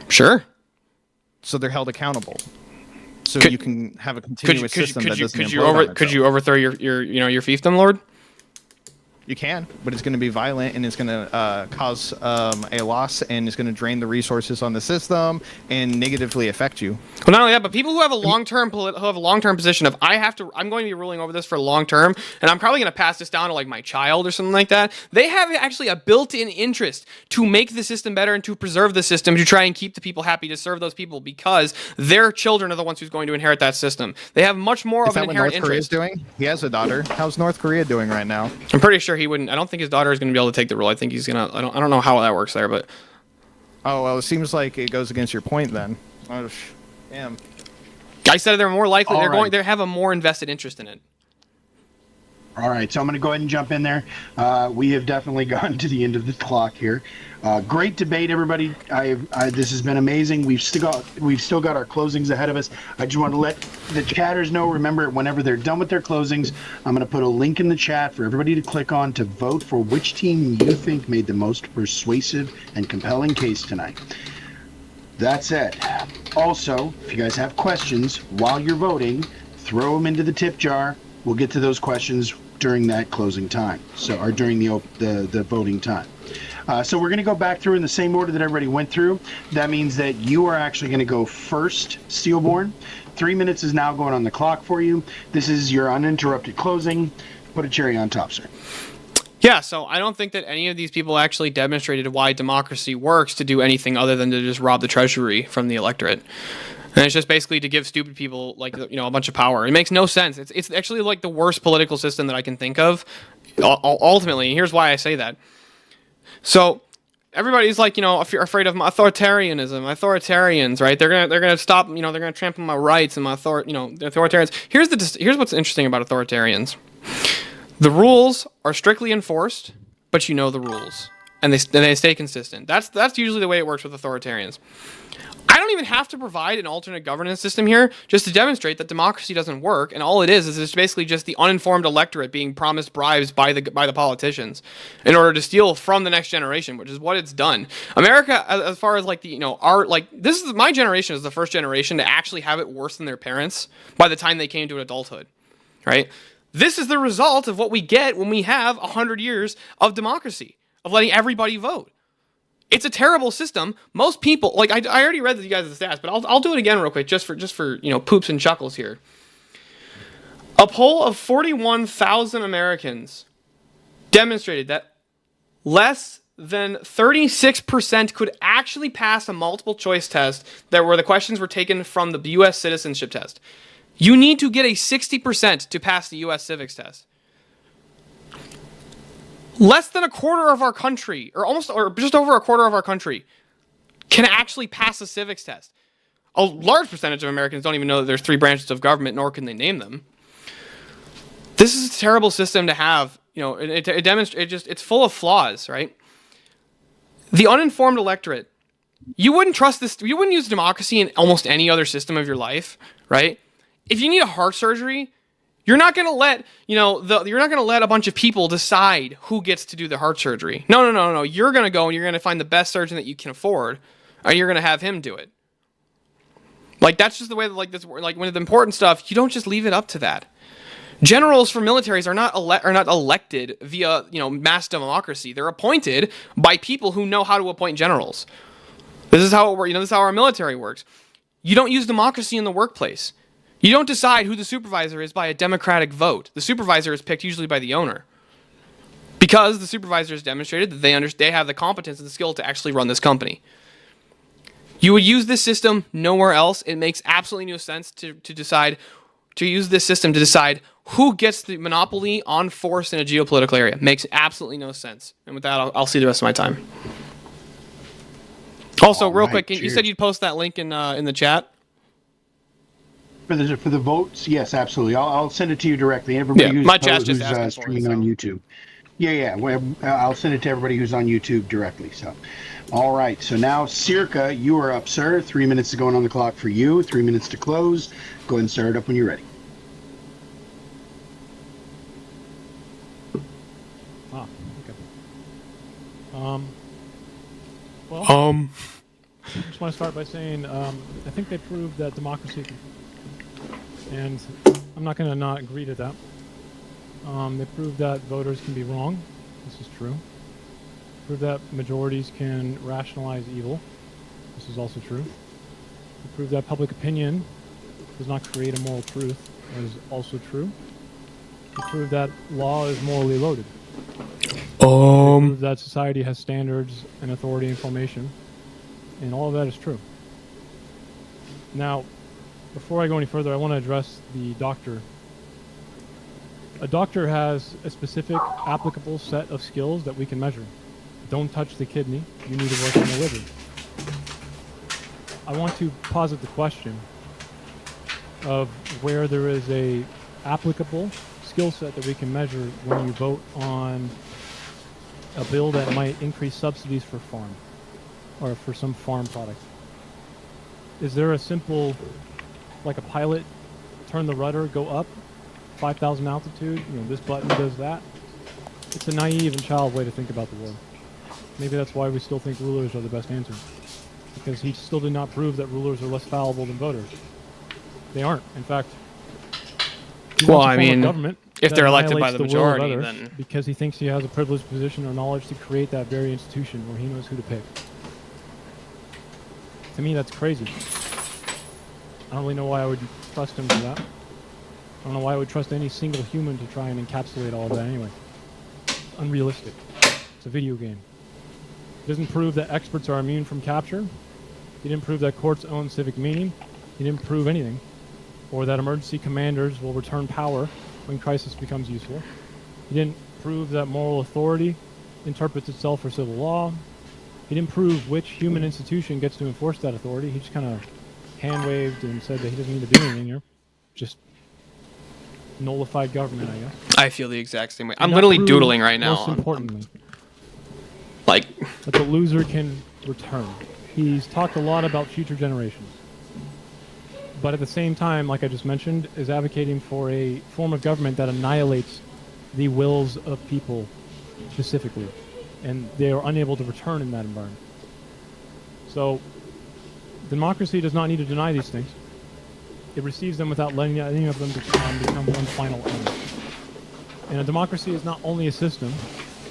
Sure. So they're held accountable. So Could- you can have a continuous system that doesn't could implode on you overthrow your fiefdom, Lord? You can, but it's going to be violent and it's going to cause a loss and it's going to drain the resources on the system and negatively affect you. Well, not only that, but people who have a long-term position of I'm going to be ruling over this for long term, and I'm probably going to pass this down to like my child or something like that. They have actually a built-in interest to make the system better and to preserve the system, to try and keep the people happy, to serve those people, because their children are the ones who's going to inherit that system. They have much more Is of that an what inherent North Korea is interest. doing? He has a daughter. How's North Korea doing right now? I'm pretty sure he wouldn't. I don't think his daughter is going to be able to take the rule. I think he's gonna. I don't know how that works there, but Oh, well, it seems like it goes against your point then. Oh, damn. I said they're more likely. All They're right. going. They have a more invested interest in it. All right, so I'm going to go ahead and jump in there. We have definitely gotten to the end of the clock here. Great debate, everybody. This has been amazing. We've still got our closings ahead of us. I just want to let the chatters know. Remember, whenever they're done with their closings, I'm going to put a link in the chat for everybody to click on to vote for which team you think made the most persuasive and compelling case tonight. That said, also, if you guys have questions while you're voting, throw them into the tip jar. We'll get to those questions during that closing time, or during the voting time. So we're going to go back through in the same order that everybody went through. That means that you are actually going to go first, Steelborn. 3 minutes is now going on the clock for you. This is your uninterrupted closing. Put a cherry on top, sir. Yeah, so I don't think that any of these people actually demonstrated why democracy works to do anything other than to just rob the treasury from the electorate. And it's just basically to give stupid people a bunch of power. It makes no sense. It's actually like the worst political system that I can think of. Ultimately, and here's why I say that. So everybody's like, afraid of authoritarianism, authoritarians, right? They're gonna stop, they're gonna trample my rights and my authoritarians. Here's what's interesting about authoritarians. The rules are strictly enforced, but you know the rules. and they stay consistent. That's usually the way it works with authoritarians. I don't even have to provide an alternate governance system here just to demonstrate that democracy doesn't work, and all it is it's basically just the uninformed electorate being promised bribes by the politicians in order to steal from the next generation, which is what it's done. America, as far as like the this is my generation is the first generation to actually have it worse than their parents by the time they came to adulthood, right? This is the result of what we get when we have 100 years of democracy, of letting everybody vote. It's a terrible system. Most people, like I already read you guys the stats, but I'll do it again real quick just for poops and chuckles here. A poll of 41,000 Americans demonstrated that less than 36% could actually pass a multiple choice test where the questions were taken from the U.S. citizenship test. You need to get a 60% to pass the U.S. civics test. Less than a quarter of our country, or just over a quarter of our country, can actually pass a civics test. A large percentage of Americans don't even know that there's 3 branches of government, nor can they name them. This is a terrible system to have. It demonstrates it's full of flaws, right? The uninformed electorate. You wouldn't trust this. You wouldn't use democracy in almost any other system of your life, right? If you need a heart surgery, you're not going to let, you're not going to let a bunch of people decide who gets to do the heart surgery. No. You're going to go and you're going to find the best surgeon that you can afford, and you're going to have him do it. Like, that's just the way that, like, this, like, when the important stuff, you don't just leave it up to that. Generals for militaries are not elected via, mass democracy. They're appointed by people who know how to appoint generals. This is how it works. This is how our military works. You don't use democracy in the workplace. You don't decide who the supervisor is by a democratic vote. The supervisor is picked usually by the owner, because the supervisor has demonstrated that they have the competence and the skill to actually run this company. You would use this system nowhere else. It makes absolutely no sense to use this system to decide who gets the monopoly on force in a geopolitical area. Makes absolutely no sense. And with that, I'll see the rest of my time. Also, real quick, you said you'd post that link in the chat. For the votes, yes, absolutely. I'll send it to you directly. Everybody who's streaming on YouTube. Yeah. I'll send it to everybody who's on YouTube directly. So, all right. So now, Circa, you are up, sir. 3 minutes to going on the clock for you. 3 minutes to close. Go ahead and start it up when you're ready. Okay. I just want to start by saying I think they proved that democracy can. And I'm not going to not agree to that. They proved that voters can be wrong. This is true. They proved that majorities can rationalize evil. This is also true. They proved that public opinion does not create a moral truth. That is also true. They proved that law is morally loaded. They proved that society has standards and authority and formation. And all of that is true. Now, before I go any further, I want to address the doctor. A doctor has a specific applicable set of skills that we can measure. Don't touch the kidney. You need to work on the liver. I want to posit the question of where there is a applicable skill set that we can measure when you vote on a bill that might increase subsidies for farm or for some farm product. Is there a simple, like a pilot, turn the rudder, go up, 5,000 altitude, this button does that? It's a naive and child way to think about the world. Maybe that's why we still think rulers are the best answer. Because he still did not prove that rulers are less fallible than voters. They aren't. In fact, well, I mean, if they're elected by the majority, then because he thinks he has a privileged position or knowledge to create that very institution where he knows who to pick. To me, that's crazy. I don't really know why I would trust him for that. I don't know why I would trust any single human to try and encapsulate all of that anyway. Unrealistic. It's a video game. He doesn't prove that experts are immune from capture. He didn't prove that courts own civic meaning. He didn't prove anything. Or that emergency commanders will return power when crisis becomes useful. He didn't prove that moral authority interprets itself for civil law. He didn't prove which human institution gets to enforce that authority. He just kind of hand-waved and said that he doesn't need to do anything here. Just nullified government, I guess. I feel the exact same way. I'm literally doodling right now. Most importantly, Like, that the loser can return. He's talked a lot about future generations. But at the same time, like I just mentioned, is advocating for a form of government that annihilates the wills of people specifically. And they are unable to return in that environment. So, democracy does not need to deny these things. It receives them without letting any of them become one final end. And a democracy is not only a system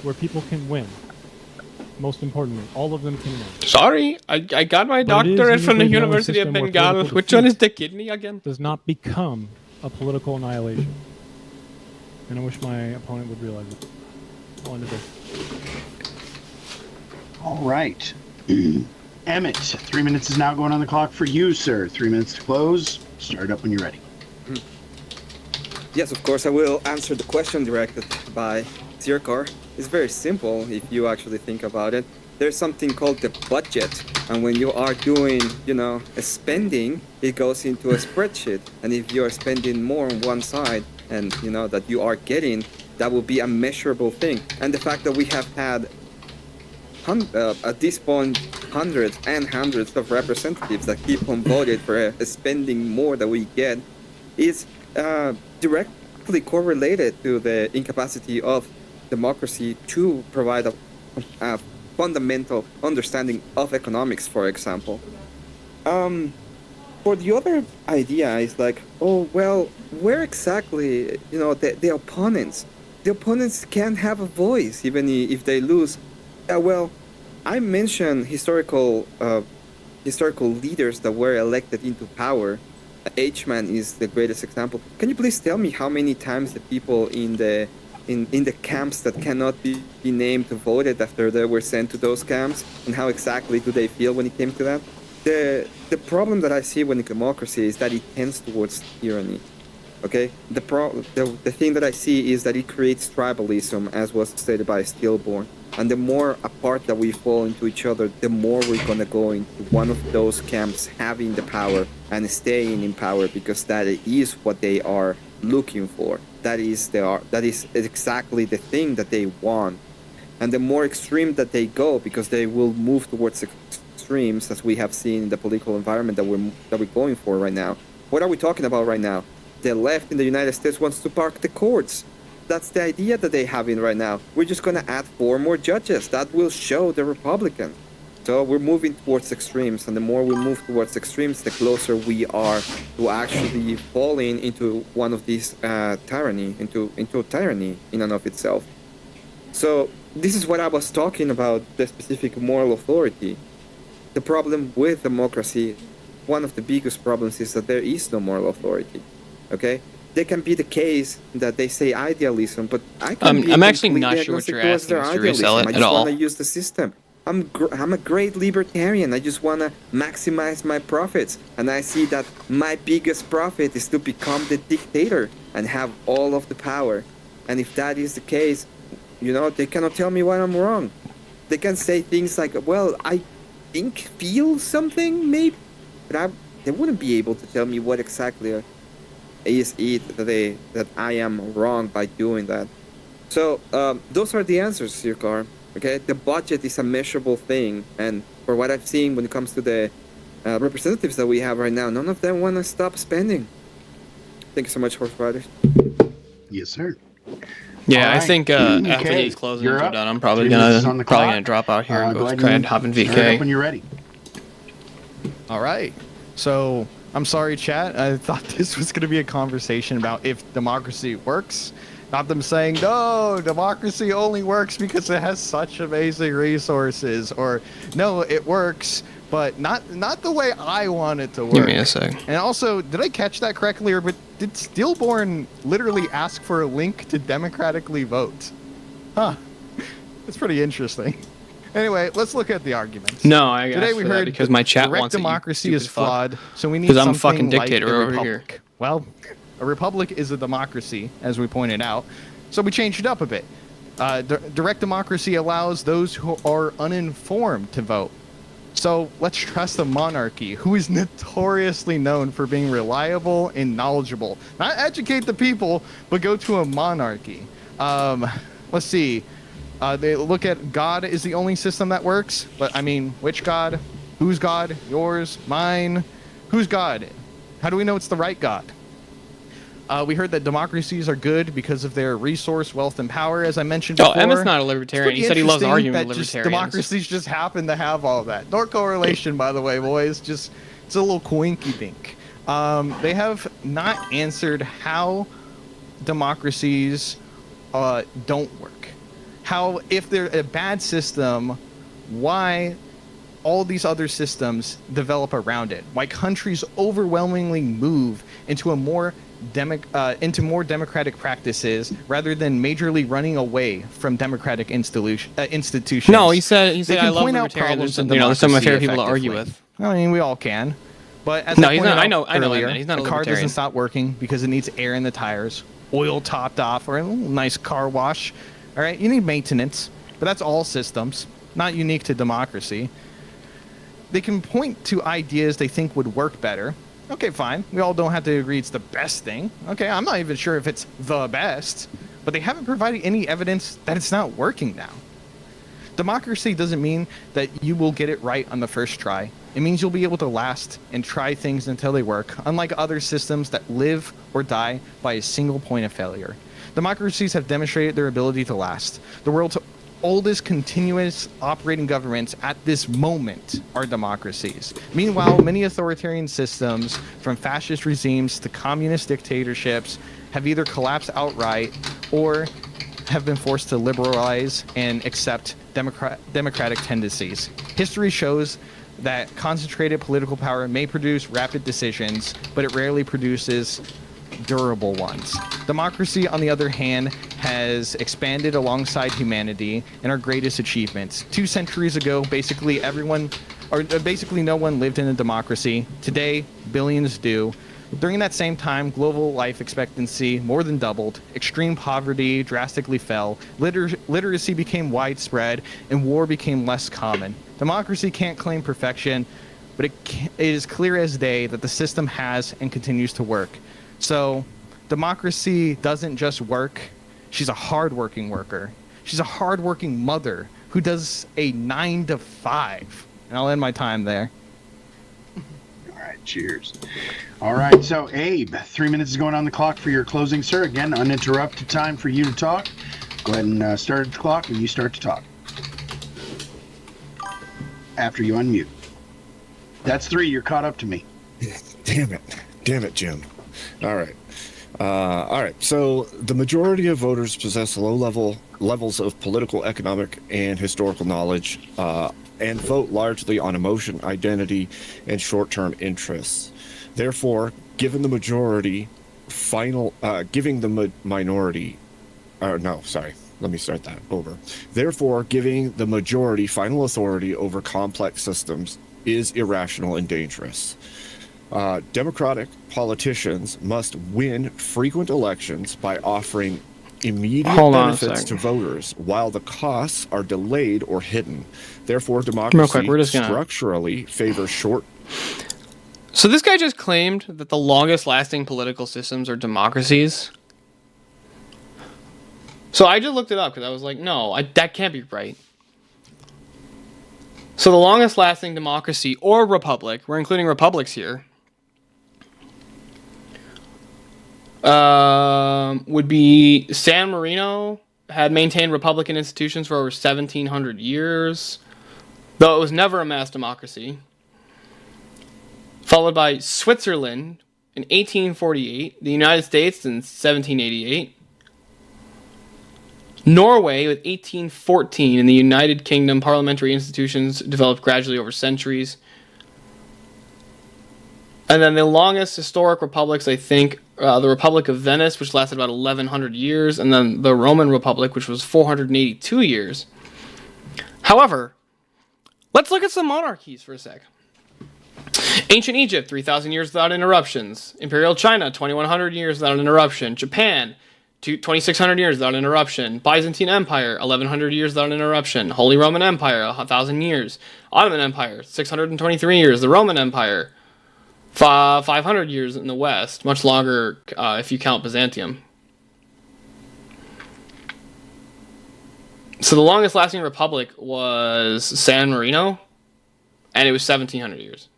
where people can win. Most importantly, all of them can win. sorry, I got my But it is doctorate from the usually the only University of system where Bengal. political Which one defeat is the kidney again? does not become a political annihilation. And I wish my opponent would realize it. I'll end it there. All right. Emmett, 3 minutes is now going on the clock for you, sir. 3 minutes to close. Start up when you're ready. Yes, of course, I will answer the question directed by Zirkar. It's very simple if you actually think about it. There's something called the budget, and when you are doing, a spending, it goes into a spreadsheet. And if you are spending more on one side, and that you are getting, that will be a measurable thing. And the fact that we have had at this point hundreds and hundreds of representatives that keep on voted for spending more that we get is directly correlated to the incapacity of democracy to provide a fundamental understanding of economics, for example. For the other idea is like, oh, well, where exactly, the opponents can't have a voice even if they lose. Well, I mentioned historical leaders that were elected into power. H-Man is the greatest example. Can you please tell me how many times the people in the camps that cannot be named voted after they were sent to those camps, and how exactly do they feel when it came to that? The problem that I see when democracy is that it tends towards tyranny. Okay, the thing that I see is that it creates tribalism, as was stated by Stillborn. And the more apart that we fall into each other, the more we're gonna go into one of those camps having the power and staying in power, because that is what they are looking for. That is exactly the thing that they want. And the more extreme that they go, because they will move towards extremes, as we have seen in the political environment that we're going for right now. What are we talking about right now? The left in the United States wants to park the courts. That's the idea that they have in right now. We're just going to add 4 more judges. That will show the Republicans. So we're moving towards extremes, and the more we move towards extremes, the closer we are to actually falling into one of these tyranny, into tyranny in and of itself. So this is what I was talking about, the specific moral authority. The problem with democracy, one of the biggest problems is that there is no moral authority. Okay? There can be the case that they say idealism, but I'm actually not sure what you're asking, Mr. Resell, I just want to use the system. I'm a great libertarian. I just want to maximize my profits. And I see that my biggest profit is to become the dictator and have all of the power. And if that is the case, they cannot tell me why I'm wrong. They can say things like, well, I feel something, maybe. But they wouldn't be able to tell me what exactly is it that I am wrong by doing that. So those are the answers, Zirkar. Okay, the budget is a measurable thing, and for what I've seen when it comes to the representatives that we have right now, none of them want to stop spending. Thank you so much, Horse Riders. Yes, sir. Yeah, All I right. think after Okay, these closings you're are up. done, I'm probably 3 minutes on the clock. gonna drop out here and Go go ahead try and hop in start up VK. when you're ready. All right. So I'm sorry, chat. I thought this was going to be a conversation about if democracy works. Not them saying, no, democracy only works because it has such amazing resources. Or, no, it works, but not the way I want it to work. Give me a sec. And also, did I catch that correctly? Or did Stillborn literally ask for a link to democratically vote? Huh. That's pretty interesting. Anyway, let's look at the arguments. No, I Today asked we for that heard because my chat direct wants it, you democracy stupid is fuck. flawed, so we need 'Cause I'm a something fucking like dictator a over here. republic. Well, a republic is a democracy, as we pointed out, so we changed it up a bit. Direct democracy allows those who are uninformed to vote. So let's trust a monarchy who is notoriously known for being reliable and knowledgeable. Not educate the people, but go to a monarchy. Let's see. They look at God is the only system that works, but I mean, which God? Whose God? Yours? Mine? Whose God? How do we know it's the right God? We heard that democracies are good because of their resource, wealth, and power, as I mentioned before. Oh, Emmett's not a libertarian. He said he loves arguing with libertarians. Democracies just happen to have all of that. No correlation, by the way, boys. Just it's a little coinky dink. They have not answered how democracies don't work. How, if they're a bad system, why all these other systems develop around it? Why countries overwhelmingly move into more democratic practices rather than majorly running away from democratic institutions? No, he said I love point out libertarians. problems in They're some of my favorite democracy people to argue effectively. with. I mean, we all can. But as No, I he's pointed not. I out know earlier, that. He's not a the car libertarian. doesn't stop working because it needs air in the tires, oil topped off, or a little nice car wash. All right, you need maintenance, but that's all systems, not unique to democracy. They can point to ideas they think would work better. Okay, fine. We all don't have to agree it's the best thing. Okay, I'm not even sure if it's the best, but they haven't provided any evidence that it's not working now. Democracy doesn't mean that you will get it right on the first try. It means you'll be able to last and try things until they work, unlike other systems that live or die by a single point of failure. Democracies have demonstrated their ability to last. The world's oldest continuous operating governments at this moment are democracies. Meanwhile, many authoritarian systems, from fascist regimes to communist dictatorships, have either collapsed outright or have been forced to liberalize and accept democratic tendencies. History shows that concentrated political power may produce rapid decisions, but it rarely produces durable ones. Democracy, on the other hand, has expanded alongside humanity in our greatest achievements. 2 centuries ago, basically no one lived in a democracy. Today, billions do. During that same time, global life expectancy more than doubled, extreme poverty drastically fell, literacy became widespread, and war became less common. Democracy can't claim perfection, but it is clear as day that the system has and continues to work. So, democracy doesn't just work. She's a hardworking worker. She's a hardworking mother who does a 9 to 5. And I'll end my time there. All right, cheers. All right, so Abe, 3 minutes is going on the clock for your closing, sir. Again, uninterrupted time for you to talk. Go ahead and start the clock when you start to talk. After you unmute. That's 3. You're caught up to me. Damn it, Jim. All right. So the majority of voters possess low levels of political, economic, and historical knowledge, and vote largely on emotion, identity, and short-term interests. Therefore, giving the minority final authority over complex systems is irrational and dangerous. Democratic politicians must win frequent elections by offering immediate benefits to voters, while the costs are delayed or hidden. Therefore, democracy structurally favors short. So this guy just claimed that the longest lasting political systems are democracies. So I just looked it up because I was like, no, that can't be right. So the longest lasting democracy or republic, we're including republics here, would be San Marino. Had maintained republican institutions for over 1,700 years, though it was never a mass democracy. Followed by Switzerland in 1848, the United States in 1788, Norway with 1814, and the United Kingdom parliamentary institutions developed gradually over centuries. And then the longest historic republics, I think, the Republic of Venice, which lasted about 1,100 years, and then the Roman Republic, which was 482 years. However, let's look at some monarchies for a sec. Ancient Egypt, 3,000 years without interruptions. Imperial China, 2,100 years without interruption. Japan, 2,600 years without interruption. Byzantine Empire, 1,100 years without interruption. Holy Roman Empire, 1,000 years. Ottoman Empire, 623 years. The Roman Empire, 500 years in the West. Much longer if you count Byzantium. So the longest lasting republic was San Marino, and it was 1,700 years.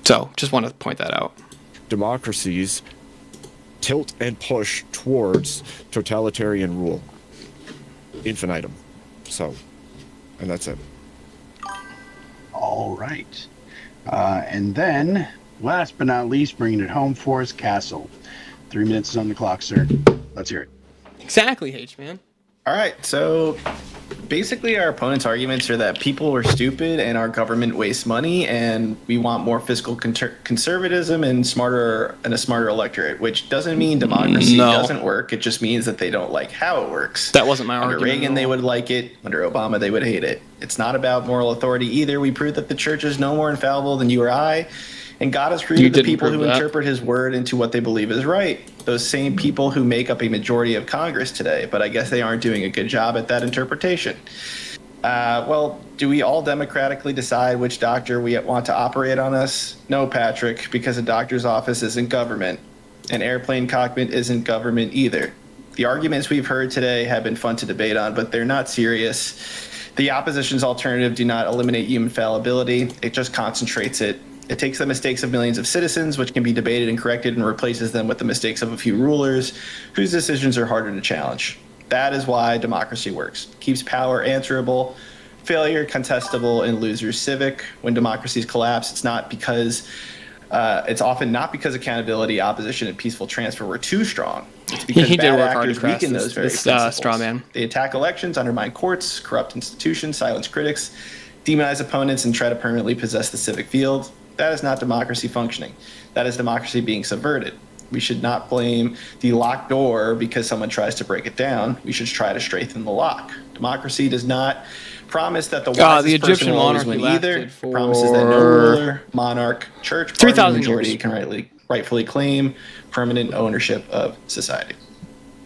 So, just want to point that out. Democracies tilt and push towards totalitarian rule. Infinitum. So, and that's it. All right. And then, last but not least, bringing it home for us, Castle. 3 minutes is on the clock, sir. Let's hear it. Exactly, H-Man. All right, so basically our opponent's arguments are that people are stupid and our government wastes money, and we want more fiscal conservatism and a smarter electorate, which doesn't mean democracy doesn't work. It just means that they don't like how it works. That wasn't my Under argument. Reagan, they would like it. Under Obama, they would hate it. It's not about moral authority either. We proved that the church is no more infallible than you or I. And God has created the people who interpret his word into what they believe is right. Those same people who make up a majority of Congress today, but I guess they aren't doing a good job at that interpretation. Well, do we all democratically decide which doctor we want to operate on us? No, Patrick, because a doctor's office isn't government. An airplane cockpit isn't government either. The arguments we've heard today have been fun to debate on, but they're not serious. The opposition's alternative do not eliminate human fallibility. It just concentrates it. It takes the mistakes of millions of citizens, which can be debated and corrected, and replaces them with the mistakes of a few rulers whose decisions are harder to challenge. That is why democracy works. Keeps power answerable, failure contestable, and losers civic. When democracies collapse, it's often not because accountability, opposition, and peaceful transfer were too strong. It's because bad actors weaken those very principles. Straw man. They attack elections, undermine courts, corrupt institutions, silence critics, demonize opponents, and try to permanently possess the civic field. That is not democracy functioning. That is democracy being subverted. We should not blame the locked door because someone tries to break it down. We should try to strengthen the lock. Democracy does not promise that the wisest person will always win either. It promises that no ruler, monarch, church, party, or majority can rightfully claim permanent ownership of society.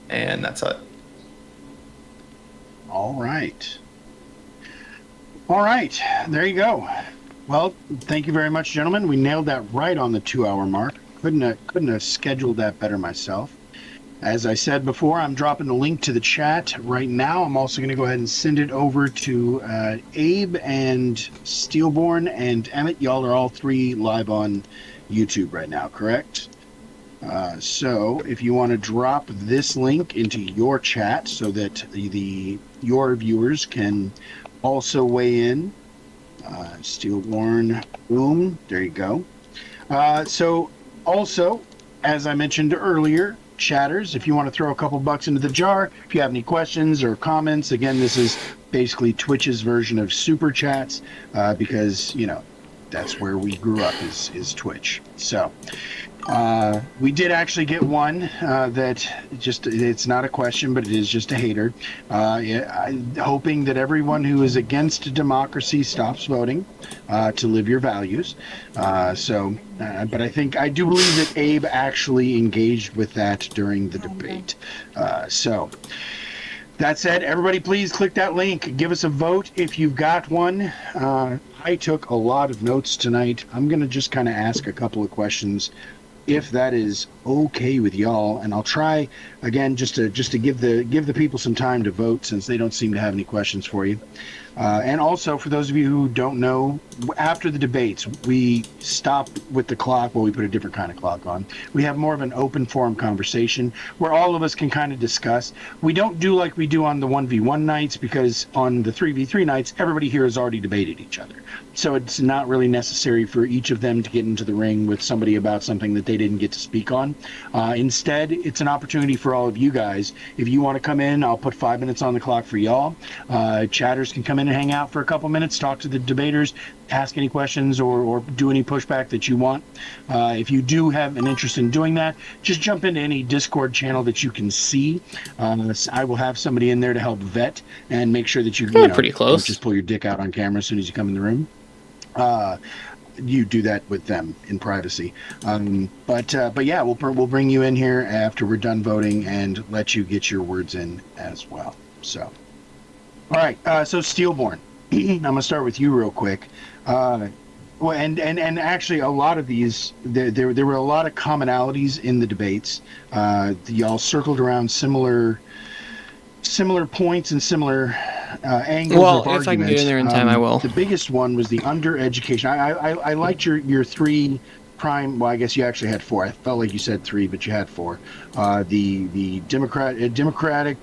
And that's it. All right. All right. There you go. Well, thank you very much, gentlemen. We nailed that right on the 2-hour mark. Couldn't have scheduled that better myself. As I said before, I'm dropping the link to the chat right now. I'm also going to go ahead and send it over to Abe and Steelborn and Emmett. Y'all are all three live on YouTube right now, correct? So if you want to drop this link into your chat so that your viewers can also weigh in. Steelborn, boom, there you go. So also, as I mentioned earlier, chatters, if you want to throw a couple bucks into the jar, if you have any questions or comments, again, this is basically Twitch's version of super chats, because, you know, that's where we grew up is Twitch. So we did actually get one that just, it's not a question, but it is just a hater. Hoping that everyone who is against democracy stops voting to live your values. But I do believe that Abe actually engaged with that during the debate. So that said, everybody please click that link. Give us a vote if you've got one. I took a lot of notes tonight. I'm going to just kind of ask a couple of questions, if that is okay with y'all, and I'll try again just to give the people some time to vote, since they don't seem to have any questions for you. And also, for those of you who don't know, after the debates, we stop with the clock. Well, we put a different kind of clock on. We have more of an open forum conversation where all of us can kind of discuss. We don't do like we do on the 1v1 nights, because on the 3v3 nights, everybody here has already debated each other. So it's not really necessary for each of them to get into the ring with somebody about something that they didn't get to speak on. Instead, it's an opportunity for all of you guys. If you want to come in, I'll put 5 minutes on the clock for y'all. Chatters can come in and hang out for a couple minutes, talk to the debaters, ask any questions or do any pushback that you want. If you do have an interest in doing that, just jump into any Discord channel that you can see. I will have somebody in there to help vet and make sure that you pretty close. Don't just pull your dick out on camera as soon as you come in the room. You do that with them in privacy. But yeah, we'll bring you in here after we're done voting and let you get your words in as well. So, all right. So Steelborn, I'm gonna start with you real quick. Well, and actually, a lot of these, there were a lot of commonalities in the debates. Y'all circled around similar points and similar angles Well, of if argument. I can get in there in time, I will. The biggest one was the undereducation. I liked your three prime. Well, I guess you actually had four. I felt like you said three, but you had four. The democratic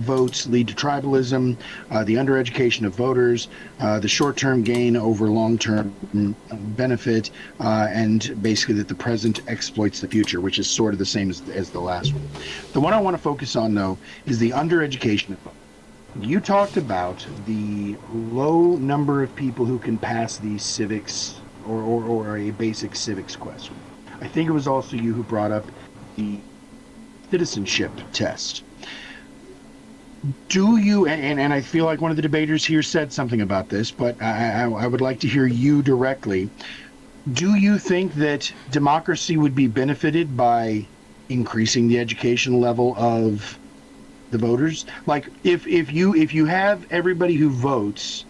votes lead to tribalism, the undereducation of voters, the short-term gain over long-term benefit, and basically that the present exploits the future, which is sort of the same as the last one. The one I want to focus on, though, is the undereducation of voters. You talked about the low number of people who can pass the civics or a basic civics question. I think it was also you who brought up the citizenship test. Do you, and I feel like one of the debaters here said something about this, but I would like to hear you directly. Do you think that democracy would be benefited by increasing the education level of the voters? Like, if you have everybody who votes,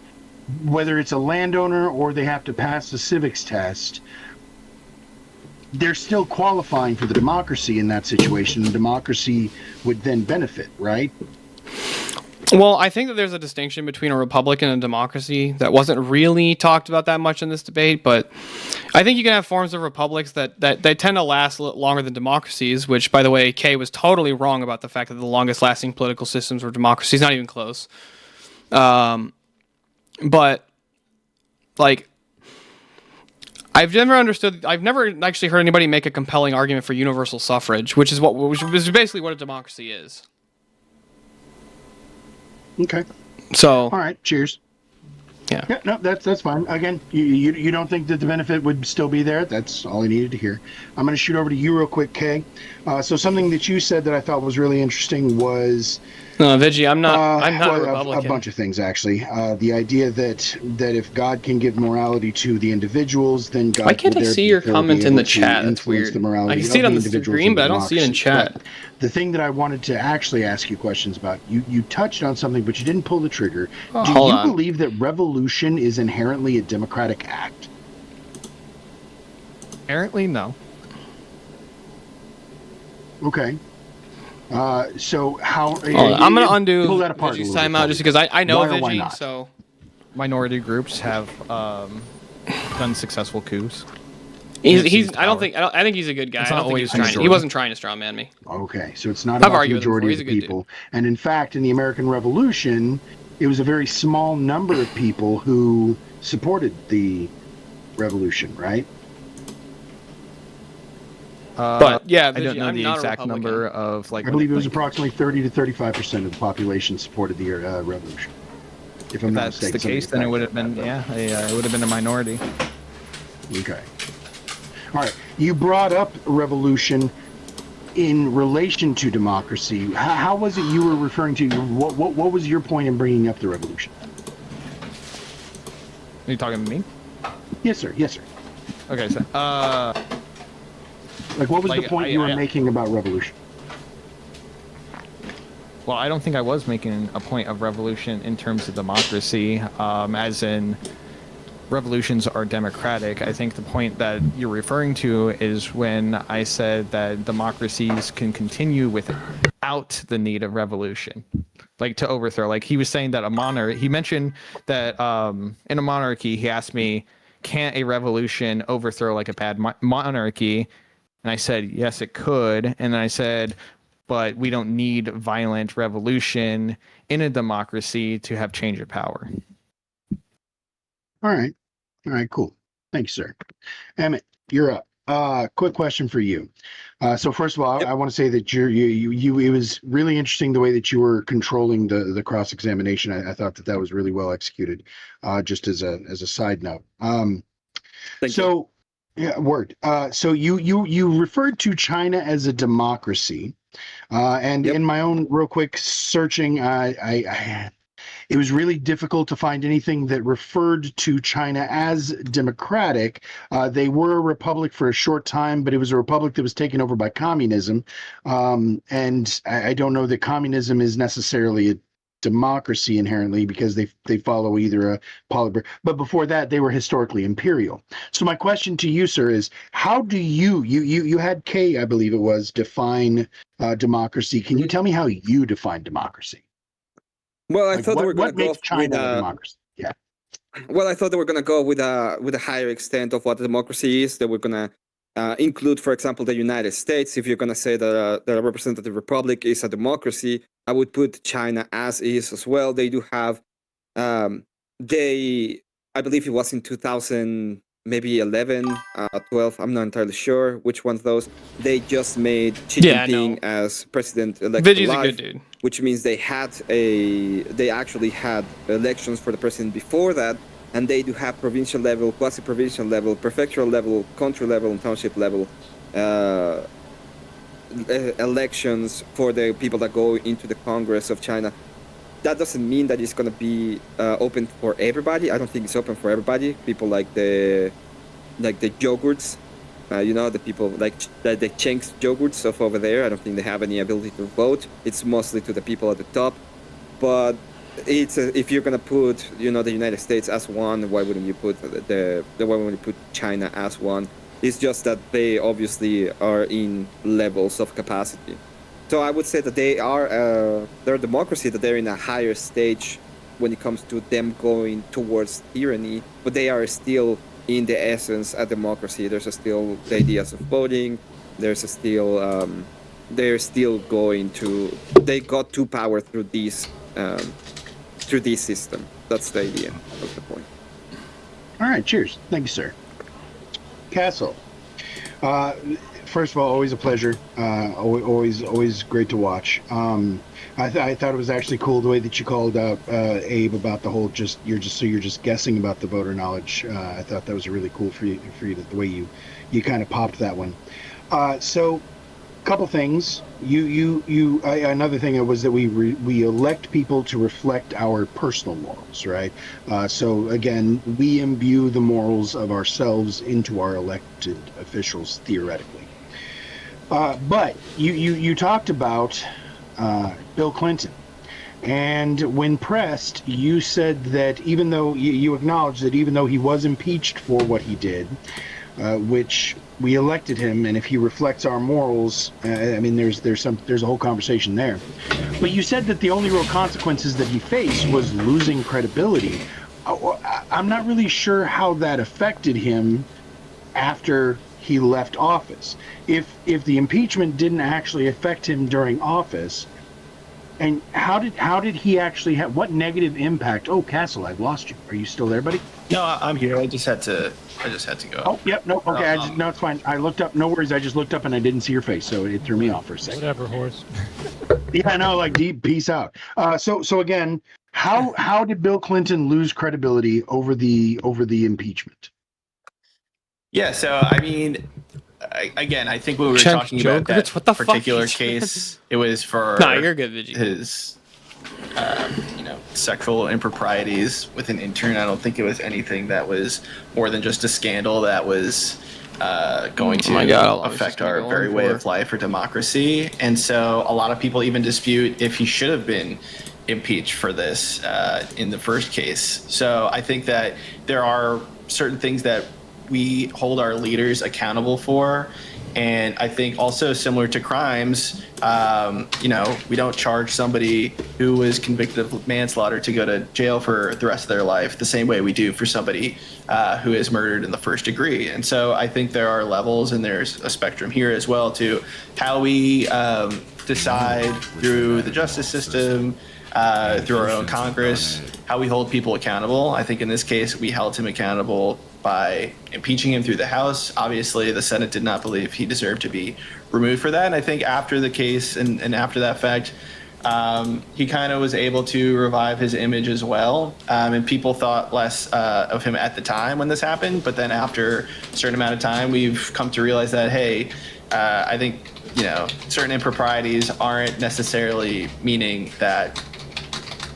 whether it's a landowner or they have to pass the civics test, they're still qualifying for the democracy in that situation, and democracy would then benefit, right? Well, I think that there's a distinction between a republic and a democracy that wasn't really talked about that much in this debate, but I think you can have forms of republics that tend to last a little longer than democracies, which, by the way, Kay was totally wrong about the fact that the longest lasting political systems were democracies, not even close. But, like, I've never actually heard anybody make a compelling argument for universal suffrage, which is basically what a democracy is. Okay. So. All right. Cheers. Yeah. No, that's fine. Again, you don't think that the benefit would still be there? That's all I needed to hear. I'm going to shoot over to you real quick, Kay. So something that you said that I thought was really interesting was. No, Vigi, I'm not a Republican. A bunch of things, actually. The idea that if God can give morality to the individuals, then God. Why can't I see your comment in the chat? That's weird. I can see it on the screen, but I don't see it in chat. But the thing that I wanted to actually ask you questions about, you touched on something, but you didn't pull the trigger. Do you believe that revolution is inherently a democratic act? Apparently, no. Okay. So how? I'm gonna undo pull that apart Vigi's timeout just because I know Vigi. So minority groups have done successful coups. I think he's a good guy. He wasn't trying to strawman me. Okay, so it's not about the majority of the people. And in fact, in the American Revolution, it was a very small number of people who supported the revolution, right? But yeah, I don't know the exact number of I believe it was approximately 30 to 35% of the population supported the revolution. If I'm not mistaken, that's the case, then it would have been it would have been a minority. Okay. All right. You brought up revolution in relation to democracy. How was it you were referring to? What was your point in bringing up the revolution? Are you talking to me? Yes, sir. Yes, sir. Okay, so like, what was the point you were making about revolution? Well, I don't think I was making a point of revolution in terms of democracy, as in revolutions are democratic. I think the point that you're referring to is when I said that democracies can continue without the need of revolution, like to overthrow. Like he was saying that he mentioned that in a monarchy, he asked me, can't a revolution overthrow like a bad monarchy? And I said, yes, it could. And then I said, but we don't need violent revolution in a democracy to have change of power. All right, cool. Thanks, sir. Emmett, you're up. Quick question for you. So first of all, I want to say that it was really interesting the way that you were controlling the cross examination. I thought that was really well executed. Just as a side note. Thank you. Yeah, word. So you referred to China as a democracy, and in my own real quick searching, it was really difficult to find anything that referred to China as democratic. They were a republic for a short time, but it was a republic that was taken over by communism, and I don't know that communism is necessarily democracy inherently because they follow either a but before that they were historically imperial. So my question to you, sir, is how do you had Kay, I believe it was, define democracy. Can you tell me how you define democracy? Well, I Like, thought they were going what to go makes China with a democracy? Yeah. well, I thought they were going to go with a higher extent of what democracy is. They were going to include, for example, the United States. If you're going to say that the representative republic is a democracy, I would put China as is as well. They do have, I believe it was in 2000, maybe 11, 12. I'm not entirely sure which one of those. They just made Xi Jinping as president-elect Vigi's a alive, good dude. which means they actually had elections for the president before that, and they do have provincial level, quasi-provincial level, prefectural level, country level, and township level elections for the people that go into the Congress of China. That doesn't mean that it's going to be open for everybody. I don't think it's open for everybody. People like the yogurts, the people like the Chengs yogurts of over there. I don't think they have any ability to vote. It's mostly to the people at the top. But if you're going to put the United States as one, why wouldn't you put why wouldn't you put China as one? It's just that they obviously are in levels of capacity. So I would say that they're a democracy, that they're in a higher stage when it comes to them going towards tyranny, but they are still in the essence a democracy. There's still the ideas of voting. There's still they're still they got to power through this system. That's the idea of the point. All right, cheers. Thank you, sir. Castle. First of all, always a pleasure. Always great to watch. I thought it was actually cool the way that you called out Abe about the whole you're just guessing about the voter knowledge. I thought that was really cool for you the way you kind of popped that one. So, couple things. Another thing was that we elect people to reflect our personal morals, right? So again, we imbue the morals of ourselves into our elected officials theoretically. But you talked about Bill Clinton, and when pressed, you said that even though you acknowledged that even though he was impeached for what he did, which we elected him, and if he reflects our morals, I mean, there's a whole conversation there. But you said that the only real consequences that he faced was losing credibility. I'm not really sure how that affected him after he left office. If the impeachment didn't actually affect him during office, and how did he actually have what negative impact? Oh, Castle, I've lost you. Are you still there, buddy? No, I'm here. I just had to go. Oh, yep. No, okay. No, it's fine. I looked up. No worries. I just looked up and I didn't see your face, so it threw me off for a second. Whatever, horse. Yeah, I know. Like deep. Peace out. So again, how did Bill Clinton lose credibility over the impeachment? Yeah. So I mean, again, I think when we were talking about that what the particular fuck? case, it was for Nah, you're good, Vigi. his sexual improprieties with an intern. I don't think it was anything that was more than just a scandal that was going to affect our very way of life or democracy. And so a lot of people even dispute if he should have been impeached for this in the first case. So I think that there are certain things that we hold our leaders accountable for. And I think also similar to crimes, we don't charge somebody who was convicted of manslaughter to go to jail for the rest of their life the same way we do for somebody who is murdered in the first degree. And so I think there are levels, and there's a spectrum here as well to how we decide through the justice system, through our own Congress, how we hold people accountable. I think in this case, we held him accountable by impeaching him through the House. Obviously, the Senate did not believe he deserved to be removed for that. And I think after the case and after that fact, he kind of was able to revive his image as well. And people thought less of him at the time when this happened. But then after a certain amount of time, we've come to realize that, hey, I think, certain improprieties aren't necessarily meaning that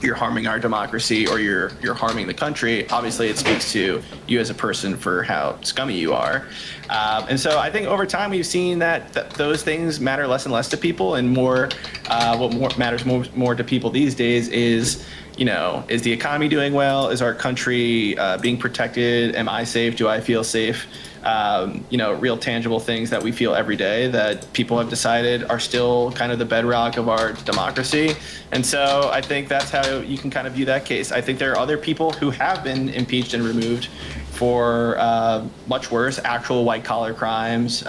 you're harming our democracy or you're harming the country, obviously it speaks to you as a person for how scummy you are. And so I think over time we've seen that those things matter less and less to people, and what matters more to people these days is, is the economy doing well? Is our country being protected? Am I safe? Do I feel safe? Real tangible things that we feel every day that people have decided are still kind of the bedrock of our democracy. And so I think that's how you can kind of view that case. I think there are other people who have been impeached and removed for much worse, actual white collar crimes,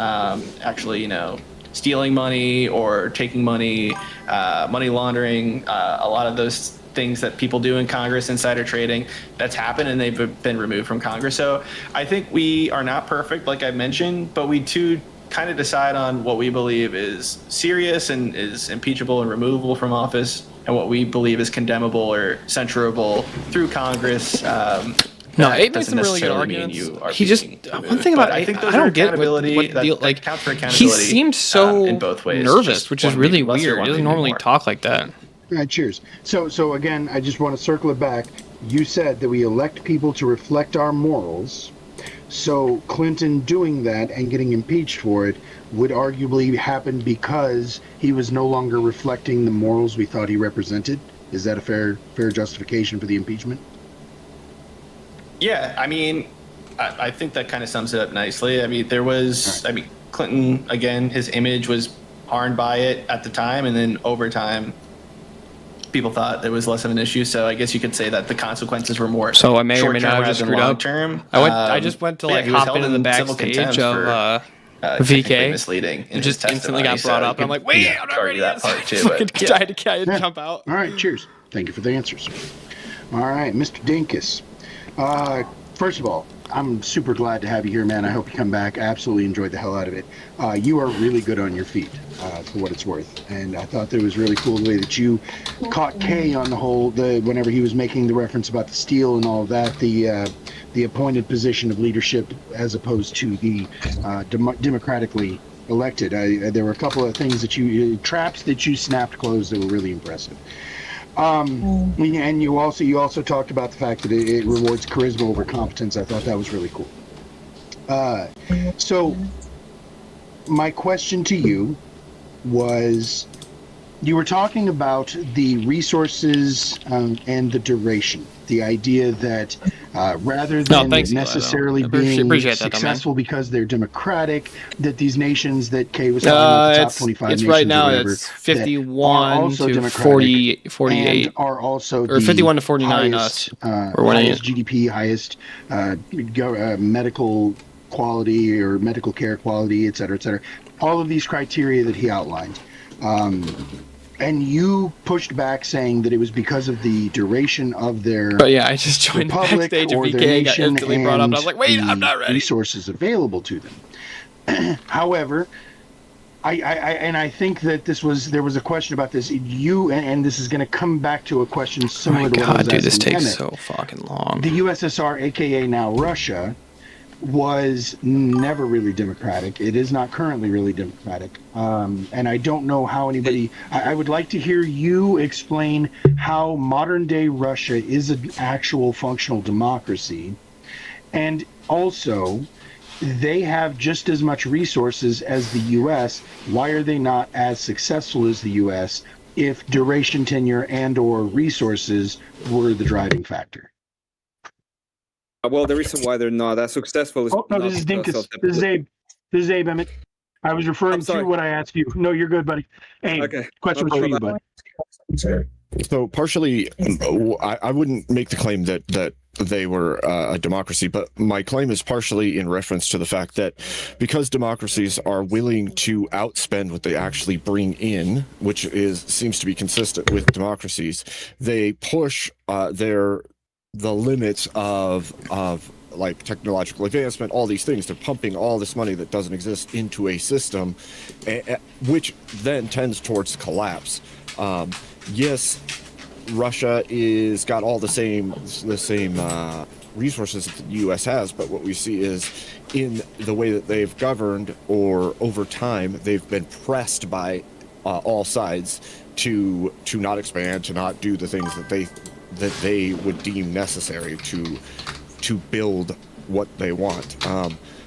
stealing money or taking money, money laundering, a lot of those things that people do in Congress, insider trading, that's happened, and they've been removed from Congress. So I think we are not perfect, like I mentioned, but we too kind of decide on what we believe is serious and is impeachable and removable from office, and what we believe is condemnable or censurable through Congress. No, Abe made some really good arguments. He just one thing about I don't get what counts for accountability. He seemed so in both ways, nervous, which is really weird. He doesn't normally talk like that. All right, cheers. So again, I just want to circle it back. You said that we elect people to reflect our morals. So Clinton doing that and getting impeached for it would arguably happen because he was no longer reflecting the morals we thought he represented. Is that a fair justification for the impeachment? Yeah, I mean, I think that kind of sums it up nicely. I mean, Clinton, again, his image was harmed by it at the time, and then over time, people thought it was less of an issue. So I guess you could say that the consequences were more. So I may or may not have just screwed up. Term. I just went to hop into the backstage of VK, misleading, and just instantly got brought up. And I'm like, wait, I'm not ready that part too. Tried to jump out. All right, cheers. Thank you for the answers. All right, Mr. Dinkus. First of all, I'm super glad to have you here, man. I hope you come back. I absolutely enjoyed the hell out of it. You are really good on your feet, for what it's worth. And I thought that it was really cool the way that you caught Kay on whenever he was making the reference about the steel and all of that, the appointed position of leadership as opposed to the democratically elected. There were a couple of things traps that you snapped closed that were really impressive. And you also talked about the fact that it rewards charisma over competence. I thought that was really cool. So my question to you was, you were talking about the resources and the duration. The idea that rather than necessarily being successful because they're democratic, that these nations that Kay was talking about, the top 25 nations, right now it's 51 to 48, are also or 51 to 49 highest, highest GDP, highest medical quality or medical care quality, et cetera, et cetera. All of these criteria that he outlined. And you pushed back saying that it was because of the duration of their But yeah, I just joined the backstage of VK, got instantly brought up, and I was like, wait, I'm not ready. Resources available to them. However, I think that there was a question about this. And this is going to come back to a question similar to what I was asking this takes Emmett. so fucking long. The USSR, aka now Russia, was never really democratic. It is not currently really democratic. And I don't know how anybody... I would like to hear you explain how modern-day Russia is an actual functional democracy. And also, they have just as much resources as the U.S. Why are they not as successful as the U.S. if duration, tenure, and or resources were the driving factor? Well, the reason why they're not as successful is... Oh, no, this is Dinkus. This is Abe. This is Abe, Emmett. I was referring to what I asked you. No, you're good, buddy. Abe, question was for you, bud. So partially, I wouldn't make the claim that they were a democracy, but my claim is partially in reference to the fact that because democracies are willing to outspend what they actually bring in, which seems to be consistent with democracies, they push the limits of like technological advancement, all these things. They're pumping all this money that doesn't exist into a system, which then tends towards collapse. Yes, Russia is got all the same resources that the U.S. has, but what we see is in the way that they've governed, or over time, they've been pressed by all sides to not expand, to not do the things that they would deem necessary to build what they want.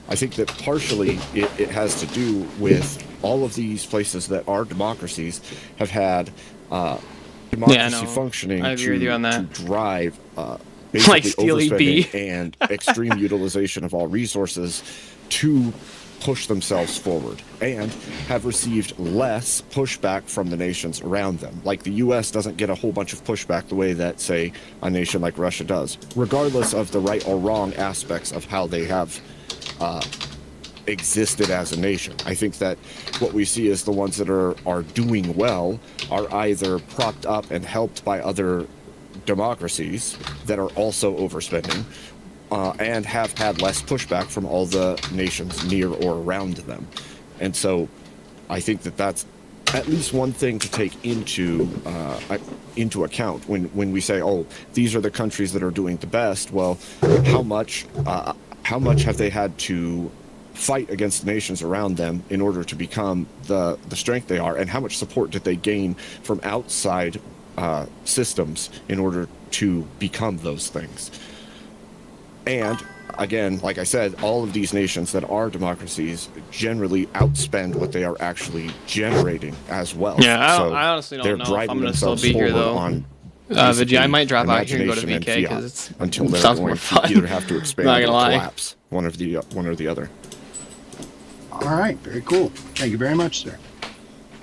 I think that partially it has to do with all of these places that are democracies have had democracy functioning I agree with you on that. to drive Like basically Steel EP. overspending and extreme utilization of all resources to push themselves forward, and have received less pushback from the nations around them. Like the US doesn't get a whole bunch of pushback the way that, say, a nation like Russia does, regardless of the right or wrong aspects of how they have existed as a nation. I think that what we see is the ones that are doing well are either propped up and helped by other democracies that are also overspending, and have had less pushback from all the nations near or around them. And so I think that that's at least one thing to take into account when we say, oh, these are the countries that are doing the best. Well, how much have they had to fight against the nations around them in order to become the strength they are, and how much support did they gain from outside systems in order to become those things? And again, like I said, all of these nations that are democracies generally outspend what they are actually generating as well. Yeah, So I honestly don't they're know if driving I'm going to still themselves be here, forward though. on Vijay, I might drop out here and go to imagination VK and because fiat it's until they're sounds going more to fun. either have to expand Not or gonna lie. collapse, one or the other. All right, very cool. Thank you very much, sir.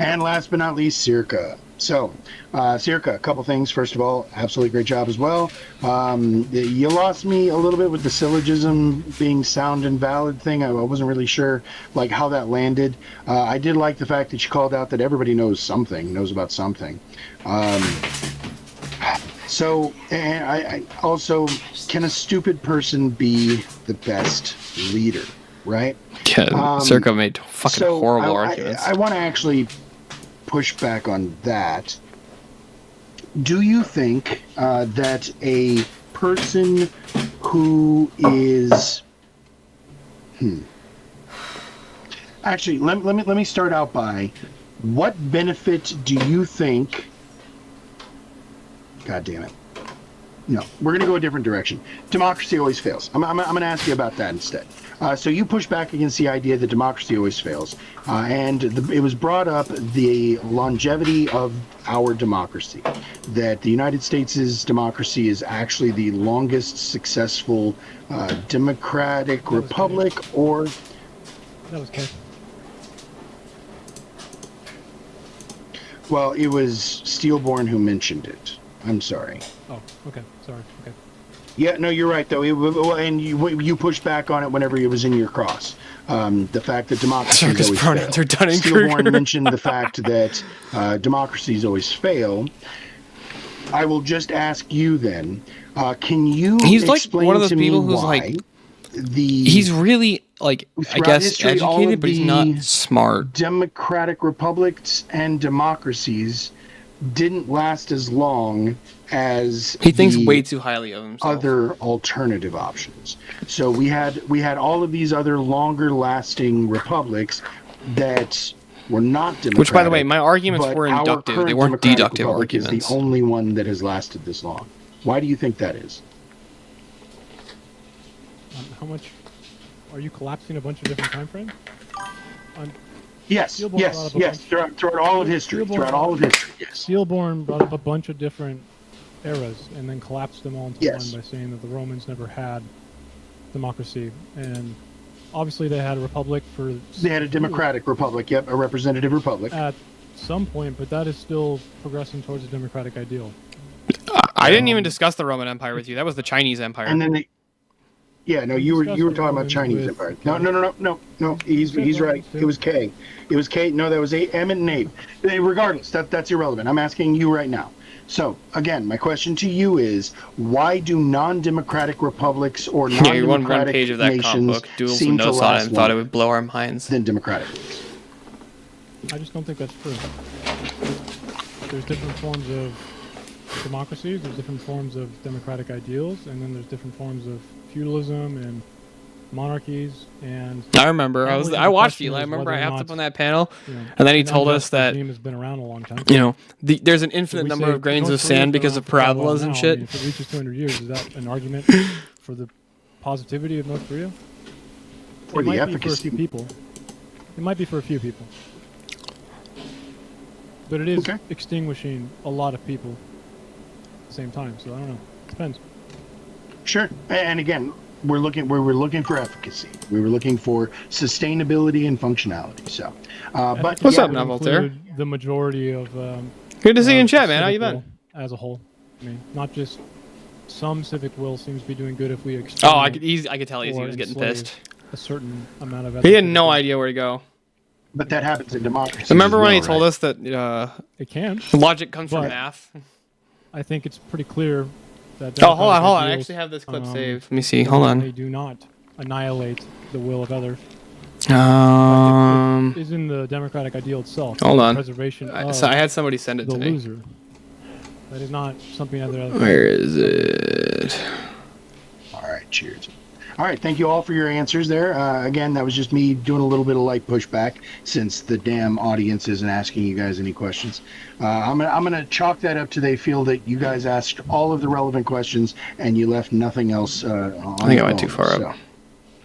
And last but not least, Circa. So, Circa, a couple things. First of all, absolutely great job as well. You lost me a little bit with the syllogism being sound and valid thing. I wasn't really sure like how that landed. I did like the fact that you called out that everybody knows about something. So, and I also, can a stupid person be the best leader, right? Yeah, Circa made fucking So horrible arguments. I want to actually push back on that. Do you think that a person who is actually let me start out by what benefit do you think? God damn it. No, we're going to go a different direction. Democracy always fails. I'm going to ask you about that instead. So you push back against the idea that democracy always fails. And it was brought up the longevity of our democracy, that the United States' democracy is actually the longest successful democratic republic, or... That was Kay. Well, it was Steelborn who mentioned it. I'm sorry. Oh, okay. Sorry. Okay. Yeah, no, you're right, though. And you pushed back on it whenever it was in your cross. The fact that democracies Circus always pronouns fail. are Steelborn mentioned the fact that democracies always fail. I will just ask you then, can you He's like explain one of those to me people who's why like, the he's really like, I throughout guess history, all educated, of but he's the not smart. democratic republics and democracies didn't last as long as He thinks the way too highly of himself. other alternative options. So we had all of these other longer lasting republics that were not democratic. Which, by the way, my arguments but were our inductive. They current weren't democratic deductive republic arguments. is the only one that has lasted this long. Why do you think that is? How much are you collapsing a bunch of different time frames? Yes, Steelborn brought up a bunch- throughout all of history. Steelborn- Throughout all of history, yes. Steelborn brought up a bunch of different eras and then collapsed them all into Yes. one by saying that the Romans never had democracy, and obviously they had a republic for. They had a democratic republic, yep, a representative republic. At some point, but that is still progressing towards a democratic ideal. I didn't even discuss the Roman Empire with you. That was the Chinese Empire. And then yeah, no, you were discussed talking the about Romans Chinese with- Empire. No. He's Romans right. too. It was K. It was K. No, that was Emmett and Abe. Regardless, that's irrelevant. I'm asking you right now. So again, my question to you is: why do non-democratic republics or yeah, you won one non-democratic page of that comic nations book. Duels seem with to notes on it last and thought it longer would blow our minds. than democratic ones? I just don't think that's true. There's different forms of democracies, there's different forms of democratic ideals, and then there's different forms of feudalism and monarchies and. I remember. I Only I the watched question Eli. I is remember whether I or hopped up not, on that panel, you know, and then he an told us unjust that regime has been around a long time. there's an infinite We number say of grains North of Korea's sand been because around of for quite a while parabolas and now. I shit. mean, if it reaches 200 years, is that an argument for the positivity of North Korea? For It the might be for a efficacy. few people. It might be for a few people. But it is Okay. extinguishing a lot of people at the same time, so I don't know. Depends. Sure. And again, we're looking for efficacy. We were looking for sustainability and functionality. So, but What's yeah, up, Would Novel Terror? include the majority of Good to see you in of chat, man. How you civic been? will as a whole. I mean, not just some civic will seems to be doing good if we Oh, exterminate I could tell he or was getting enslave pissed. a certain amount of. He had ethnic no people. idea where to go. But that happens in democracy. Remember as when he well, told right? us that It can. logic comes from But- math? I think it's pretty clear that. Oh, hold on. democratic I ideals, actually have this clip um, saved. Let me see. Hold They on. do not annihilate the will of others. Um, Is in the democratic ideal itself. Hold the on. Preservation of So I had somebody send it the to me. loser. That is not something other. Where is it? All right, cheers. All right, thank you all for your answers there. Again, that was just me doing a little bit of light pushback since the damn audience isn't asking you guys any questions. I'm gonna chalk that up to they feel that you guys asked all of the relevant questions and you left nothing else. On I think the I went too phone, far so. up.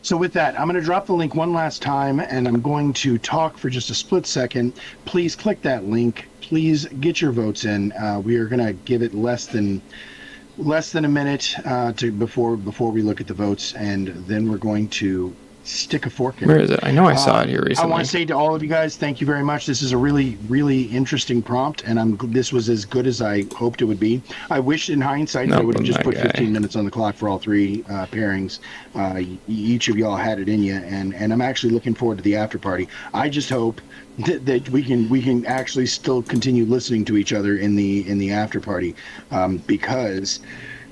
So with that, I'm going to drop the link one last time, and I'm going to talk for just a split second. Please click that link. Please get your votes in. We are going to give it less than a minute before we look at the votes, and then we're going to stick a fork in. Where is it? I know I saw it here I recently. want to say to all of you guys, thank you very much. This is a really, really interesting prompt, and this was as good as I hoped it would be. I wish, in hindsight, that I Nope, would have just that put guy. 15 minutes on the clock for all three pairings. Each of y'all had it in you, and I'm actually looking forward to the after party. I just hope that we can actually still continue listening to each other in the after party, because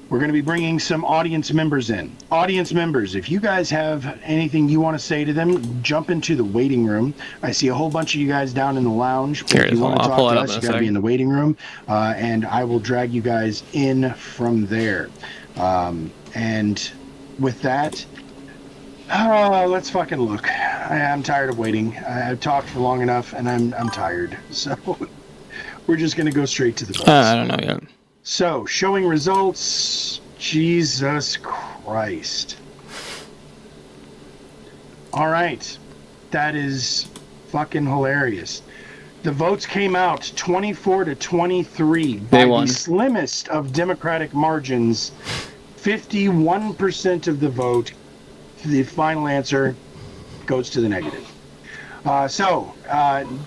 we're going to be bringing some audience members in. Audience members, if you guys have anything you want to say to them, jump into the waiting room. I see a whole bunch of you guys down in the lounge. But Here if it you is. want to I'll talk pull it to up us, in you a got to be sec. in the waiting room, and I will drag you guys in from there. And with that, let's fucking look. I'm tired of waiting. I've talked for long enough, and I'm tired. So we're just going to go straight to the votes. I don't know yet. So, showing results. Jesus Christ. All right. That is fucking hilarious. The votes came out 24 to 23 by won. the slimmest of Democratic margins. 51% of the vote. The final answer goes to the negative.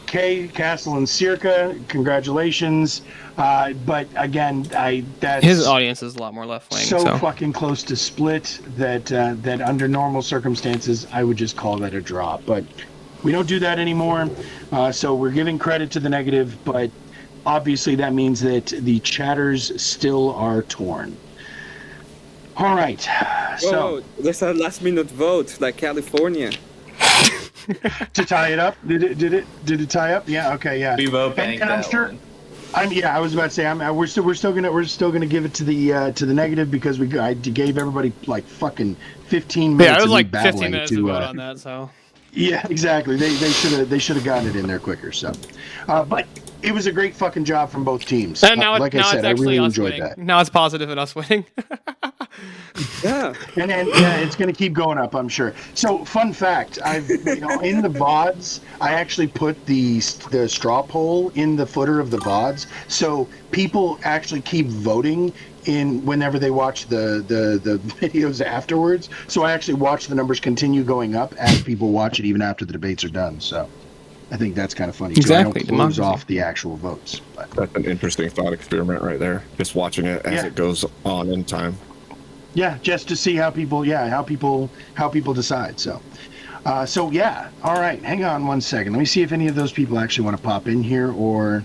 Kay, Castle, and Circa, congratulations. But again, that's His audience is a lot more left wing. so So, fucking close to split that under normal circumstances, I would just call that a draw. But we don't do that anymore. So we're giving credit to the negative, but obviously that means that the chatters still are torn. All right. So Whoa, there's a last minute vote, like California. to tie it up, did it tie up? Yeah. Okay. Yeah. We vote bank And I'm that sure. one. I was about to say, we're still gonna give it to the negative because I gave everybody like fucking 15 minutes. yeah, it was of me like 15 babbling minutes to vote on that. So, Yeah, exactly. They should have gotten it in there quicker. So, but it was a great fucking job from both teams. and now, like now I said, it's I actually really us enjoyed winning. that. Now it's positive in us winning. Yeah. And yeah, it's going to keep going up, I'm sure. So, fun fact: I've in the VODs, I actually put the straw poll in the footer of the VODs, so people actually keep voting in whenever they watch the videos afterwards. So I actually watch the numbers continue going up as people watch it, even after the debates are done. So I think that's kind of funny. too. Exactly, I don't close democracy. off the actual votes. But That's an interesting thought experiment right there. Just watching it as Yeah. it goes on in time. yeah, just to see how people decide. So, yeah. All right, hang on one second. Let me see if any of those people actually want to pop in here, or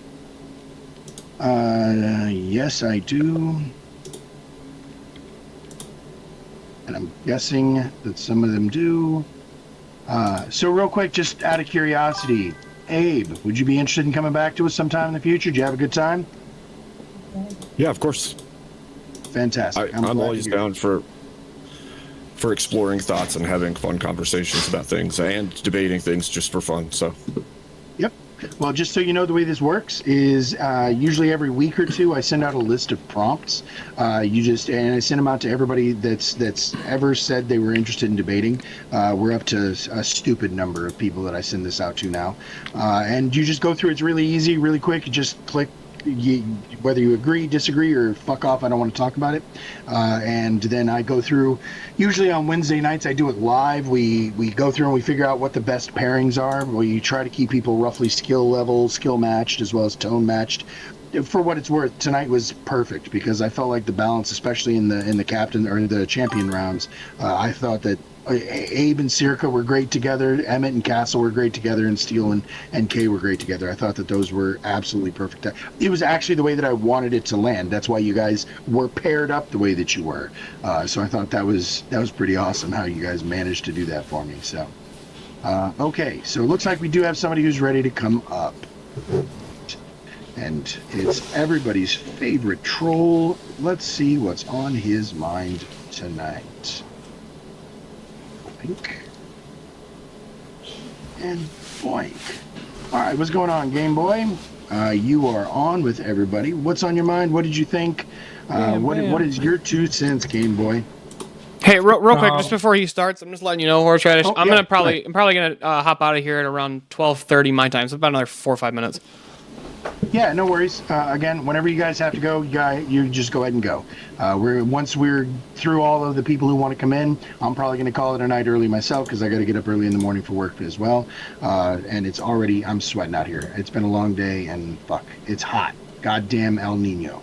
yes, I do. And I'm guessing that some of them do. So real quick, just out of curiosity, Abe, would you be interested in coming back to us sometime in the future? Did you have a good time? Yeah, of course. Fantastic. I'm glad to always hear it. down for for exploring thoughts and having fun conversations about things and debating things just for fun. So. Yep. Well, just so you know, the way this works is usually every week or two, I send out a list of prompts. And I send them out to everybody that's ever said they were interested in debating. We're up to a stupid number of people that I send this out to now. And you just go through. It's really easy, really quick. You just click. Whether you agree, disagree, or fuck off, I don't want to talk about it. And then I go through, usually on Wednesday nights, I do it live. We go through and we figure out what the best pairings are. We try to keep people roughly skill matched, as well as tone matched. For what it's worth, tonight was perfect because I felt like the balance, especially in the captain or the champion rounds, I thought that Abe and Circa were great together. Emmett and Castle were great together, and Steele and Kay were great together. I thought that those were absolutely perfect. It was actually the way that I wanted it to land. That's why you guys were paired up the way that you were. So I thought that was pretty awesome how you guys managed to do that for me. So, okay, so it looks like we do have somebody who's ready to come up. And it's everybody's favorite troll. Let's see what's on his mind tonight. And boink. All right, what's going on, Game Boy? You are on with everybody. What's on your mind? What did you think? What is your 2 cents, Game Boy? Hey, real quick, just before he starts, I'm just letting you know, Horseradish. I'm probably gonna hop out of here at around 12:30 my time, so about another 4 or 5 minutes. Yeah, no worries. Again, whenever you guys have to go, you just go ahead and go. Once we're through all of the people who want to come in, I'm probably going to call it a night early myself because I got to get up early in the morning for work as well. And I'm sweating out here. It's been a long day, and fuck, it's hot. Goddamn El Nino.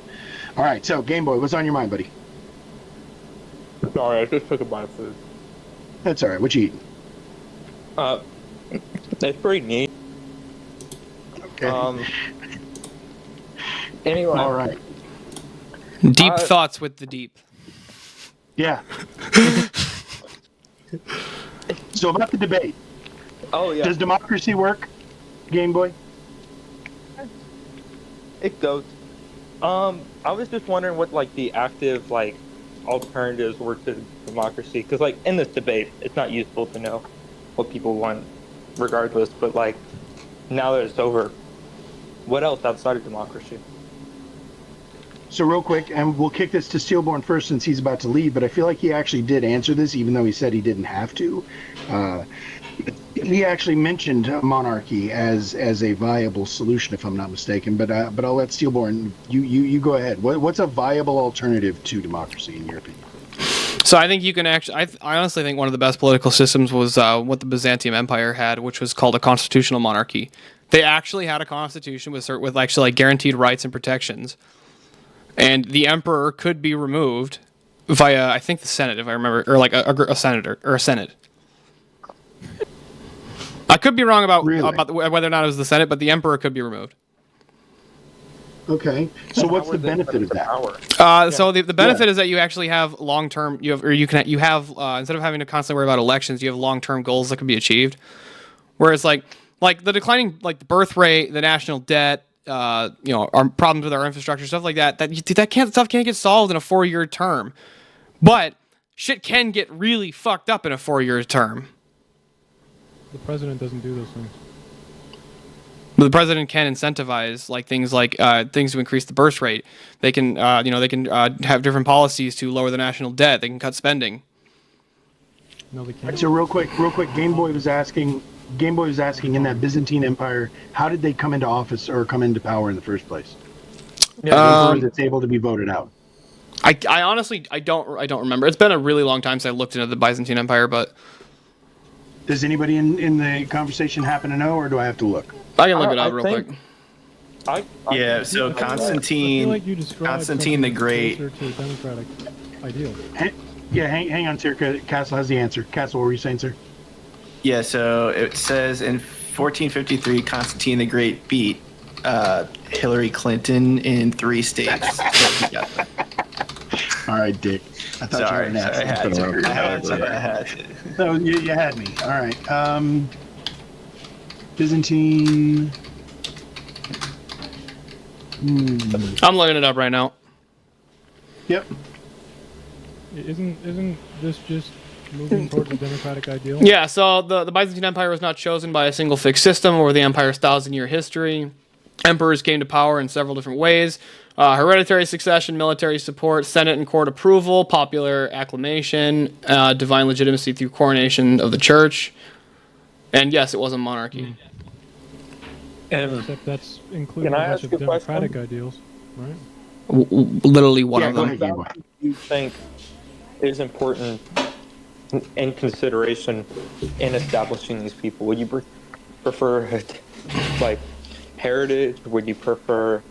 All right, so Game Boy, what's on your mind, buddy? Sorry, I just took a bite of food. That's all right. What you eating? It's pretty neat. Okay. Anyway. All right. Deep thoughts with the deep. Yeah. So about the debate. Oh yeah. Does democracy work, Game Boy? It goes. I was just wondering what like the active like alternatives were to democracy, because like in this debate, it's not useful to know what people want, regardless. But like now that it's over, what else outside of democracy? So real quick, and we'll kick this to Steelborn first since he's about to leave, but I feel like he actually did answer this, even though he said he didn't have to. He actually mentioned monarchy as a viable solution, if I'm not mistaken. But I'll let Steelborn, you go ahead. What's a viable alternative to democracy in your opinion? So I think you can actually. I honestly think one of the best political systems was what the Byzantium Empire had, which was called a constitutional monarchy. They actually had a constitution with actually like guaranteed rights and protections. And the emperor could be removed via, I think, the Senate, if I remember, or like a senator or a Senate. I could be wrong about whether or not it was the Senate, but the emperor could be removed. Okay, so what's the benefit of that? So the benefit is that you actually have long-term. You have instead of having to constantly worry about elections, you have long-term goals that can be achieved. Whereas like the declining the birth rate, the national debt. Our problems with our infrastructure, stuff like that. Stuff can't get solved in a 4-year term, but shit can get really fucked up in a 4-year term. The president doesn't do those things. But the president can incentivize things to increase the birth rate. They can have different policies to lower the national debt. They can cut spending. No, they can't. So real quick, Game Boy was asking in that Byzantine Empire, how did they come into office or come into power in the first place? That's able to be voted out. I honestly don't remember. It's been a really long time since I looked into the Byzantine Empire, but does anybody in the conversation happen to know, or do I have to look? I can look it up real quick. So Constantine the Great. To a democratic ideal. Hang on, sir. Castle has the answer. Castle, what were you saying, sir? Yeah, so it says in 1453, Constantine the Great beat Hillary Clinton in 3 states. All right, Dick. I thought you were an ass. I had to. So you had me. All right. Byzantine. I'm looking it up right now. Yep. Isn't this just moving towards a democratic ideal? Yeah, so the Byzantine Empire was not chosen by a single fixed system over the empire's 1,000-year history. Emperors came to power in several different ways. Hereditary succession, military support, Senate and court approval, popular acclamation, divine legitimacy through coronation of the church. And yes, it was a monarchy. Except that's including a Can I bunch ask of a question? democratic ideals, right? Literally one Yeah, of go them. ahead, Game Boy. You think is important in consideration in establishing these people? Would you prefer like heritage? Would you prefer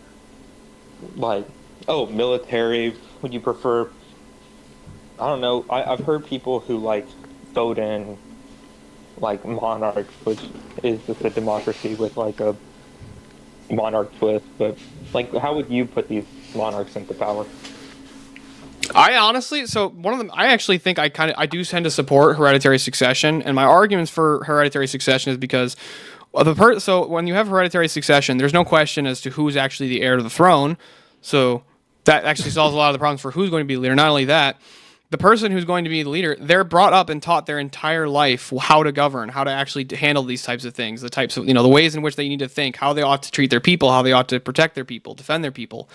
like military? Would you prefer? I don't know. I've heard people who like vote in like monarch, which is just a democracy with like a monarch twist. But like, how would you put these monarchs into power? I honestly, so one of them, I actually think I do tend to support hereditary succession, and my arguments for hereditary succession is because so when you have hereditary succession, there's no question as to who's actually the heir to the throne. So that actually solves a lot of the problems for who's going to be the leader. Not only that, the person who's going to be the leader, they're brought up and taught their entire life how to govern, how to actually handle these types of things, the types of, the ways in which they need to think, how they ought to treat their people, how they ought to protect their people, defend their people.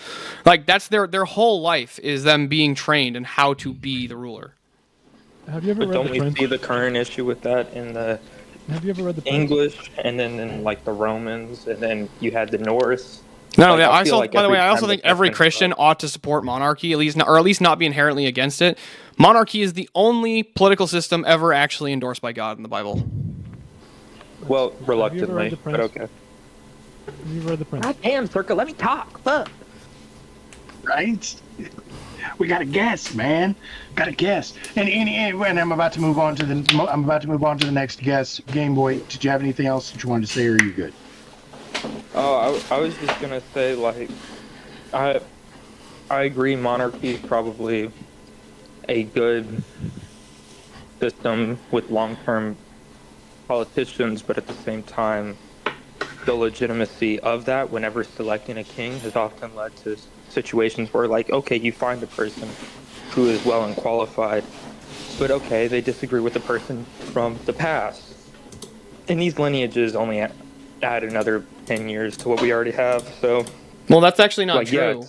Like, that's their whole life is them being trained in how to be the ruler. Have you ever But read don't the we Prince? see the current issue with that in the Have you ever read the Prince? English, and then in like the Romans, and then you had the Norse? No, Like, yeah, I I feel also, like by the way, every I also time think the every different Christian stuff- ought to support monarchy, at least, or at least not be inherently against it. Monarchy is the only political system ever actually endorsed by God in the Bible. Well, read reluctantly, The but Prince? okay. Have you read the Prince? God damn, Circa, let me talk. Fuck. Right? We got to guess, man. Got to guess. And I'm about to move on to the next guess. Game Boy, did you have anything else that you wanted to say, or are you good? Oh, I was just gonna say, like, I agree. Monarchy is probably a good system with long-term politicians, but at the same time, the legitimacy of that, whenever selecting a king, has often led to situations where, like, okay, you find a person who is well and qualified, but okay, they disagree with the person from the past, and these lineages only add another 10 years to what we already have. So, Well, that's actually not like, yeah, true.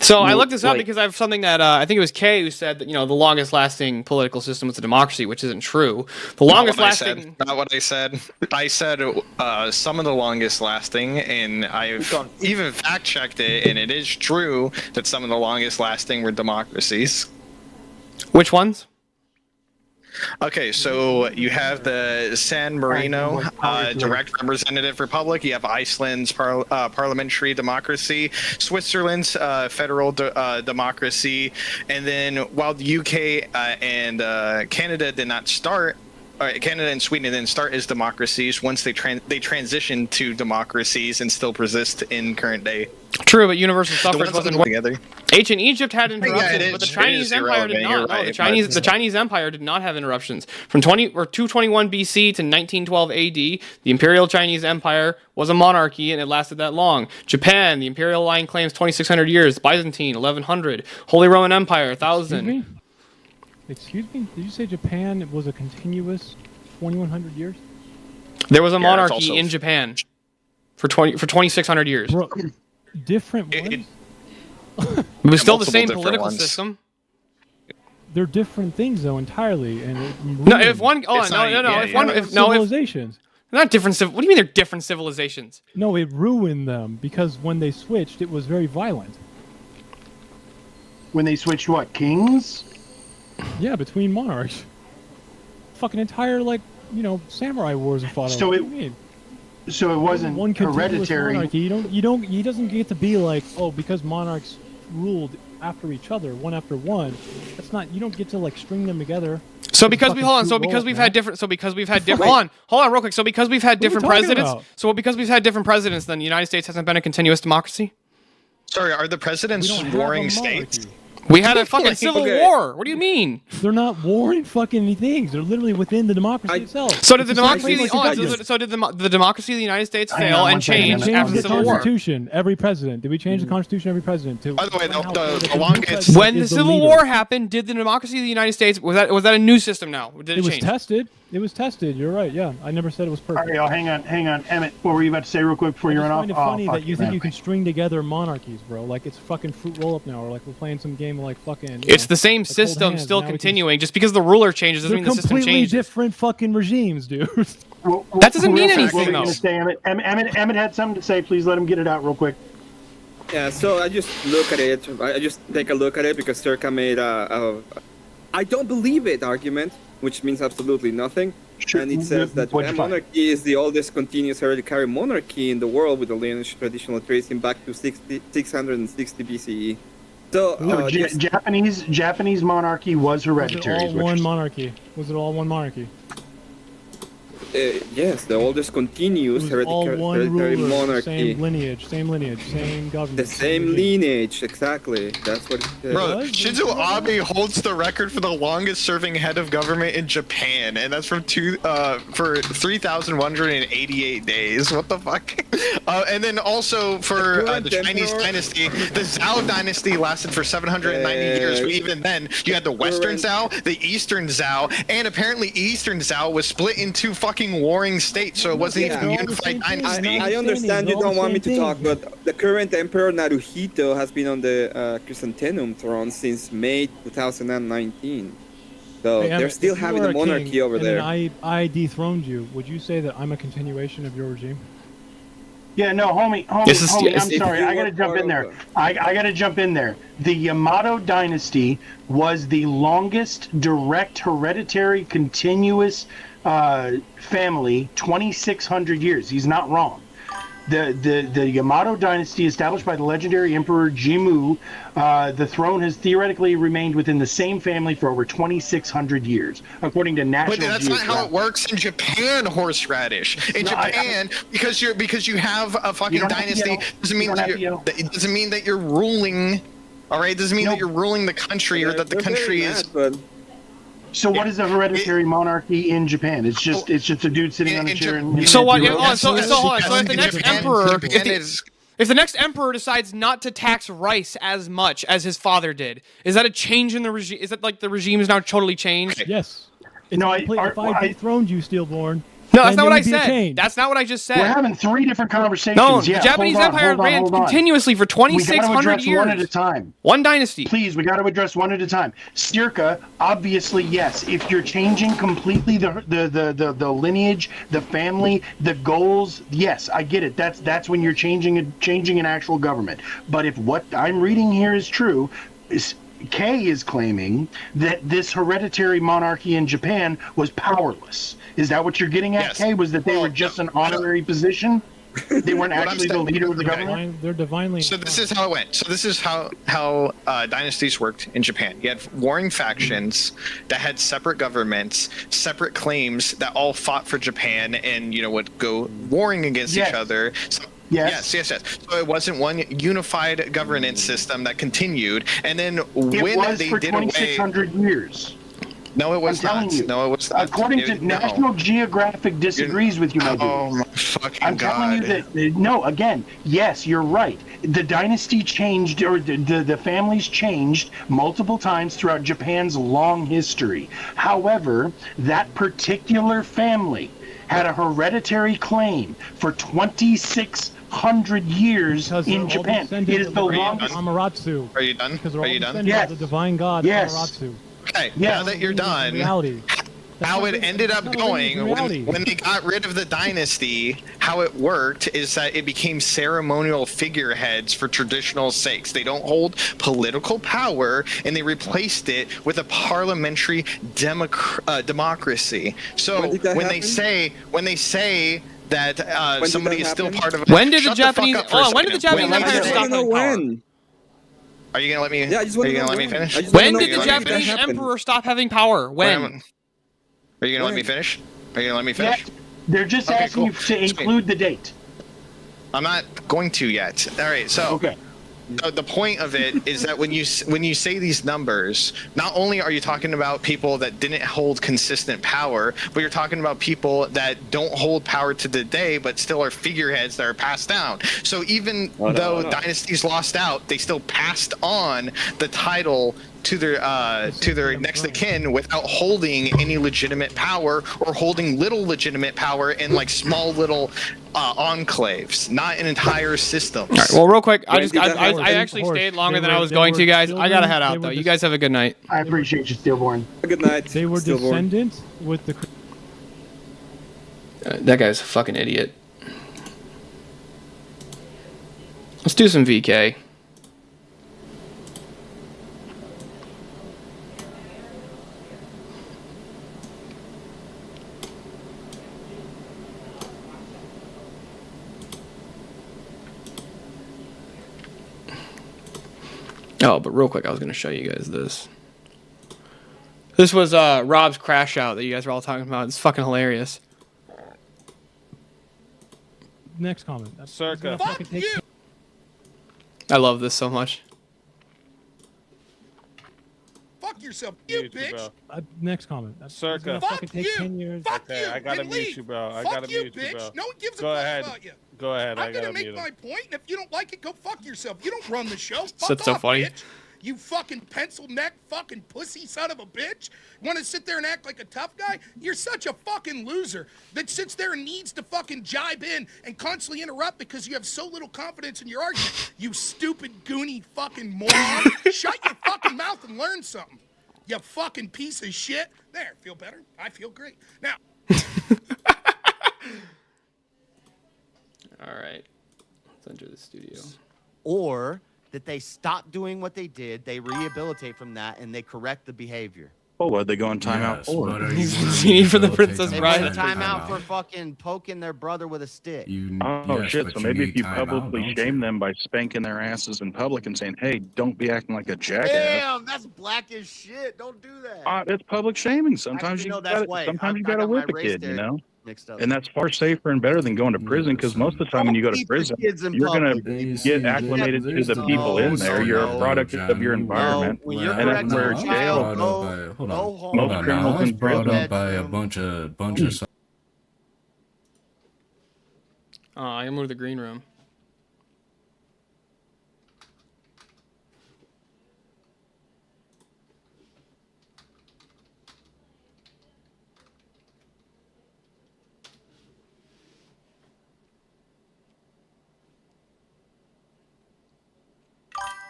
So I Well, looked this up like- because I have something that I think it was Kay who said that the longest lasting political system was a democracy, which isn't true. The longest lasting. Not what I said. I said some of the longest lasting, and I've even fact checked it, and it is true that some of the longest lasting were democracies. Which ones? Okay, so you have the San Marino direct representative republic. You have Iceland's parliamentary democracy, Switzerland's federal democracy, and then while the UK and Canada did not start. Canada and Sweden didn't start as democracies. Once they transitioned to democracies and still persist in current day. True, but universal suffrage ones that wasn't together. Ancient Egypt had interruptions, it but the is Chinese Empire did irrelevant, not. you're No, right, the Chinese Empire did not have interruptions. From 221 BC to 1912 AD, the Imperial Chinese Empire was a monarchy, and it lasted that long. Japan, the imperial line claims 2,600 years. Byzantine, 1100. Holy Roman Empire, 1,000. Excuse me? Did you say Japan was a continuous 2,100 years? There was a Yeah, it's monarchy also- in Japan for 2,600 years. Bro, different ones? It was still the multiple same different political ones. system. They're different things, though, entirely. And No, if one, oh It's no, not- no, no, yeah, if yeah. one, if no, if civilizations. they're not different. What do you mean they're different civilizations? No, it ruined them because when they switched, it was very violent. When they switched what, kings? Yeah, between monarchs. Fucking entire, samurai wars are fought So over. it- What do you mean? So it wasn't One continuous hereditary. monarchy. He doesn't get to be like, oh, because monarchs ruled after each other, one after one. That's not. You don't get to string them together. So It's because fucking hold on, so shoot because roll, we've man. had different, hold on real quick. So because we've had What are you different talking presidents, about? so because we've had different presidents, then the United States hasn't been a continuous democracy. Sorry, are the We presidents don't have warring a states? monarchy. We had a fucking civil war. What do you mean? They're not warring fucking things. They're literally within the democracy itself. So did the It's democracy? exactly So did the democracy of the United States Hang fail on and one second, change I'm gonna after the the Civil War? Constitution, every president. Did we change the Constitution every president? To By the way, the new longest- president When the is Civil leader. War happened, did the democracy of the United States was that a new system now? Or did It was change? tested. It was tested. You're right. Yeah, I never said it was All perfect. right, y'all, hang on. Emmett, what were you about to say real quick before I you just run off? find it funny fuck that you think man. you can string together monarchies, bro. Like it's fucking fruit roll up now, or like we're playing some game of like fucking. It's the same like Cold system Hands. still Now we can- continuing. Just because the ruler changes doesn't They're mean the system completely changes. different fucking regimes, dude. That doesn't mean Real quick, anything, what were you gonna though. say, Emmett? Emmett had something to say. Please let him get it out real quick. Yeah, so I just look at it. I just take a look at it because Circa made a I don't believe it argument, which means absolutely nothing. Sure, And it says that what'd you Japan find? monarchy is the oldest continuous hereditary monarchy in the world, with a lineage traditional tracing back to 660 BCE. So, So Japanese monarchy was Was it hereditary. all is what one you're monarchy? Was it all one monarchy? yes, the oldest continuous It was all one hereditary ruler, monarchy. same lineage, same government. The same regime. lineage, exactly. That's what it says. Bro, was? Shinzo Abe holds the record for the longest serving head of government in Japan, and that's for 3,188 days. What the fuck? And then also for the Chinese dynasty, the Zhao dynasty lasted for 790 years. But even then, you had the Western Zhao, the Eastern Zhao, and apparently Eastern Zhao was split into fucking warring states, so it wasn't even a they're all the unified same thing. dynasty. I understand you They're all don't want me the to same talk, thing. but the current emperor Naruhito has been on the Chrysanthemum throne since May 2019. So Hey, they're Emmett, still if you having were a monarchy king over and there. then I dethroned you. Would you say that I'm a continuation of your regime? Yeah, no, homie, This is- I'm yes, if sorry. you I gotta were jump part in there. of I gotta jump in there. The Yamato dynasty was the longest direct hereditary continuous family, 2,600 years. He's not wrong. The Yamato dynasty, established by the legendary Emperor Jimmu, the throne has theoretically remained within the same family for over 2,600 years, according to National But that's not Geographic. how it works in Japan, horseradish. In No, Japan, because you have a fucking don't have to dynasty yell. doesn't mean You don't that have to yell. it doesn't mean that you're ruling. All right, doesn't mean No. that you're ruling the country or that the They're very country is. mad, but So what is a hereditary monarchy in Japan? It's just a dude sitting on a in chair. Jap- and So what? Yeah, hold on, so hold on. So if the in next Japan- emperor, Japan is. if the next emperor decides not to tax rice as much as his father did, is that a change in the regime? Is that like the regime is now totally changed? Yes. It's No, complete, if I dethroned you, Steelborn. No, that's then not what there I would be a said. change. That's not what I just We're said. having three different conversations. No, yeah, the Japanese hold on, Empire hold on, ran hold on. continuously for We got to 2,600 address one at a years. time. One dynasty. Please, we got to address one at a time. Stirka, obviously, yes. If you're changing completely the lineage, the family, the goals, yes, I get it. That's when you're changing an actual government. But if what I'm reading here is true, Kay is claiming that this hereditary monarchy in Japan was powerless. Is that what you're getting at, Yes. Kay? Was that they were just an honorary position? They weren't What I'm actually the saying- leader of the okay. government? They're divinely. So this is how it went. So this is how dynasties worked in Japan. You had warring factions that had separate governments, separate claims that all fought for Japan, and would go warring against Yes. each other. So, Yes. yes. So it wasn't one unified governance system that continued, and then It when was they for did away, 2,600 years. no, it was I'm telling not. you. No, it was not. According It- to no. National Geographic disagrees with you, my dude. Oh my fucking I'm god! telling you that no. Again, yes, you're right. The dynasty changed, or the families changed multiple times throughout Japan's long history. However, that particular family had a hereditary claim for 2,600 years Because they're in all Japan. descendants It is of the you longest. done? Amaterasu. Are you done? Because they're all Are you done? descendants Yes. of the divine god Yes. Amaterasu. Okay. Yes. Now that you're done. Reality. How it ended up going when they got rid of the dynasty, how it worked is that it became ceremonial figureheads for traditional sakes. They don't hold political power, and they replaced it with a parliamentary democracy. So When did that when happen? they say that did somebody that is still happen? part of When did the Shut fuck Japanese? up for a When did the second. Japanese When- Empire I stop want to know having power? when. Are you gonna let me? Yeah, I just Are want you to know gonna let me when. finish? I just wanna When know did the when that Japanese happened. emperor stop having power? When? Are you gonna let me When? finish? Are you gonna let me Yeah, finish? they're just Okay, asking cool. you to include the date. I'm not going to yet. All right, so Okay. the point of it is that when you say these numbers, not only are you talking about people that didn't hold consistent power, but you're talking about people that don't hold power to the day, but still are figureheads that are passed down. So even though dynasties lost out, they still passed on the title to their next of kin without holding any legitimate power, or holding little legitimate power in like small little enclaves, not an entire system. All right, well, real quick, I actually stayed longer than I was going to, guys. I gotta head out though. You guys have a good night. I appreciate you, Stillborn. Good night. They were Stillborn. descendants with the. That guy's a fucking idiot. Let's do some VK. Oh, but real quick, I was going to show you guys this. This was Rob's crash out that you guys were all talking about. It's fucking hilarious. Next comment. Circa. Fuck you. I love this so much. Fuck yourself, you bitch. Next comment. Circa. Fuck you. 10 years. Fuck Okay, you. I gotta and mute leave. you, bro. I Fuck gotta you, mute you, bitch. bro. No one gives Go a fuck ahead. about you. Go ahead. I'm I gonna gotta make mute my him. point, and if you don't like it, go fuck yourself. You don't run the show. Fuck That's so off, funny. bitch. You fucking pencil neck fucking pussy son of a bitch. Want to sit there and act like a tough guy? You're such a fucking loser that sits there and needs to fucking jibe in and constantly interrupt because you have so little confidence in your argument. You stupid, goony fucking moron. Shut your fucking mouth and learn something. You fucking piece of shit. There, feel better? I feel great. Now. All right. Let's enter the studio. Or that they stop doing what they did, they rehabilitate from that, and they correct the behavior. Oh, what they go in timeout for? Genie for the Princess They Bride. went in timeout for fucking poking their brother with a stick. Oh shit! So maybe if you publicly shame them by spanking their asses in public and saying, "Hey, don't be acting like a jackass." Damn, that's black as shit. Don't do that. It's public shaming. Sometimes Actually, you no, that's gotta, white. sometimes I you gotta got my whip a race kid, you there know. mixed up. And that's far safer and better than going to prison, because most of the time when you go to beat the prison, kids in you're gonna public. get acclimated to the people in there. You're a product of your environment, when you're and that's where correcting a jail. child, go home. Most criminals in brought prison. up by a bunch of Oh, I can move to the green room.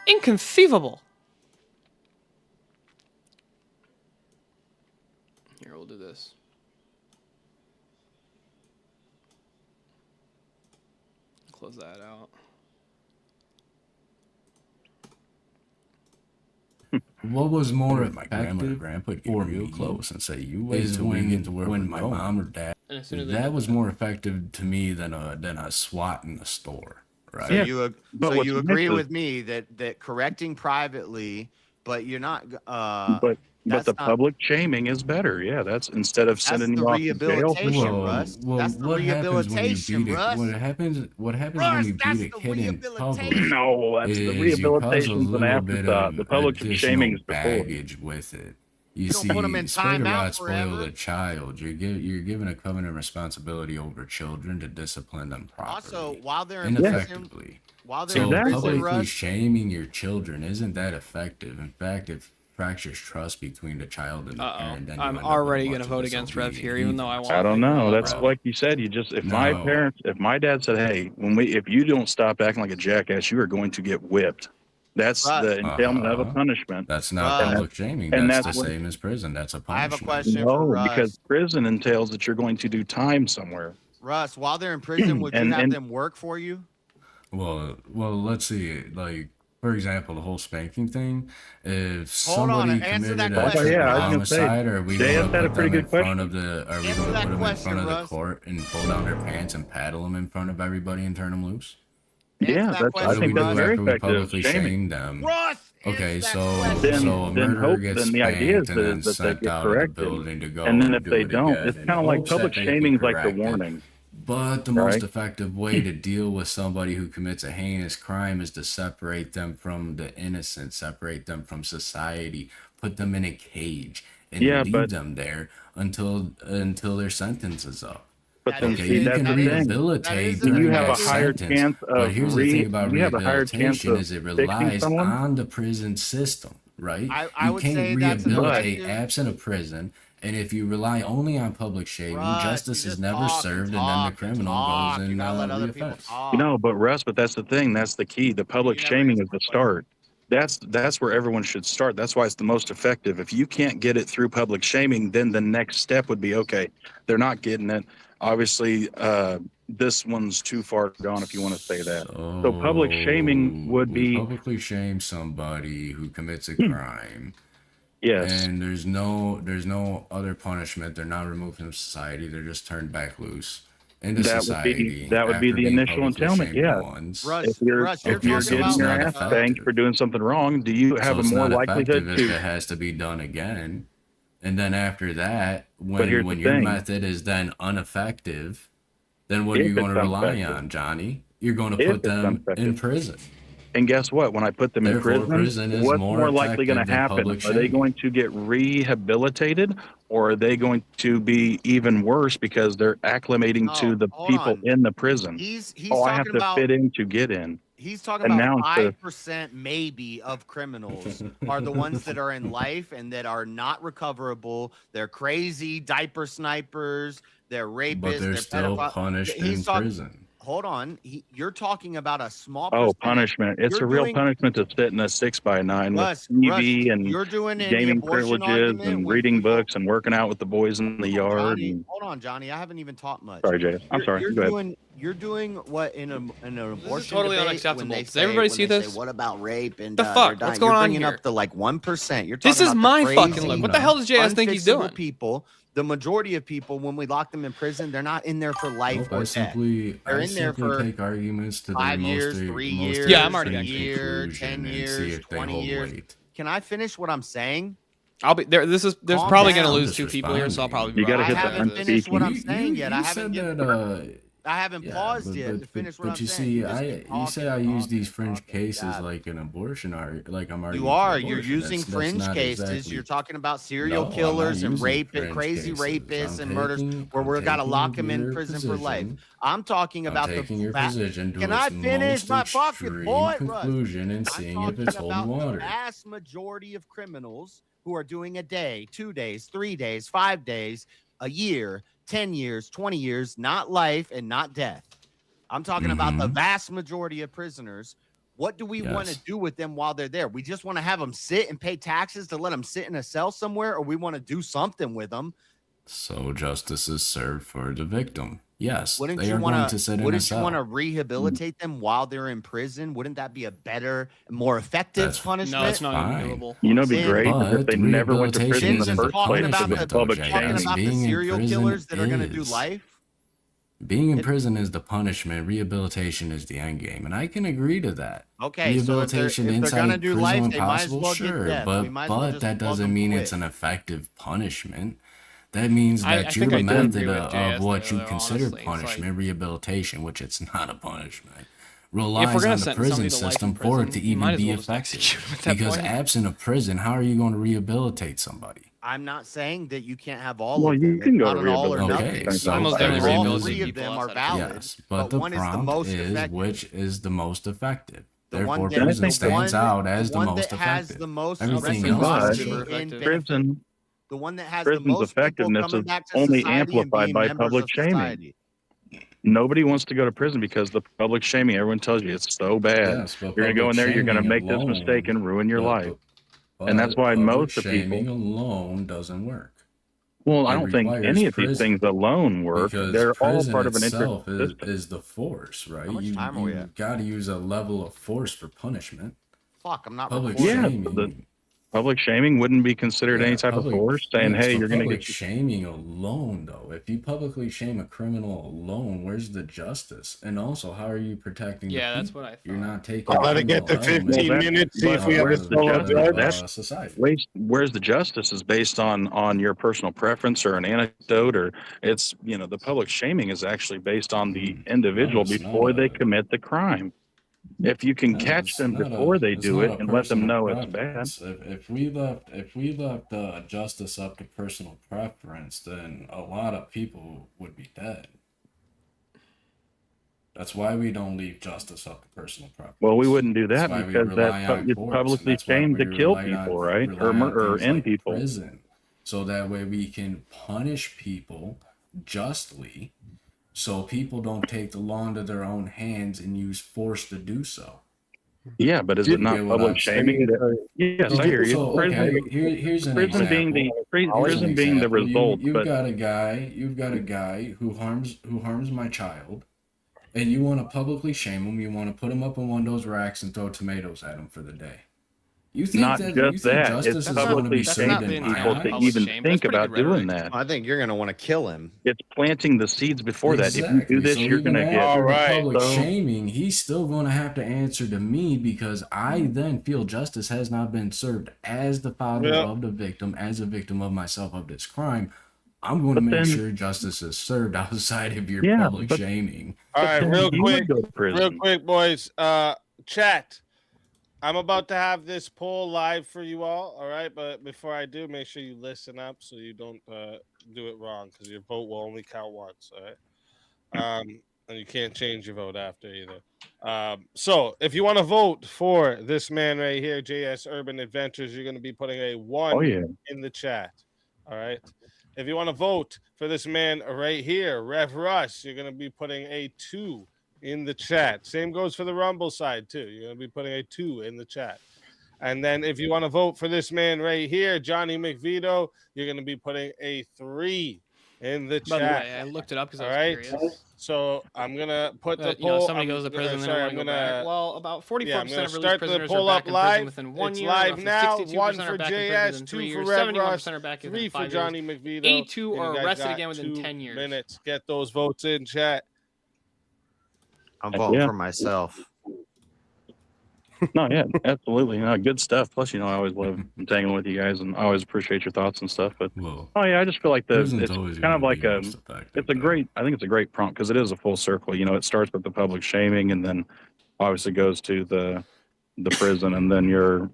Inconceivable. Here, we'll do this. Close that out. What was more My grandma and effective grandpa get for real me close and say, "You wait is till we get to where when we're my going." mom or dad. And as soon as they That did was that- more effective to me than a SWAT in the store, right? So you, but so what's you agree missing- with me that correcting privately, but you're not. But that's the not- public shaming is better. Yeah, that's instead of That's sending the you off to jail. rehabilitation, Russ. Well, That's the what happens when you rehabilitation, beat a, Russ. what happens when Russ, you that's beat a the kid in public? rehabilitation. No, that's is the you cause a rehabilitation's an little bit afterthought. of The public shaming is additional before. baggage with it. You don't see, put 'em in spray timeout the rod, spoil forever. the child. You're given a covenant responsibility over children to discipline them properly. Also, while they're in and prison, effectively. while they're So in prison, publicly Russ, shaming your children isn't that effective. In fact, it fractures trust between the child and the parent. Then you I'm end up already with gonna much vote of against Rev disobedient here, even though I evils. want. I don't know. That's Bro. like you said. You just if my No. parents, if my dad said, "Hey, if you don't stop acting like a jackass, you are going to get whipped." That's Russ. the entailment of a Uh-huh. punishment. That's not Russ. public shaming. and That's that's the what- same as prison. That's a I have a punishment. question for No, Russ. because prison entails that you're going to do time somewhere. Russ, while they're in prison, would you And- have and- them work for you? Well, let's see. Like, for example, the whole spanking thing. If Hold on, somebody answer that committed a question. Yeah, I was gonna say, homicide, are we JS going to had a put pretty them in good front of the? Are we Answer going to that put them in question, front of the Russ. court and pull down their pants and paddle them in front of everybody and turn them loose? Answer Yeah, that that's. I question, What do we think do that's very after we effective. publicly Shaming. shame them? Russ, Okay, answer that so question. so a Then murderer hope- gets then the idea is spanked and then that they sent get out of the corrected. building to go. And then if do they it don't, again it's in kind of like hopes that public they get shaming is like the corrected. warning. But the most effective way to deal with somebody who commits a heinous crime is to separate them from the innocent, separate them from society, put them in a cage, and leave them there until their sentence is up. But then Okay, see, you that's can the thing. rehabilitate You during have that a higher sentence, chance but of here's the thing about you have a higher chance rehabilitation of is it fixing relies someone? on the prison system, right? I You would can't say that's an rehabilitate effective- absent of prison, and if you rely only on public shaming, Russ, justice you is just never talk served, and and then the talk and criminal talk. goes You in gotta let other people reoffense. talk. You know, but Russ, but that's the thing. That's the key. The public shaming is the start. That's where everyone should start. That's why it's the most effective. If you can't get it through public shaming, then the next step would be, okay, they're not getting it. Obviously, this one's too far gone, if you want to say that. So public shaming would We be publicly shame somebody who commits a crime. Yes. And there's no other punishment. They're not removed from society. They're just turned back loose into society. That would be after the being initial publicly entailment. shamed Yeah. once. If you're getting your ass spanked for doing something wrong, do you have So a it's more not likelihood effective if to? it has to be done again. And then after that, But here's when the your thing. method is then ineffective, then what are If you going to it's rely ineffective. on, Johnny? You're going to If put it's them in ineffective. prison. And guess what? When I put them Therefore, in prison, prison is what's more more likely going to effective than happen? public Are they shaming. going to get rehabilitated, or are they going to be even worse because they're acclimating to the people in the prison? He's I have talking to about- fit in to get in. He's talking And about now instead 5% maybe of criminals are the ones that are in life and that are not recoverable. They're crazy diaper snipers. They're rapists. But they're still pedophiles. punished He's in talk- prison. Hold on. You're talking about a small Oh, percentage. punishment! It's You're a real doing- punishment to sit in a 6x9 Russ, with TV and you're doing any gaming abortion privileges argument and when reading books and working out with the boys in the yard. Johnny, And, hold on, Johnny. I haven't even taught much. sorry, Jay. I'm sorry. Go ahead. You're doing what in an abortion totally debate unacceptable. when they Does say- everybody when see they this? say, what about rape and The they're fuck? dying?" What's going You're on bringing here? up the like 1%. You're This talking is about my the fucking crazy, look. What the hell does JS think he's unfixable doing? People, the majority of people, when we lock them in prison, they're not in there for life Nope, or I death. simply They're in there for take arguments to 5 their years, most 3 most years, Yeah, I'm already a back. year, conclusion 10 and see years, if they 20 hold years. weight. Can I finish what I'm saying? I'll be there. There's Calm probably going to down. lose 2 people here, so I'll probably be You gotta right hit back the I haven't after this. finished what I'm You- saying yet. you I said haven't that, given. I haven't yeah, paused yet to finish what I'm you saying. see, just keep you say talking, I use talking, these fringe talking. cases God. like an abortion like I'm arguing You for are. You're abortion. using That's fringe not cases. exactly- You're talking about serial No, I'm not killers and using rape, fringe crazy cases. rapists I'm and murders, taking- where I'm we're got to taking lock them in your prison for life. position. I'm talking I'm about taking the your fact. position to Can its I finish most my fucking extreme point, Russ? conclusion and I'm seeing if talking it's holding about the water. vast majority of criminals who are doing a day, 2 days, 3 days, 5 days, a year, 10 years, 20 years, not life and not death. I'm talking about the vast majority of prisoners. What do we want to Yes. do with them while they're there? We just want to have them sit and pay taxes to let them sit in a cell somewhere, or we want to do something with them. So justice is served for the victim. Yes, Wouldn't they you are going want to sit in a Wouldn't you cell. want to rehabilitate them while they're in prison? Wouldn't that be a better, more effective That's- punishment? No, it's not Fine. doable. You know, it'd be Then- great is if they never went to rehabilitation prison in the isn't first talking place. about If the- it's public Jay. Talking shaming. about the Being in serial prison killers that are going to do is- life. Being in prison is the punishment. Rehabilitation is the end game, and I can agree to that. Okay, so if they're Rehabilitation gonna inside do prison life, when they might as possible, well get sure, death. We might as well but just that let them doesn't mean quit. it's an effective punishment. That means I that think your I do method agree with JS of what there, you though, consider honestly. It's like- punishment, rehabilitation, which it's not a punishment, If we're relies gonna on the sentence prison somebody to life in system for it to prison, you might even as be well just effective. execute them at that Because point. absent of prison, how are you going to rehabilitate somebody? I'm not saying that you can't have all Well, of you them. can It's go not to an all or rehabilitation nothing. Okay, centers. so Almost there definitely is- all rehabilitate three of people them are outside of valid. Yes, but the one is the prompt most is effective. which is the most effective. The Therefore, one that- prison the stands one- out as the one most that has effective. the most Everything else else is is super reciprocity in effective. Prison, the one that has the prison's most people effectiveness coming is back to only society and amplified being by members public of shaming. society. Nobody wants to go to prison because the public shaming. Everyone tells you it's so bad. Yes, but You're gonna go in there, you're gonna public make this shaming mistake and ruin your alone- life. And that's why public most of shaming people. alone doesn't work. Well, I It don't think requires any of these prison, things alone work. because They're all prison part of an itself intricate is, system. is the force, right? How much You, time are we at? got to use a level of force for punishment. Fuck, I'm not Public recording. Yeah, shaming. the- Public shaming wouldn't be considered any type of force, saying, "Hey, you're going to public get." shaming alone, though. If you publicly shame a criminal alone, where's the justice? And also, how are you protecting? Yeah, the that's people? what I thought. You're not taking. Let it get to 15 minutes. See if we have a solo judge. Society. Where's the justice is based on your personal preference or an anecdote, or it's the public shaming is actually based on the individual before they commit the crime. If you can catch them before they do it and let them know it's bad. If we left justice up to personal preference, then a lot of people would be dead. That's why we don't leave justice up to personal preference. Well, we wouldn't do that That's why we because rely on it's courts, publicly and that's why shamed we to kill rely on- people, right? rely on Or things end like people. prison, so that way we can punish people justly, so people don't take the law into their own hands and use force to do so. Yeah, but is it not public shaming? Yes, I hear you. So, okay, here's an prison example. being the Here's prison an being the example. result. You've but got a guy who harms my child, and you want to publicly shame him. You want to put him up in one of those racks and throw tomatoes at him for the day. You think not that, just you think that, justice it's is going to publicly be served in shaming people time? to even think about doing that. I think you're gonna want to kill him. It's planting the seeds before that. If you do this, So you're even going to after get the public shaming. He's still going to have to answer to me because I then feel justice has not been served as the father of the victim, as a victim of myself of this crime. I'm going to make sure justice is served outside of your public shaming. All right, real quick, boys. Chat. I'm about to have this poll live for you all right? But before I do, make sure you listen up so you don't do it wrong because your vote will only count once, all right? And you can't change your vote after either. So if you want to vote for this man right here, JS Urban Adventures, you're going to be putting a 1 in the chat, all right? If you want to vote for this man right here, Rev Russ, you're going to be putting a 2 in the chat. Same goes for the Rumble side too. You're going to be putting a 2 in the chat. And then if you want to vote for this man right here, Johnny McVito, you're going to be putting a 3 in the By chat. the way, I looked it up because I was curious. So I'm going to put the poll. Somebody goes to prison, sorry, I'm going to go back. Well, about 44% I'm gonna of released start the prisoners poll are up back in live. prison within 1 It's year. live roughly now. 62% 1 are for back in prison JS, within 2 3 for years, Rev 71% Russ, are back 3 within for 5 Johnny years. McVito. 82 And you are guys arrested got again within 2 10 years. minutes. Get those votes in chat. I'm voting for myself. No, yeah, absolutely. No, good stuff. Plus, I always love hanging with you guys, and I always appreciate your thoughts and stuff. But I just feel like it's kind of like it's a great. I think it's a great prompt because it is a full circle. It starts with the public shaming, and then obviously goes to the prison, and then your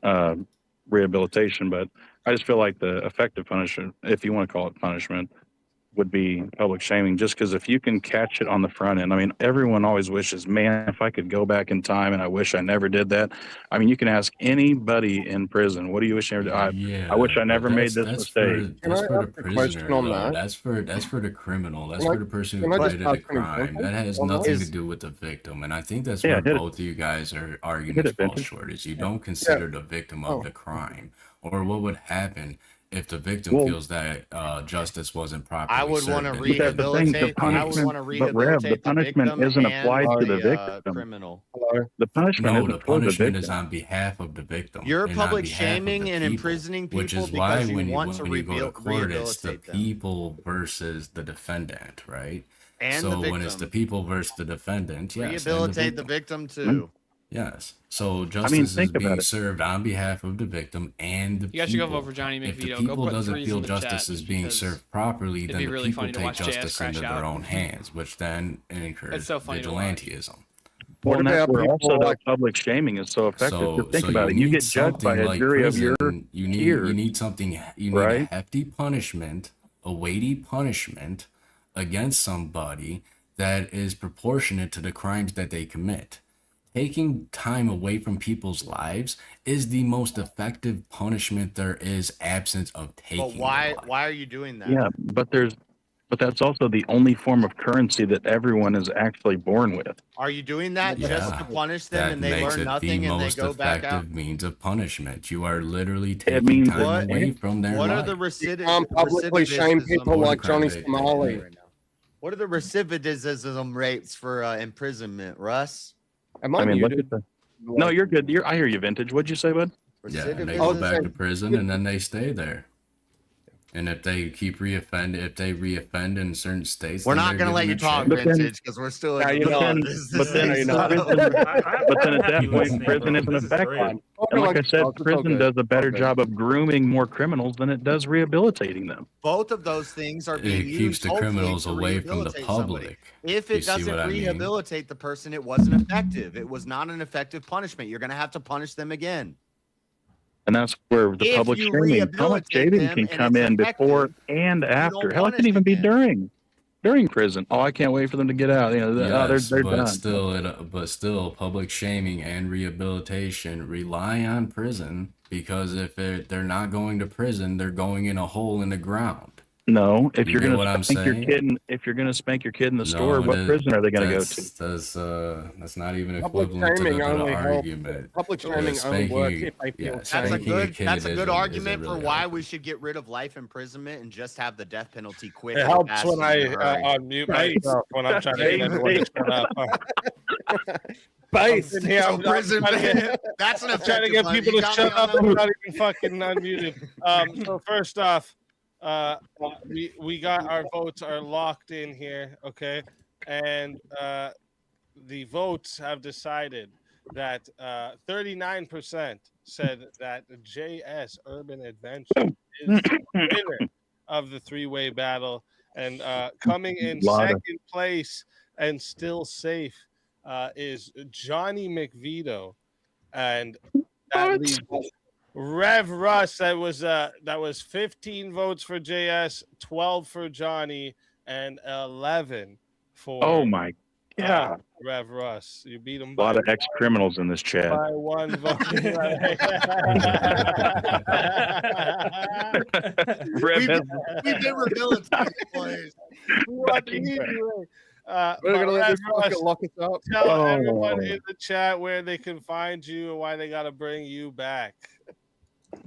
rehabilitation. But I just feel like the effective punishment, if you want to call it punishment, would be public shaming, just because if you can catch it on the front end. I mean, everyone always wishes, man, if I could go back in time, and I wish I never did that. I mean, you can ask anybody in prison, what do you wish you never did? I wish I never made this mistake. That's for the prisoner. Though. That's for the criminal. That's for the person who committed a crime. That has nothing to do with the victim. And I think that's where both of you guys are arguments fall short. Is you don't consider the victim of the crime, or what would happen if the victim feels that justice wasn't properly I would served. want to rehabilitate. I would want to rehabilitate the punishment isn't applied to the victim. Criminal. The punishment No, isn't the for the punishment victim. is on behalf of the victim. You're and on public behalf of the shaming and people, imprisoning people which is why because you when want to when you go to court, it's the rehabilitate them. people versus the defendant, right? And so the when it's the victim. people versus the defendant, yes, and Rehabilitate the victim too. Yes. So justice is think about being it. served on behalf of the victim and the You guys should go people. vote for Johnny If the McVito. Go people put doesn't 3s feel in the justice chat is being because served properly, it'd then be the really people funny to take watch JS justice crash into out. their own hands, which then encourages It's so funny to watch. vigilantism. Well, and that's where also people that public shaming is so effective. So, Just think so about it. You need get judged by something a like jury of your prison. You peers. need something. You need a right? hefty punishment, a weighty punishment against somebody that is proportionate to the crimes that they commit. Taking time away from people's lives is the most effective punishment there is, absence of taking. But why are you doing that? Yeah, but that's also the only form of currency that everyone is actually born with. Are you doing that just to punish them That and they makes learn it nothing the and they most go back out? effective means of punishment. You are literally taking means time away from their What are life. the publicly shame people like Johnny Somali. What are the recidivism rates for imprisonment, Russ? Am I mean, look at the. No, you're good. I hear you, Vintage. What'd you say, bud? Yeah, and they go back to prison and then they stay there. And if they keep reoffend in certain states, We're then not they're going to let given you a talk, chance. Vintage, because we're still in the But then at that point, prison isn't effective. And like I said, prison does a better job of grooming more criminals than it does rehabilitating them. Both of those things are being It used, keeps the hopefully, criminals to away from the rehabilitate public. somebody. If You it see doesn't what I mean? rehabilitate the person, it wasn't effective. It was not an effective punishment. You're going to have to punish them again. And that's where the If public you shaming, public rehabilitate shaming them can and come it's in before effective, and after. Hell, it punish can even be again. during prison. Oh, I can't wait for them to get out. You know, Yes, they're but done. still, public shaming and rehabilitation rely on prison because if they're not going to prison, they're going in a hole in the ground. No, if You you're get going what to I'm spank your saying? kid, if you're going to spank your kid in the store, what prison are they going to go to? That's not even Public equivalent to shaming the only helps- argument. public shaming only works if I feel That's safe. a spanking good. kid That's a good isn't argument for really why we should get rid of life imprisonment and just have the death penalty quick. It and helps fast when and I in a hurry. unmute myself when I'm trying to get everyone to shut up. Based. Yeah, So prison that's an I'm trying to effective get one. people You to got shut me on up that and one. not even fucking unmuted. So first off, we got our votes are locked in here, okay, and the votes have decided that 39% said that JS Urban Adventure is the winner of the three-way battle, and coming in second place and still safe is Johnny McVito, and that leaves Rev Russ. That was 15 votes for JS, 12 for Johnny, and 11 for Oh my God. Rev Russ. You beat him A by lot of ex-criminals in this chat. by one vote. Rev We've been rehabilitated, boys. What Fucking anyway? We're gonna let Rev this fucker Russ, lock us up. tell Oh. everyone in the chat where they can find you and why they got to bring you back.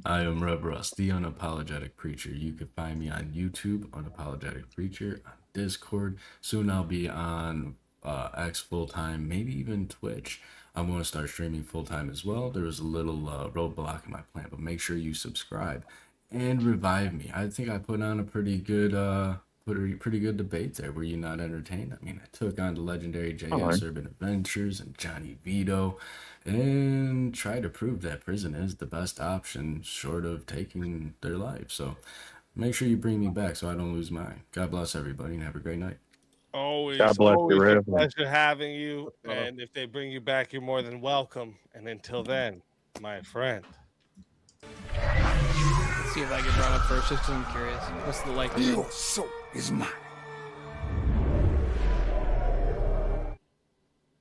I am Rev Russ, the Unapologetic Preacher. You can find me on YouTube, Unapologetic Preacher, on Discord. Soon I'll be on X full-time, maybe even Twitch. I'm going to start streaming full-time as well. There was a little roadblock in my plan, but make sure you subscribe and revive me. I think I put on a pretty good debate there. Were you not entertained? I mean, I took on the legendary JS Urban Adventures and Johnny Vito and tried to prove that prison is the best option short of taking their life. So make sure you bring me back so I don't lose mine. God bless everybody and have a great night. Always, God bless you, always a Rev. pleasure having you. And if they bring you back, you're more than welcome. And until then, my friend. Let's see if I get brought up first, just because I'm curious. What's the likelihood? Your soul is mine.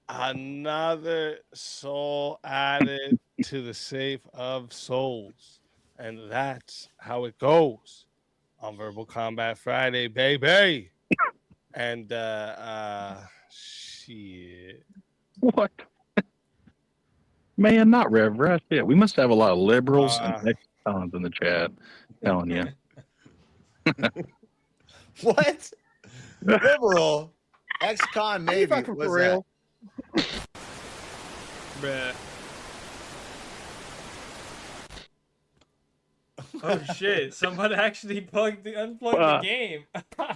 Another soul added to the safe of souls. And that's how it goes on Verbal Combat Friday, baby. And shit. What? Man, not Rev Russ. Yeah, we must have a lot of liberals and ex-cons in the chat. Telling you. What? Liberal? Ex-con maybe. fucking Was for real? Bruh. Oh shit! Someone actually unplugged the game.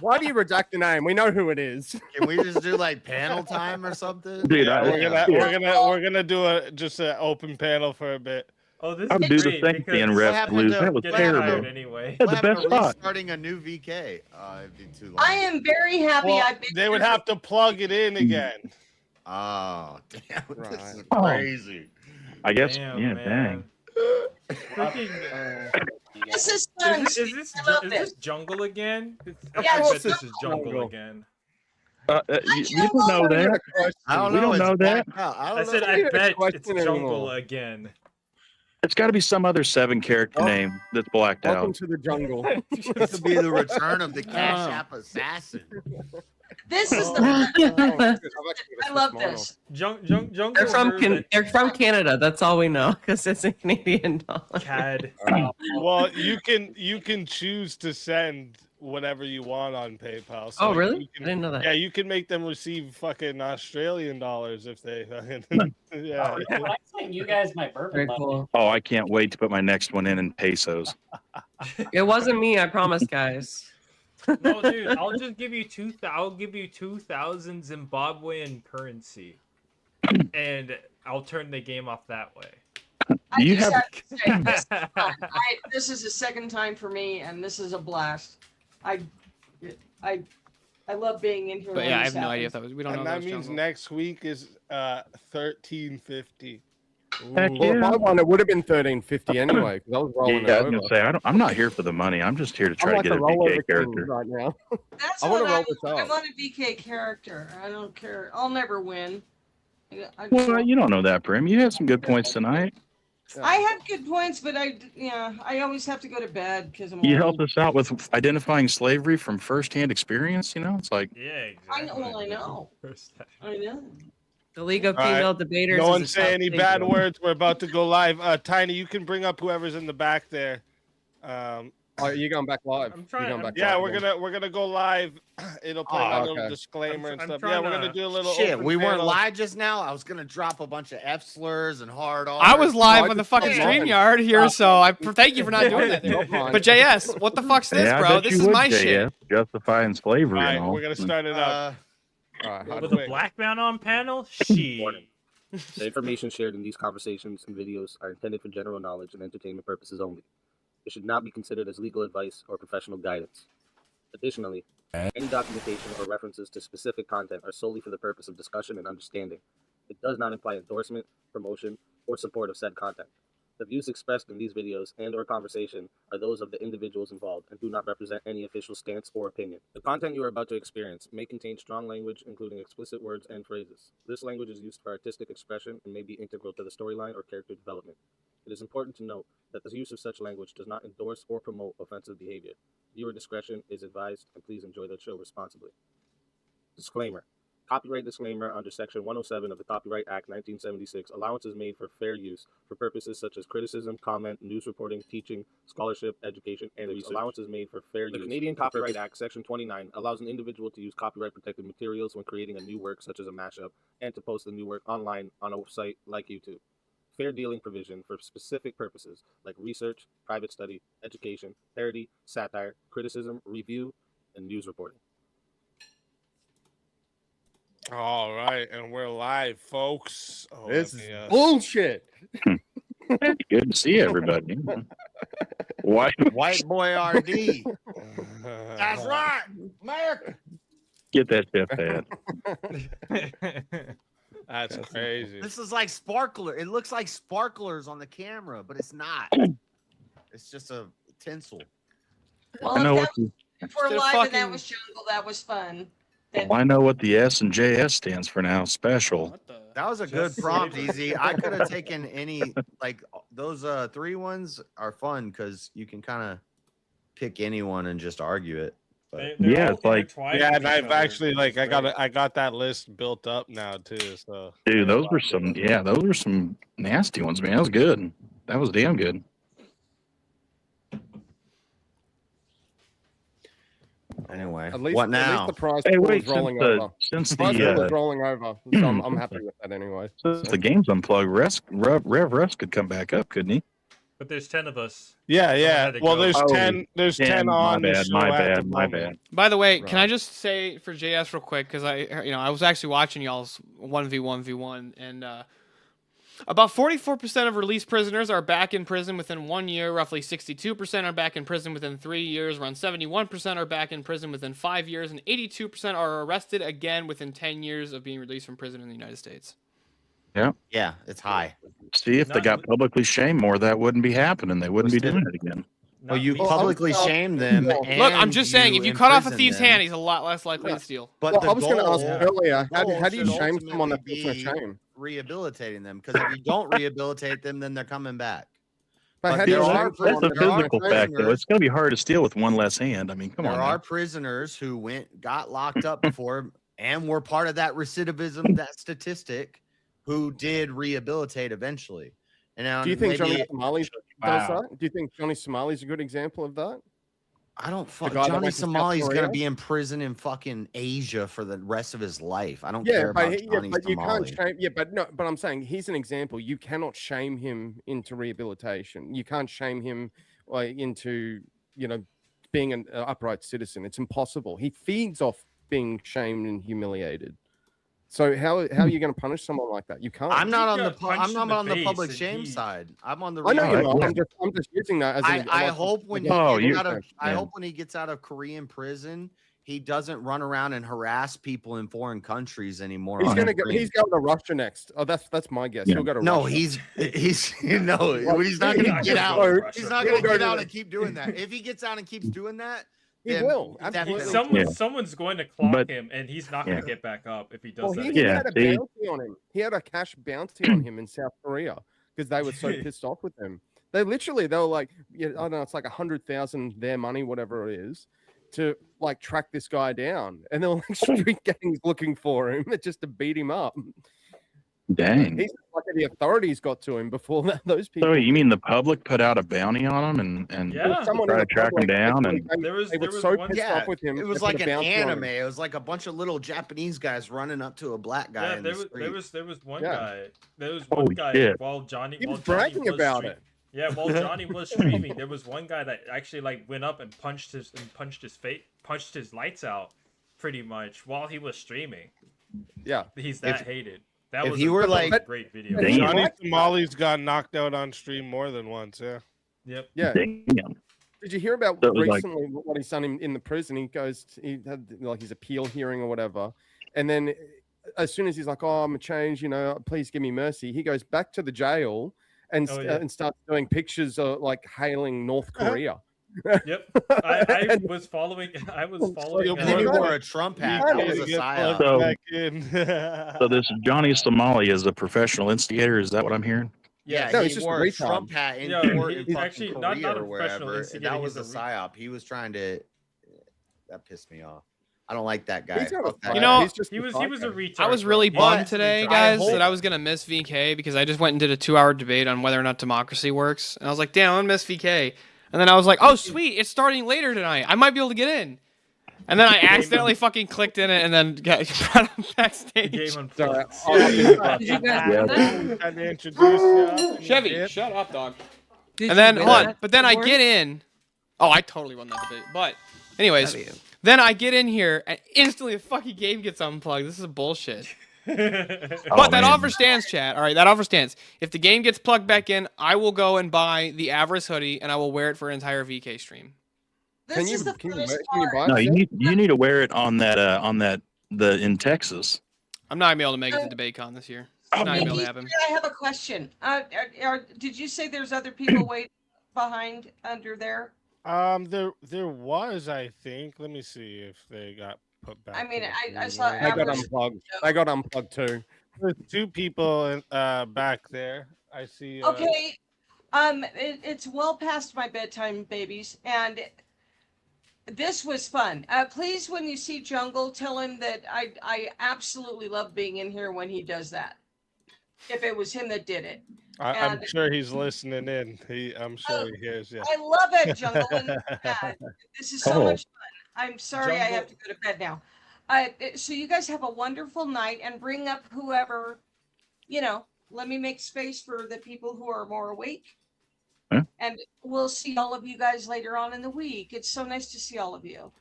Why do you reject the name? We know who it is. Can we just do like panel time or something? Dude, we're gonna do just an open panel for a bit. Oh, this I would is do the great same because thing, Rev Blues. That was terrible. Anyway, That's the best spot. Starting a new VK. It'd be too long. I am very happy Well, I've been they would have to plug it in again. Oh, damn. This is Oh. crazy. I guess, Damn, yeah, man. dang. Freaking, This is fun. is this jungle again? I Yeah, bet it's this is jungle jungle. again. You don't know that. I don't We know. don't know it's that. blacked out. I I don't said know. I bet question it's jungle anymore. again. It's got to be some other 7-character name that's blacked Welcome out. to the jungle. This could be the return of the Cash App Assassin. This is the. I love this. Jungle. They're from version- they're from Canada. That's all we know because it's a Canadian dollar. CAD. Well, you can choose to send whatever you want on PayPal. So Oh, like, really? you can- I didn't know that. Yeah, you can make them receive fucking Australian dollars if they. Yeah. I sent you guys my bourbon. Very left. cool. Oh, I can't wait to put my next one in pesos. It wasn't me, I promise, guys. No, dude, I'll just give you I'll give you 2,000 Zimbabwean currency, and I'll turn the game off that way. I You just have- have to say, this, is fun. This is the second time for me, and this is a blast. I love being in here. But when yeah, I this have no idea happens. if that was. We don't know. And if that was means jungle. next week is 1350. Heck Well, if yeah. I won, it would have been 1350 anyway, because I was rolling Yeah, I it was over. gonna say I'm not here for the money. I'm just here to I'm try like to get a a rollover BK king character. right now. That's I wanna what roll this I up. want a BK character. I don't care. I'll never win. Well, you don't know that, Prim. You had some good points tonight. I had good points, but I always have to go to bed because I'm. You old. helped us out with identifying slavery from firsthand experience. You know, it's like Yeah, I know. Well, I know. I know. The League of All right. Female Debaters. No is one a say any Thank bad you. words. We're about to go live. Tiny, you can bring up whoever's in the back there. Oh, you're going back live. I'm trying- You're going back Yeah, live we're again. gonna go live. It'll play Oh, my little okay. disclaimer and I'm stuff. trying Yeah, we're gonna to- do a little. Shit, open we weren't panel. live just now. I was gonna drop a bunch of F slurs and hard R. I was live I on the just fucking said mine. StreamYard here, so I thank you for not doing that. Don't mind. But JS, what the fuck's this, yeah, I bro? bet This you is would, my JS, shit. justifying slavery All right, and all. we're gonna start it up. With a black man on panel? She. The information shared in these conversations and videos are intended for general knowledge and entertainment purposes only. It should not be considered as legal advice or professional guidance. Additionally, any documentation or references to specific content are solely for the purpose of discussion and understanding. It does not imply endorsement, promotion, or support of said content. The views expressed in these videos and/or conversation are those of the individuals involved and do not represent any official stance or opinion. The content you are about to experience may contain strong language, including explicit words and phrases. This language is used for artistic expression and may be integral to the storyline or character development. It is important to note that the use of such language does not endorse or promote offensive behavior. Viewer discretion is advised, and please enjoy the show responsibly. Disclaimer. Copyright disclaimer under Section 107 of the Copyright Act 1976. Allowances made for fair use for purposes such as criticism, comment, news reporting, teaching, scholarship, education, and research. Allowances made for fair use. The Canadian Copyright Act, Section 29, allows an individual to use copyright-protected materials when creating a new work, such as a mashup, and to post the new work online on a site like YouTube. Fair dealing provision for specific purposes like research, private study, education, parody, satire, criticism, review, and news reporting. All right, and we're live, folks. Oh, This let is me, bullshit. Good to see everybody. White, White boy RD. That's right, America. get that shit bad. That's crazy. This is like sparkler. It looks like sparklers on the camera, but it's not. It's just a tinsel. Well, I know if, what the, if we're They're live and that fucking- was jungle, that was fun. I know what the S and JS stands for now. Special. That was a good prompt, Easy. I could have taken any like those 3 ones are fun because you can kind of pick anyone and just argue it. But Yeah, it's like, Yeah, and I've actually like I got that list built up now too. So dude, those were some nasty ones, man. That was good. That was damn good. anyway, At least, what At now? least the prize Hey, pool wait, is rolling since the- over. since the prize the, pool is rolling over. So I'm happy with that anyway. Since the game's unplugged, Rev Russ could come back up, couldn't he? But there's 10 of us. yeah. had to Well, go. there's Oh, 10. There's 10 on the show at the moment. By the way, can I just say for JS real quick because I was actually watching y'all's 1v1v1 and about 44% of released prisoners are back in prison within 1 year. Roughly 62% are back in prison within 3 years. Around 71% are back in prison within 5 years, and 82% are arrested again within 10 years of being released from prison in the United States. Yeah. Yeah, it's high. See, if they got publicly shamed more, that wouldn't be happening. They wouldn't be doing it again. Well, you publicly shame them. Look, I'm and just saying, if you cut off a imprison thief's them. hand, he's a lot less likely to steal. But Well, the I was going to ask goal- earlier, how goal do you should shame someone that ultimately feels no be shame? Rehabilitating them, because if you don't rehabilitate them, then they're coming back. But how do there you are shame someone That's a that physical fact, though. It's going to be hard to steal with one less hand. I mean, come There on. are man. prisoners who got locked up before and were part of that recidivism, that statistic, who did rehabilitate eventually. And now Do you think Johnny maybe- Somali's does Wow. that? Do you think Johnny Somali's a good example of that? I don't fuck. guy that Johnny went to South Somali's gonna Korea? be in prison in fucking Asia for the rest of his life. I don't Yeah, care but, about Johnny but you can't Somali. shame. Yeah, but no, but I'm saying he's an example. You cannot shame him into rehabilitation. You can't shame him into being an upright citizen. It's impossible. He feeds off being shamed and humiliated. So how are you going to punish someone like that? You can't. I'm not on the punched I'm in not the on the face public and shame he- side. I'm on the. I know you're reality. not. I'm just using that as. I hope when he Oh, gets you- out of I yeah. hope when he gets out of Korean prison, he doesn't run around and harass people in foreign countries anymore. He's on going to the go. screen. He's going to Russia next. Oh, that's my guess. Yeah. He'll go to No, Russia. he's no, he's not going to get out. He's not going to get out and keep doing that. If he gets out and keeps doing that, He then will. definitely- Absolutely. Someone's going to clock But- him, and he's not going to get back up if he does Well, that. he again. had a bounty on him. He had a cash bounty on him in South Korea because they were so pissed off with him. They were like, I don't know, it's like 100,000 their money, whatever it is, to like track this guy down, and they're like street gangs looking for him just to beat him up. Dang. He's like the authorities got to him before those people. So you mean the public put out a bounty on him and Yeah. Someone try in to the track him public, down? they- And There was- they there were was so one- pissed Yeah, off with him. it was they like put a an bounty on him. anime. It was like a bunch of little Japanese guys running up to a black guy. Yeah, in there the was street. there was one Yeah. guy. There was Holy one guy shit. while Johnny He was while Johnny bragging about stream- it. Yeah, while Johnny was streaming, there was one guy that actually like went up and punched his face, punched his lights out, pretty much while he was streaming. Yeah, He's that hated. That if was you a, were that was like- a great video. Damn. Johnny Somali's got knocked out on stream more than once. Yeah. Yep. Yeah. damn. Did you hear about That was like- recently what he's done in the prison? He had like his appeal hearing or whatever, and then as soon as he's like, "Oh, I'm a change, please give me mercy," he goes back to the jail and Oh, yeah. and starts doing pictures of like hailing North Korea. Yep. I was following. I was following. And then he Well, wore a Trump hat. you That was gotta a Get psyop. plugged So- back in. So this Johnny Somali is a professional instigator. Is that what I'm hearing? Yeah, No, he he's just a wore a retard. Trump hat in Yeah, court he- in he's fucking actually Korea not a or professional wherever. instigator, That was a he's a psyop. He was trying to. That pissed me off. I don't like that guy. He's got a Fuck that You guy. know, he's just He was a retard. I was really bro. bummed But today, I guys, hope- that I was gonna miss VK because I just went and did a 2-hour debate on whether or not democracy works, and I was like, damn, I'm gonna miss VK. And then I was like, oh sweet, it's starting later tonight. I might be able to get in. And then I accidentally fucking clicked in it and then got brought up backstage. Game on Sorry, Did you guys Yeah. win that? Had to introduce you. Chevy, shut up, dog. Did And then you hold win on, that but then I award? get in. Oh, I totally won that debate. But anyways, Proud of you. then I get in here and instantly the fucking game gets unplugged. This is bullshit. Oh, But that man. offer stands, chat. All right, that offer stands. If the game gets plugged back in, I will go and buy the Avarice hoodie and I will wear it for an entire VK stream. This Can you is the can you, funnest can you part. buy No, it? you need to wear it on that in Texas. I'm not gonna be able to make it to debate con this year. It's not gonna be able to happen. I have a question. Did you say there's other people waiting behind under there? There was, I think. Let me see if they got put back. I mean, to the I saw screen. They got Avarice. unplugged. They got unplugged too. There's two people back there. I see. Okay. It's well past my bedtime, babies, and this was fun. Please, when you see Jungle, tell him that I absolutely love being in here when he does that. If it was him that did it. I'm and- sure he's listening in. I'm sure he hears you. I love it, Jungle. And, this is so Oh. much fun. I'm sorry I have to go to bed now. So you guys have a wonderful night and bring up whoever, let me make space for the people who are more awake. Huh? And we'll see all of you guys later on in the week. It's so nice to see all of you.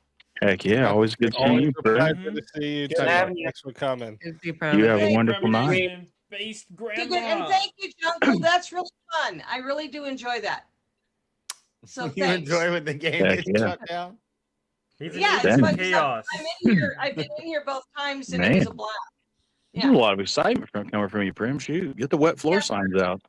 Heck yeah, always good seeing Always you, a bro. pleasure to see you. Good too. having you. Thanks for coming. Good to be proud You of have a you. wonderful night. Based Good, and grandma. thank you, Jungle. That's really fun. I really do enjoy that. So You thanks. enjoy when the game Heck gets yeah. shut down. Yeah, it's Damn. fun. 'cause Chaos. I'm in here. I've been in here both times, and it was a Man. blast. There's a lot of excitement coming from you, Prim. Shoot, get the wet floor signs out.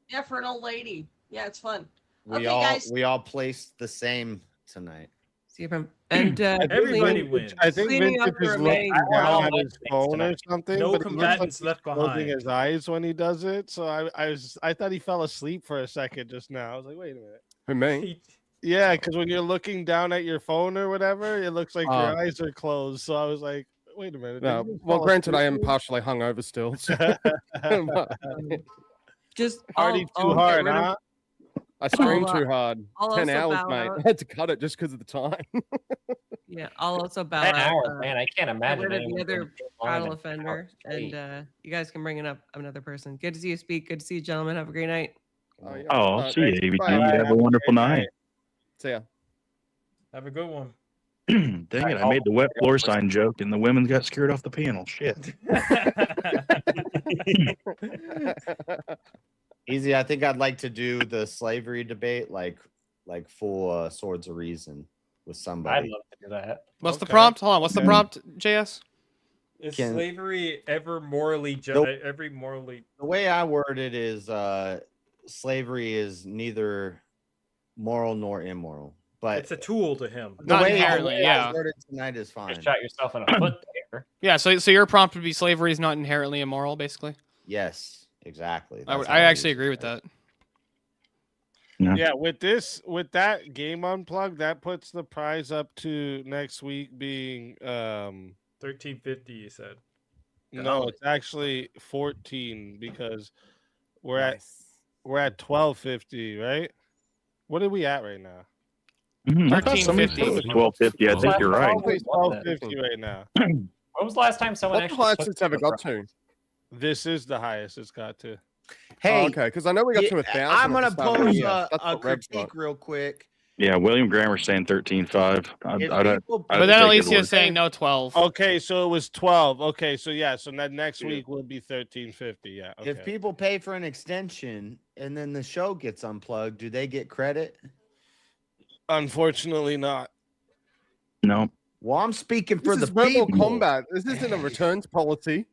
Yeah, for an old lady. Yeah, it's fun. We Okay, all guys. we all placed the same tonight. See if I'm and Everybody wins. I think Cleaning Vincent up the is looking remains. down at Oh, his phone or something. No but it looks combatants like left he's closing behind. his eyes when he does it. So I thought he fell asleep for a second just now. I was like, wait a minute. Who, me? Yeah, because when you're looking down at your phone or whatever, it looks like your eyes are closed. So I was like, wait a minute. No, did you well, fall granted, I am asleep? partially hungover still. So. just Party too I'll get hard, rid of- huh? I streamed I'll, too hard. I'll 10 also hours, bow mate. out. I had to cut it just because of the time. Yeah, I'll also bow 10 out. hours, man. I can't Get imagine rid of anyone the other being long battle than offender, straight. and you guys can bring it up another person. Good to see you speak. Good to see you, gentlemen. Have a great night. Oh, I'll see you, ABT. Bye. Have a wonderful night. See ya. Have a good one. Dang it, I made the wet floor sign joke and the women got scared off the panel. Shit. Easy. I think I'd like to do the slavery debate, like full Swords of Reason with somebody. I'd love to do that. What's the prompt? Hold on. What's the prompt, JS? Is Can- slavery ever morally Nope. every morally? The way I word it is slavery is neither moral nor immoral. But It's a tool to him. the Not way inherently, yeah. I worded tonight is fine. Just shot yourself in a foot there. Yeah. So your prompt would be slavery is not inherently immoral, basically. Yes, exactly. I actually agree with that. Yeah, with that game unplugged, that puts the prize up to next week being 1350. You said. no, it's actually 14 because we're at 1250, right? What are we at right now? I thought somebody said it was 1250. I think you're right. 1250 right now. When was the last time someone What's the actually highest took it's ever got the- to? This is the highest it's got to. Hey, Oh, okay, because I know we got to 1,000. I'm at gonna the start of the pose year. a That's what Reb's critique got. real quick. Yeah, William Grammer's saying 13.5. But then Alicia's saying no 12. Okay, so it was 12. Okay, so yeah, so next week will be 1350. Yeah. Okay. If people pay for an extension and then the show gets unplugged, do they get credit? Unfortunately, not. No. Well, I'm speaking for This the is Mortal people. Kombat. This isn't a returns policy.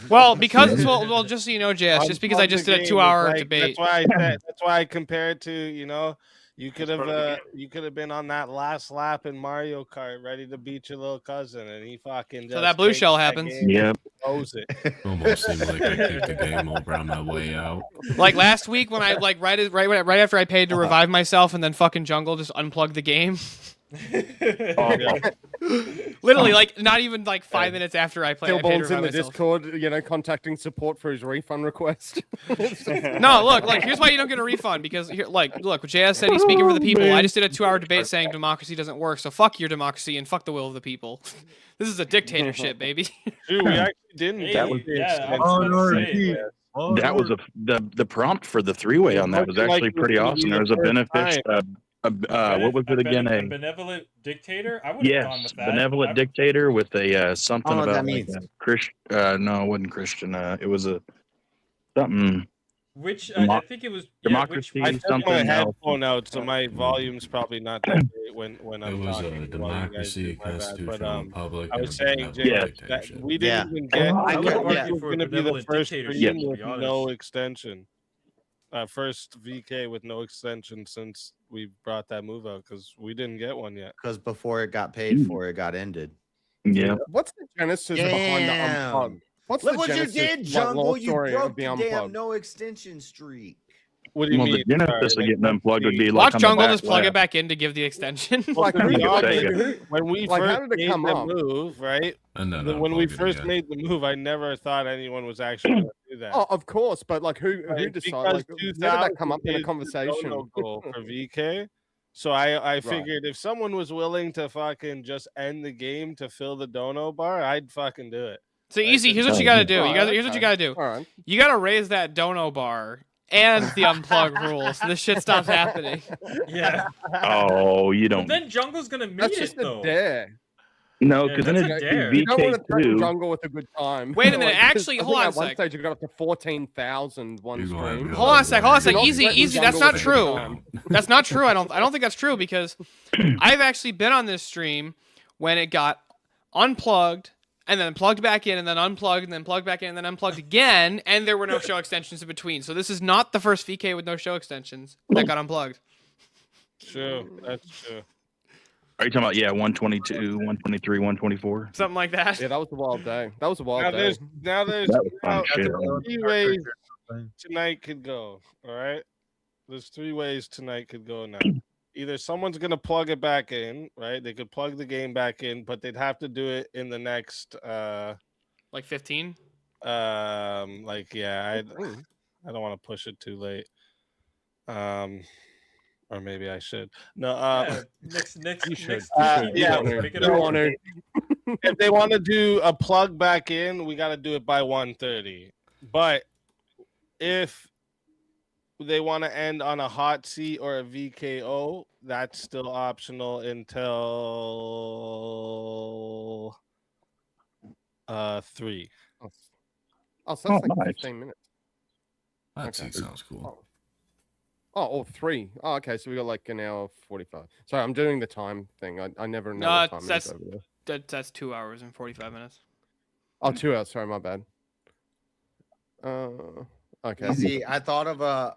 Well, because well, just so you know, JS, just because I just did a 2-hour debate. That's why I said, that's why I compared to, you could have been on that last lap in Mario Kart ready to beat your little cousin, and he fucking So that blue takes shell that happens. game and Yep. blows it. Almost seemed like I kicked the game over on my way out. Like last week when I like right after I paid to revive myself and then fucking Jungle just unplugged the game. Literally, like not even like 5 minutes after I played. Killbone's in the Discord, contacting support for his refund request. No, look, here's why you don't get a refund because look, JS said he's speaking for the people. I just did a 2-hour debate saying democracy doesn't work, so fuck your democracy and fuck the will of the people. This is a dictatorship, baby. Dude, we actually didn't. That was Oh, that was the prompt for the three-way on that was actually pretty awesome. There was a benefit. What was it again? A benevolent dictator. I would have gone Yes, with that. benevolent dictator with a something know what about that like means. Christian. No, it wasn't Christian. It was a something. Which Demo- I think it was democracy, I took my something else. headphone out, so my volume's probably not that great when I'm It was talking. a democracy, My bad. constitutional republic, I was and a saying, benevolent Jay, that dictatorship. we didn't even get. I would argue We're for a going to be the benevolent first dictatorship, stream to with be honest. no extension. First VK with no extension since we brought that move out because we didn't get one yet. Because before it got paid for, it got ended. Yeah. What's the genesis behind the Damn. unplugged? What's Look the what you genesis, did, like, Jungle. lore You story of broke the the damn unplugged? no extension streak. What do you Well, mean? the genesis of Sorry, getting like, unplugged would be Watch like on Jungle the just back plug left. it back in to give the extension. Like, Pretty who, good like, Sega. When we like, how first did it made come the up? move, right? And then When we unplug it first again. made the move, I never thought anyone was actually going to do that. Oh, of course, but like who Right, decided? Like, because how did that come up in a 2000 is the conversation? no-no goal for VK. So I figured if someone was willing to fucking just end the game to fill the dono bar, I'd fucking do it. So easy. Here's what you gotta do. Here's what you gotta do. All right. You gotta raise that dono bar and the unplug rule, so this shit stops happening. Yeah. Oh, you But don't. then Jungle's gonna meet That's it just a though. dare. No, Yeah, because then that's it's a dare. You don't want to threaten VK2. Jungle with a good time. Wait a minute, Like, 'cause actually, I hold think on at a one sec. stage you got up to 14,000 one You're gonna stream. be Hold on a sec. Hold on a sec. You're not Easy, threatening easy. That's Jungle not with a good true. time. That's not true. I don't think that's true because I've actually been on this stream when it got unplugged and then plugged back in and then unplugged and then plugged back in and then unplugged again, and there were no show extensions in between. So this is not the first VK with no show extensions that got unplugged. True, that's true. Are you talking about 122, 123, 124? Something like that. Yeah, that was a wild day. That was a wild Now day. there's That was fun shit. three ways tonight could go. All right, there's 3 ways tonight could go now. Either someone's gonna plug it back in, right? They could plug the game back in, but they'd have to do it in the next Like 15. I don't want to push it too late. Or maybe I should. No, next, you should. yeah, If they want to do a plug back in, we got to do it by 1:30. But if they want to end on a hot seat or a VKO, that's still optional until 3. Oh, so that's like nice. 15 minutes. That seat sounds cool. Oh, 3. Oh, okay. So we got like an hour 45. Sorry, I'm doing the time thing. I never know what time it is over there. That's 2 hours and 45 minutes. Oh, 2 hours. Sorry, my bad. Okay. Easy. I thought of I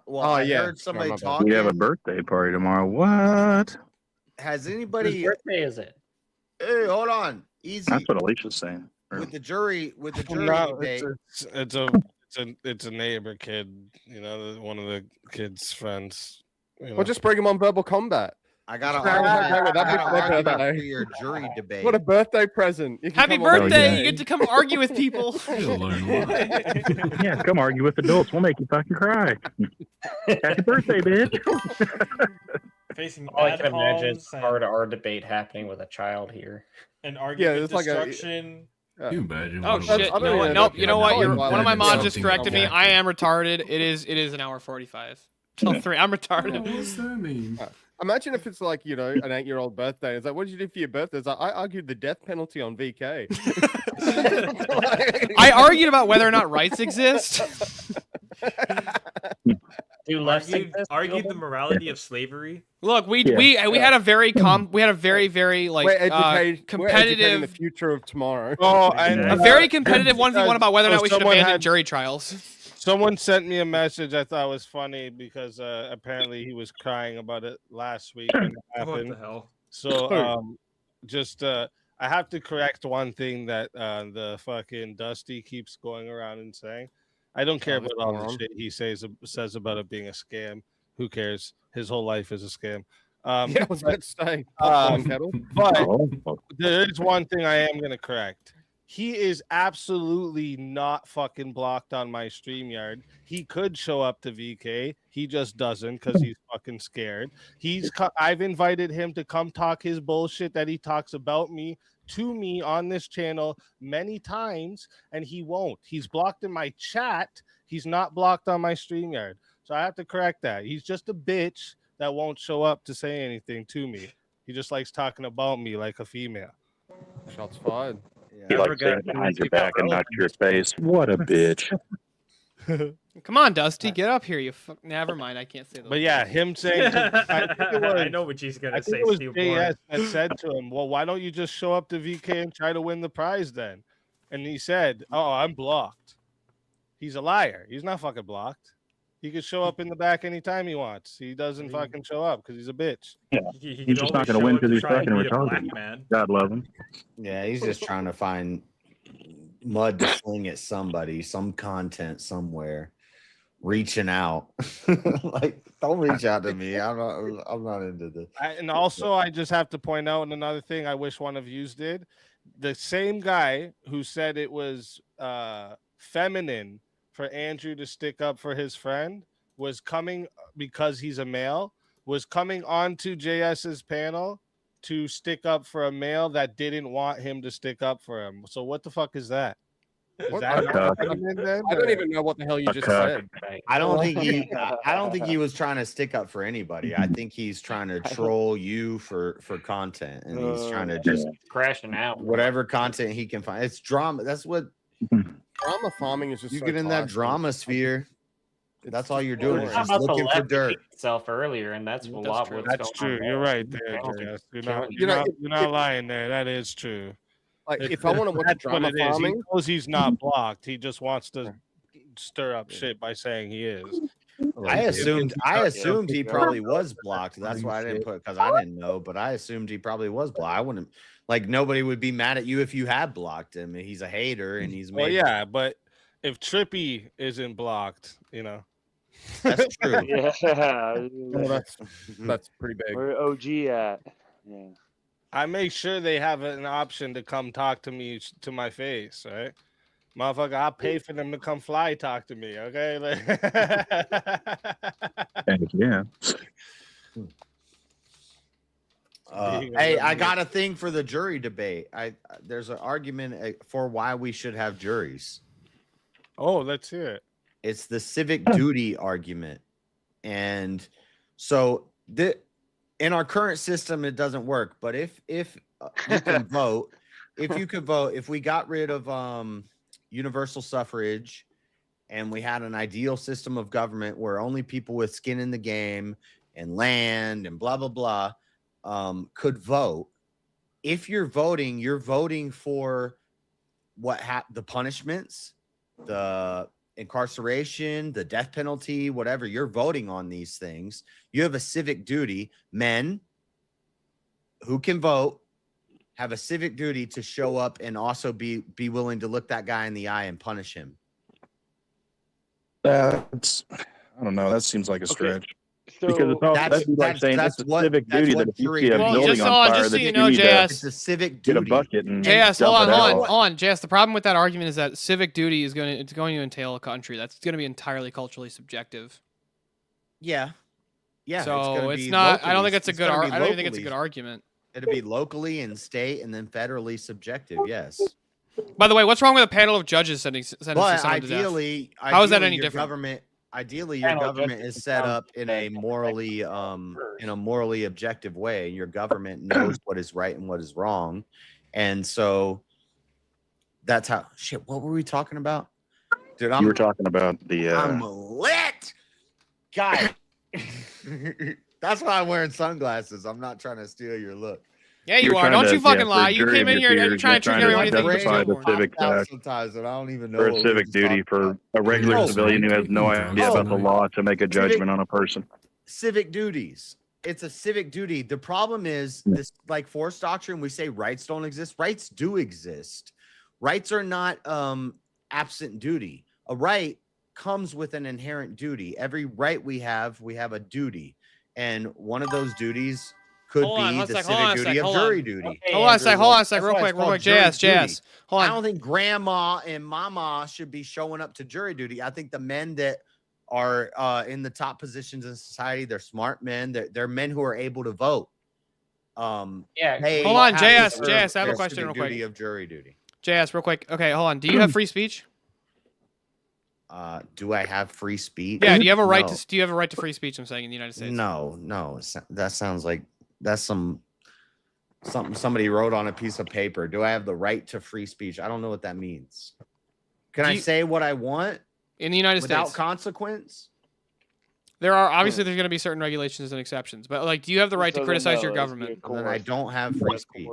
heard somebody talking. We have a birthday party tomorrow. What? Has anybody? Whose birthday is it? Hey, hold on. Easy. That's what Alicia's saying. With the jury No, debate. it's a neighbor kid. You know, one of the kid's friends. You know. Well, just bring him on Verbal Combat. I gotta argue about your jury debate. What a birthday present! You can Happy come on birthday! Wednesday. You get to come argue with people. Yeah, come argue with adults. We'll make you fucking cry. Happy birthday, bitch. Facing All I can imagine is adhoms part of our debate happening with a child here. and argument it's like a- destruction. Can you imagine? Oh what shit! it You know would what? be Nope. like You know what? if One of my mods just something corrected me. like I am retarded. It is an hour 45 till 3. I'm retarded. What's that mean? Imagine if it's like, an 8-year-old birthday. It's like, what did you do for your birthday? It's like, I argued the death penalty on VK. I argued about whether or not rights exist. Argued the morality of slavery. Look, we had a very very like we're educating competitive the future of tomorrow. Oh, and a very competitive 1v1 about whether or not we should someone abandon had- jury trials. Someone sent me a message I thought was funny because apparently he was crying about it last week when it happened. What the hell? So I have to correct one thing that the fucking Dusty keeps going around and saying. I don't care about all the shit he says about it being a scam. Who cares? His whole life is a scam. Yeah, I was about to say. Kettle. But there is one thing I am going to correct. He is absolutely not fucking blocked on my StreamYard. He could show up to VK. He just doesn't because he's fucking scared. I've invited him to come talk his bullshit that he talks about me to me on this channel many times, and he won't. He's blocked in my chat. He's not blocked on my StreamYard. So I have to correct that. He's just a bitch that won't show up to say anything to me. He just likes talking about me like a female. Shots fired. He likes saying behind your back and not your face. What a bitch. Come on, Dusty, get up here. You never mind. I can't say that. But yeah, him saying, I think it was, I know what she's gonna I say. think it was Steve JS Warren. that said to him, "Well, why don't you just show up to VK and try to win the prize then?" And he said, "Oh, I'm blocked." He's a liar. He's not fucking blocked. He could show up in the back anytime he wants. He doesn't fucking show up because he's a bitch. Yeah, He he's could just only not going to show win up to because he's try and fucking beat a black retarded. man. God love him. Yeah, he's just trying to find mud to sling at somebody, some content somewhere, reaching out. Like, don't reach out to me. I'm not into this. And also, I just have to point out another thing I wish one of yous did. The same guy who said it was feminine for Andrew to stick up for his friend was coming, because he's a male, was coming onto JS's panel to stick up for a male that didn't want him to stick up for him. So what the fuck is that? Is that not feminine then, I don't or- even know what the hell you just said. I don't think he was trying to stick up for anybody. I think he's trying to troll you for content, and he's trying to just crashing out. whatever content he can find. It's drama. That's what Drama farming is just you so get in that toxic. drama sphere. That's all you're doing. Is Talking just about the looking for left dirt. itself earlier, and that's a lot what's That's going true. on. You're right there, I don't think- JS. You're You know, not, you know, you're not lying there. That is true. Like, if I want to watch That's drama what it is. farming, He knows he's not blocked. He just wants to stir up shit by saying he is. I assumed he probably was blocked. That's why I didn't put, because I didn't know, but I assumed he probably was blocked. I wouldn't, like, nobody would be mad at you if you had blocked him. He's a hater and he's Well, made. yeah, but if Trippy isn't blocked, you know. That's true. Yeah, well, that's pretty big. Where OG at? Yeah. I make sure they have an option to come talk to me to my face, right? Motherfucker, I'll pay for them to come fly talk to me, okay? Yeah. Hey, I got a thing for the jury debate. There's an argument for why we should have juries. Oh, let's hear it. It's the civic duty argument. And so in our current system, it doesn't work. But if you can vote, if we got rid of universal suffrage and we had an ideal system of government where only people with skin in the game and land and blah, blah, blah could vote. If you're voting for the punishments, the incarceration, the death penalty, whatever. You're voting on these things. You have a civic duty. Men who can vote have a civic duty to show up and also be willing to look that guy in the eye and punish him. I don't know. That seems like a stretch. Because it's that's like saying it's a civic duty that if you see a Well, building just on so fire, just so that you you know, need JS, It's a civic to get duty. a bucket and JS, dump hold it out. on. JS, the problem with that argument is that civic duty is going to entail a country. That's going to be entirely culturally subjective. Yeah. Yeah. So it's not. I don't think it's a good. I don't even think it's a good argument. It'll be locally and state, and then federally subjective. Yes. By the way, what's wrong with a panel of judges sentencing But someone to death? ideally, How is that any your different? Ideally, your government is set up in a morally objective way. Your government knows what is right and what is wrong, and so that's how. Shit, what were we talking about? Dude, You were talking about the. I'm lit, guy. That's why I'm wearing sunglasses. I'm not trying to steal your look. Yeah, you are. Don't you fucking lie. You came in here and you're trying to treat everyone you think you're justify the civic tax sometimes, and I don't even know for what a we civic was duty for a regular No. civilian who has no idea about the law to make a judgment on a person. Civic duties. It's a civic duty. The problem is this, like force doctrine, we say rights don't exist. Rights do exist. Rights are not absent duty. A right comes with an inherent duty. Every right we have a duty. And one of those duties could be the civic duty of jury duty. Hold on a sec, real quick. JS. Hold on. I don't think grandma and mama should be showing up to jury duty. I think the men that are in the top positions in society, they're smart men. They're men who are able to vote. Yeah. Hold on, JS. I have a question real quick. Of jury duty. JS, real quick. Okay, hold on. Do you have free speech? Do I have free speech? Yeah. Do you have a right No. to? Do you have a right to free speech? I'm saying in the United States. No. That sounds like that's something somebody wrote on a piece of paper. Do I have the right to free speech? I don't know what that means. Can I say what I want in the United without States consequence? There are obviously there's going to be certain regulations and exceptions, but like, do you have the right to criticize your government? Then I don't have free speech.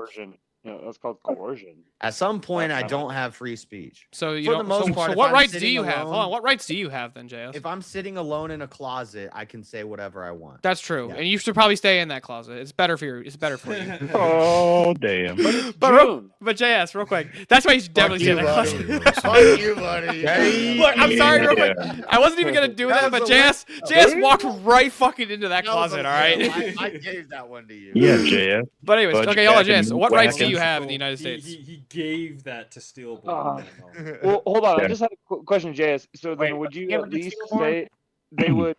No, that's called coercion. At some point, I don't have free speech. So you For don't. the most part, so if what I'm rights do sitting you have? alone- Hold on. What rights do you have then, JS? If I'm sitting alone in a closet, I can say whatever I want. That's true, and you should probably stay in that closet. It's better for you. It's better for you. Oh damn! But JS, real quick, that's why you should definitely stay in that closet. Fuck you, buddy. Look, I'm sorry, real quick. I wasn't even gonna do that, but JS walked right fucking into that closet. All right. I gave that one to you. Yeah, JS. But anyways, Butch okay, hold on, Cassidy JS. What rights do whacking. you have in the United States? He gave that to Steelborn. Well, hold on. I Yeah. just had a question, JS. So then, would you at least say they would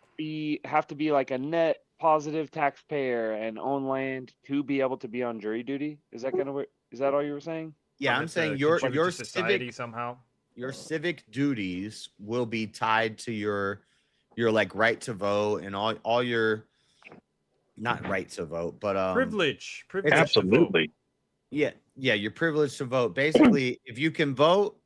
have to be like a net positive taxpayer and own land to be able to be on jury duty? Is that kind of is that all you were saying? Yeah, I'm saying your society civic somehow. Your civic duties will be tied to your like right to vote and all your not right to vote, but Privilege. Absolutely. Yeah, your privilege to vote. Basically, if you can vote,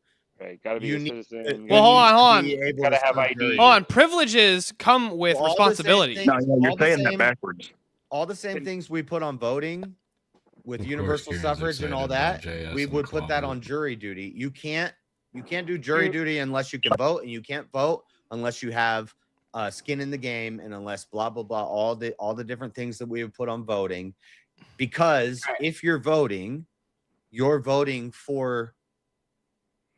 right, gotta be you a need- citizen. Well, hold on. be able Gotta to have serve ID. jury. Hold on. Privileges come with Well, all the same responsibility. things- No, you're all the saying that same- backwards. All the same things we put on voting with Of course, universal Kieran's suffrage and all excited about that, JS we in the would put that closet. on jury duty. You can't do jury duty unless you can vote, and you can't vote unless you have skin in the game, and unless blah blah blah, all the different things that we have put on voting. Because if you're voting for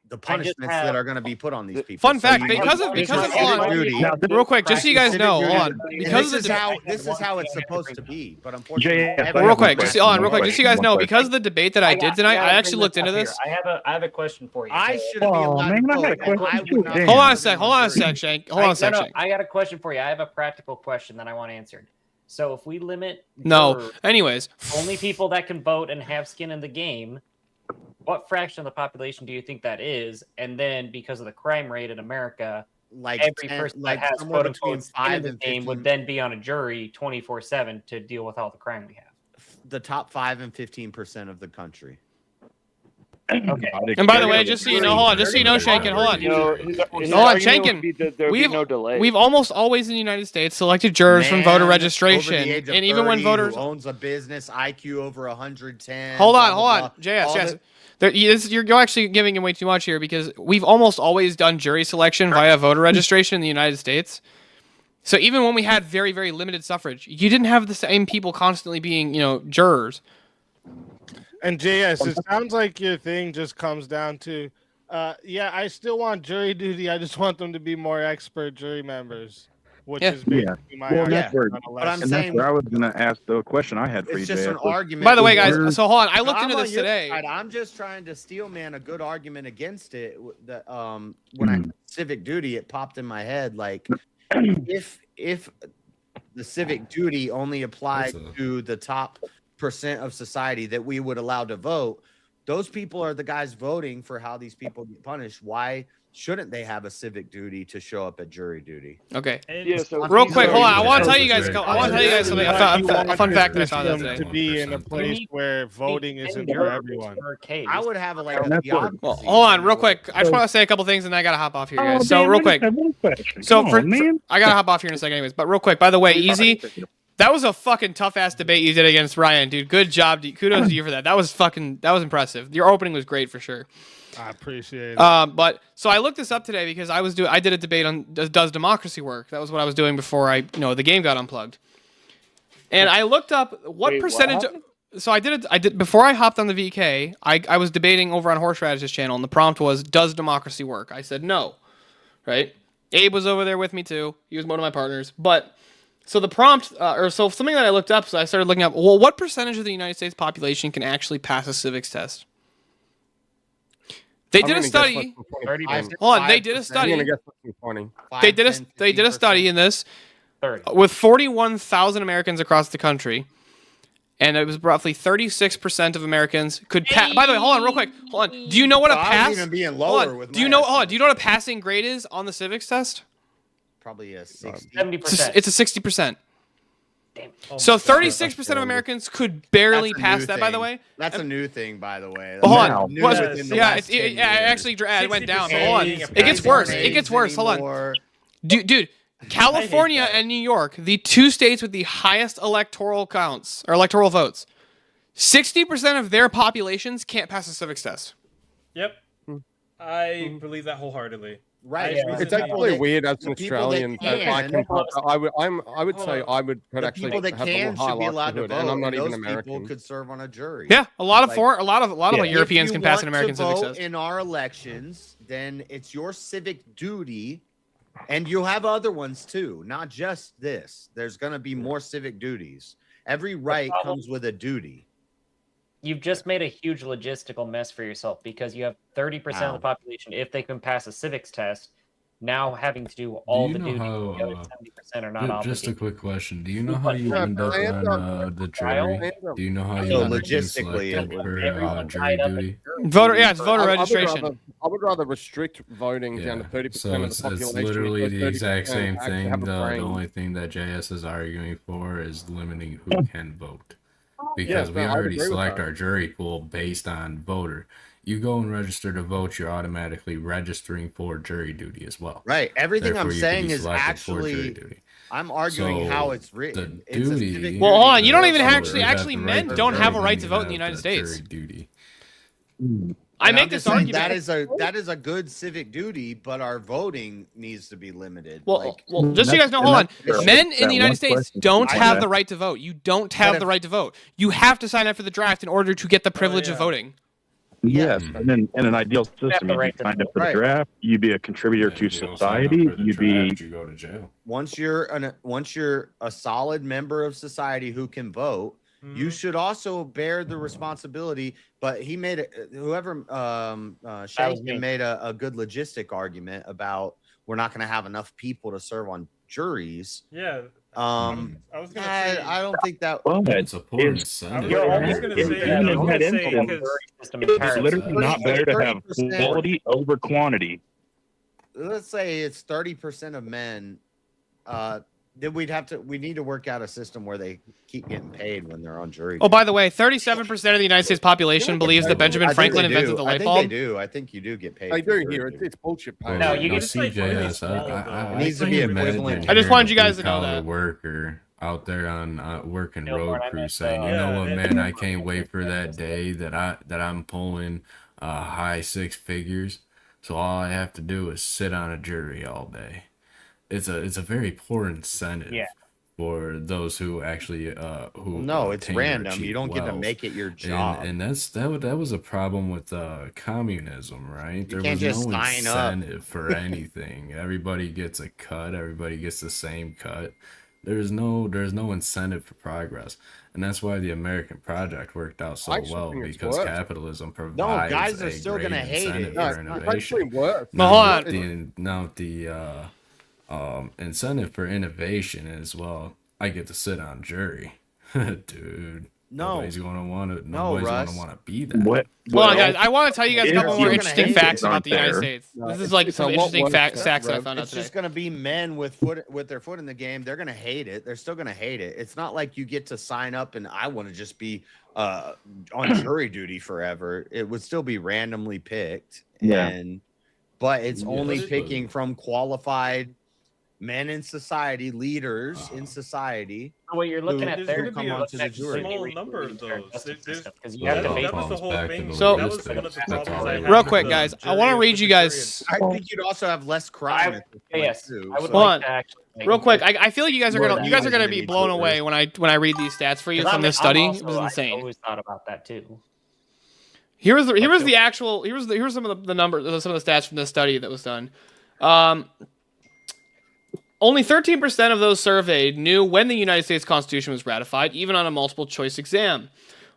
the punishments that are going to be put on these people. Fun fact, because of hold on, real quick, just so you guys know, hold on, because this is how it's supposed to be, but unfortunately, real quick, just hold on, real quick, just so you guys know, because of the debate that I did tonight, I actually looked into this. I have a question for you. I shouldn't be allowed to vote. Hold on a sec, Shank. Hold on a sec, Shank. I got a question for you. I have a practical question that I want answered. So if we limit anyways, only people that can vote and have skin in the game, what fraction of the population do you think that is? And then because of the crime rate in America, like every person that has quote unquote skin in the game would then be on a jury 24/7 to deal with all the crime we have. The top 5 and 15% of the country. Okay. And by the way, just so you know, hold on, just so you know, Shankin, hold on. Hold on, Shankin. We've almost always in the United States selected jurors from voter registration, and even when voters who owns a business, IQ over 110. Hold on, JS. You're actually giving him way too much here because we've almost always done jury selection via voter registration in the United States. So even when we had very, very limited suffrage, you didn't have the same people constantly being, jurors. And JS, it sounds like your thing just comes down to, I still want jury duty. I just want them to be more expert jury members, which is basically my argument. But I'm and saying that's where I was going to ask the question I had for you, it's just JS. an argument. By the way, guys, so hold on. I looked into this your today. side. I'm just trying to steel man a good argument against it. That when I civic duty, it popped in my head like if the civic duty only applied to the top percent of society that we would allow to vote, those people are the guys voting for how these people get punished. Why shouldn't they have a civic duty to show up at jury duty? Okay. So real quick, hold on. I want to tell you guys something. A fun fact that I found out today. To be in a place where voting isn't for everyone. I would have Well, hold on, real quick. I just want to say a couple things, and then I gotta hop off here, guys. So real quick. So I gotta hop off here in a second, anyways. But real quick, by the way, Easy. That was a fucking tough ass debate you did against Ryan, dude. Good job, dude. Kudos to you for that. That was impressive. Your opening was great for sure. I appreciate it. But so I looked this up today because I did a debate on does democracy work. That was what I was doing before the game got unplugged. And I looked up what percentage. So I did before I hopped on the VK. I was debating over on Horseradish's channel, and the prompt was, "Does democracy work?" I said no. Right? Abe was over there with me too. He was one of my partners, but. So the prompt, so something that I looked up, so I started looking up, well, what percentage of the United States population can actually pass a civics test? They did a study. Hold on, they did a study. They did a study in this with 41,000 Americans across the country, and it was roughly 36% of Americans could pass. By the way, hold on, real quick. Hold on. Do you know what a pass? Even being lower with do you know what a passing grade is on the civics test? Probably a 70%. It's a 60%. So 36% of Americans could barely pass that. By the way, that's a new thing. By the way, hold on. It actually went down. Hold on. It gets worse. Hold on, dude. California and New York, the two states with the highest electoral counts or electoral votes, 60% of their populations can't pass a civics test. Yep, I believe that wholeheartedly. Right, it's actually weird as an Australian. I would say I would actually people that have can should be allowed to vote, and I'm not even those American. People could serve on a jury. Yeah, a lot of Europeans can pass an American civics test. In our elections, then it's your civic duty, and you'll have other ones too, not just this. There's going to be more civic duties. Every right comes with a duty. You've just made a huge logistical mess for yourself because you have 30% of the population, if they can pass a civics test, now having to do all the duties. The other 70% are not obligated. Just a quick question. Do you know how you end up on the jury? Do you know how you end up selected for jury duty? It's voter registration. I would rather restrict voting down to 30% so of the it's population. literally the exact same thing. The only thing that JS is arguing for is limiting who can vote. Because we already select our jury pool based on voter. You go and register to vote, you're automatically registering for jury duty as well. Right. Everything Therefore, I'm saying is actually, I'm arguing how it's written. Duty, well, hold on. You don't even actually men don't have a right to vote in the United States. Duty. I make this argument. That is a good civic duty, but our voting needs to be limited. Well, just so you guys know, hold on. Men in the United States don't have the right to vote. You don't have the right to vote. You have to sign up for the draft in order to get the privilege of voting. Yes, and then in an ideal system, the you'd be right to signed up for the Right. draft. You'd be a contributor to society. You'd be You go to jail. Once you're a solid member of society who can vote, you should also bear the responsibility. But he made it. Whoever Shankman made a good logistic argument about we're not going to have enough people to serve on juries. Yeah. I was gonna say. I don't think that. well, It's a poor incentive. You're always gonna in say. that I was gonna say instance, because it's literally not better to have 30%. quality over quantity. Let's say it's 30% of men. Then we need to work out a system where they keep getting paid when they're on jury. Oh, by the way, 37% of the United States population believes that Benjamin I think Franklin they invented do. the I light think bulb. they do. I think you do get paid. I for do jury hear duty. it's bullshit. Well, No, you no, get to say CJS. It needs to be can equivalent. imagine I just wanted you hearing a guys to know blue-collar that. worker out there on working No, road Lord, I crew meant saying, that. you know Yeah, what, it- man, I can't wait for that day that I'm pulling high six figures, so all I have to do is sit on a jury all day. It's a very poor incentive. Yeah. For those who actually who No, it's obtain or random. achieve You don't get to wealth. make it your job. And that was a problem with communism, right? There can't was just no sign up. incentive for anything. Everybody gets a cut. Everybody gets the same cut. There's no incentive for progress, and that's why the American project worked out so I actually well, think it's because worse. capitalism provides guys are a still great gonna hate it. incentive No, for it's innovation. actually worse. But hold on. The incentive for innovation is, well, I get to sit on jury. Dude, No. nobody's gonna want to Russ. be that. What? Hold on, guys. I want to tell you guys a Yeah, couple more you're interesting gonna hate facts it. about the United There. States. No, This is it's- like it's some a lot interesting worse facts than that I Rev. found out It's today. just gonna be men with their foot in the game. They're gonna hate it. They're still gonna hate it. It's not like you get to sign up and I want to just be on jury duty forever. It would still be randomly picked. Yeah. But it's Yeah, only but- picking from qualified men in society, leaders in society. What you're looking Who- at There's there, going to come be on a to the jury. small number of those. because you have to Well, pay. That was the whole back to thing. the So- that was one of the logistics. problems I had. Real with quick, the guys, I jury want to and read you guys. I think you'd also have less crime at this point Yes, too. I would so- Hold like on. to actually. Real quick, I feel like you guys are More gonna than you guys are you gonna guys be need blown to. away when I read these stats for you 'Cause from this I'm study. also- It was insane. I always thought about that too. Here's some of the numbers, some of the stats from this study that was done. Only 13% of those surveyed knew when the United States Constitution was ratified, even on a multiple choice exam.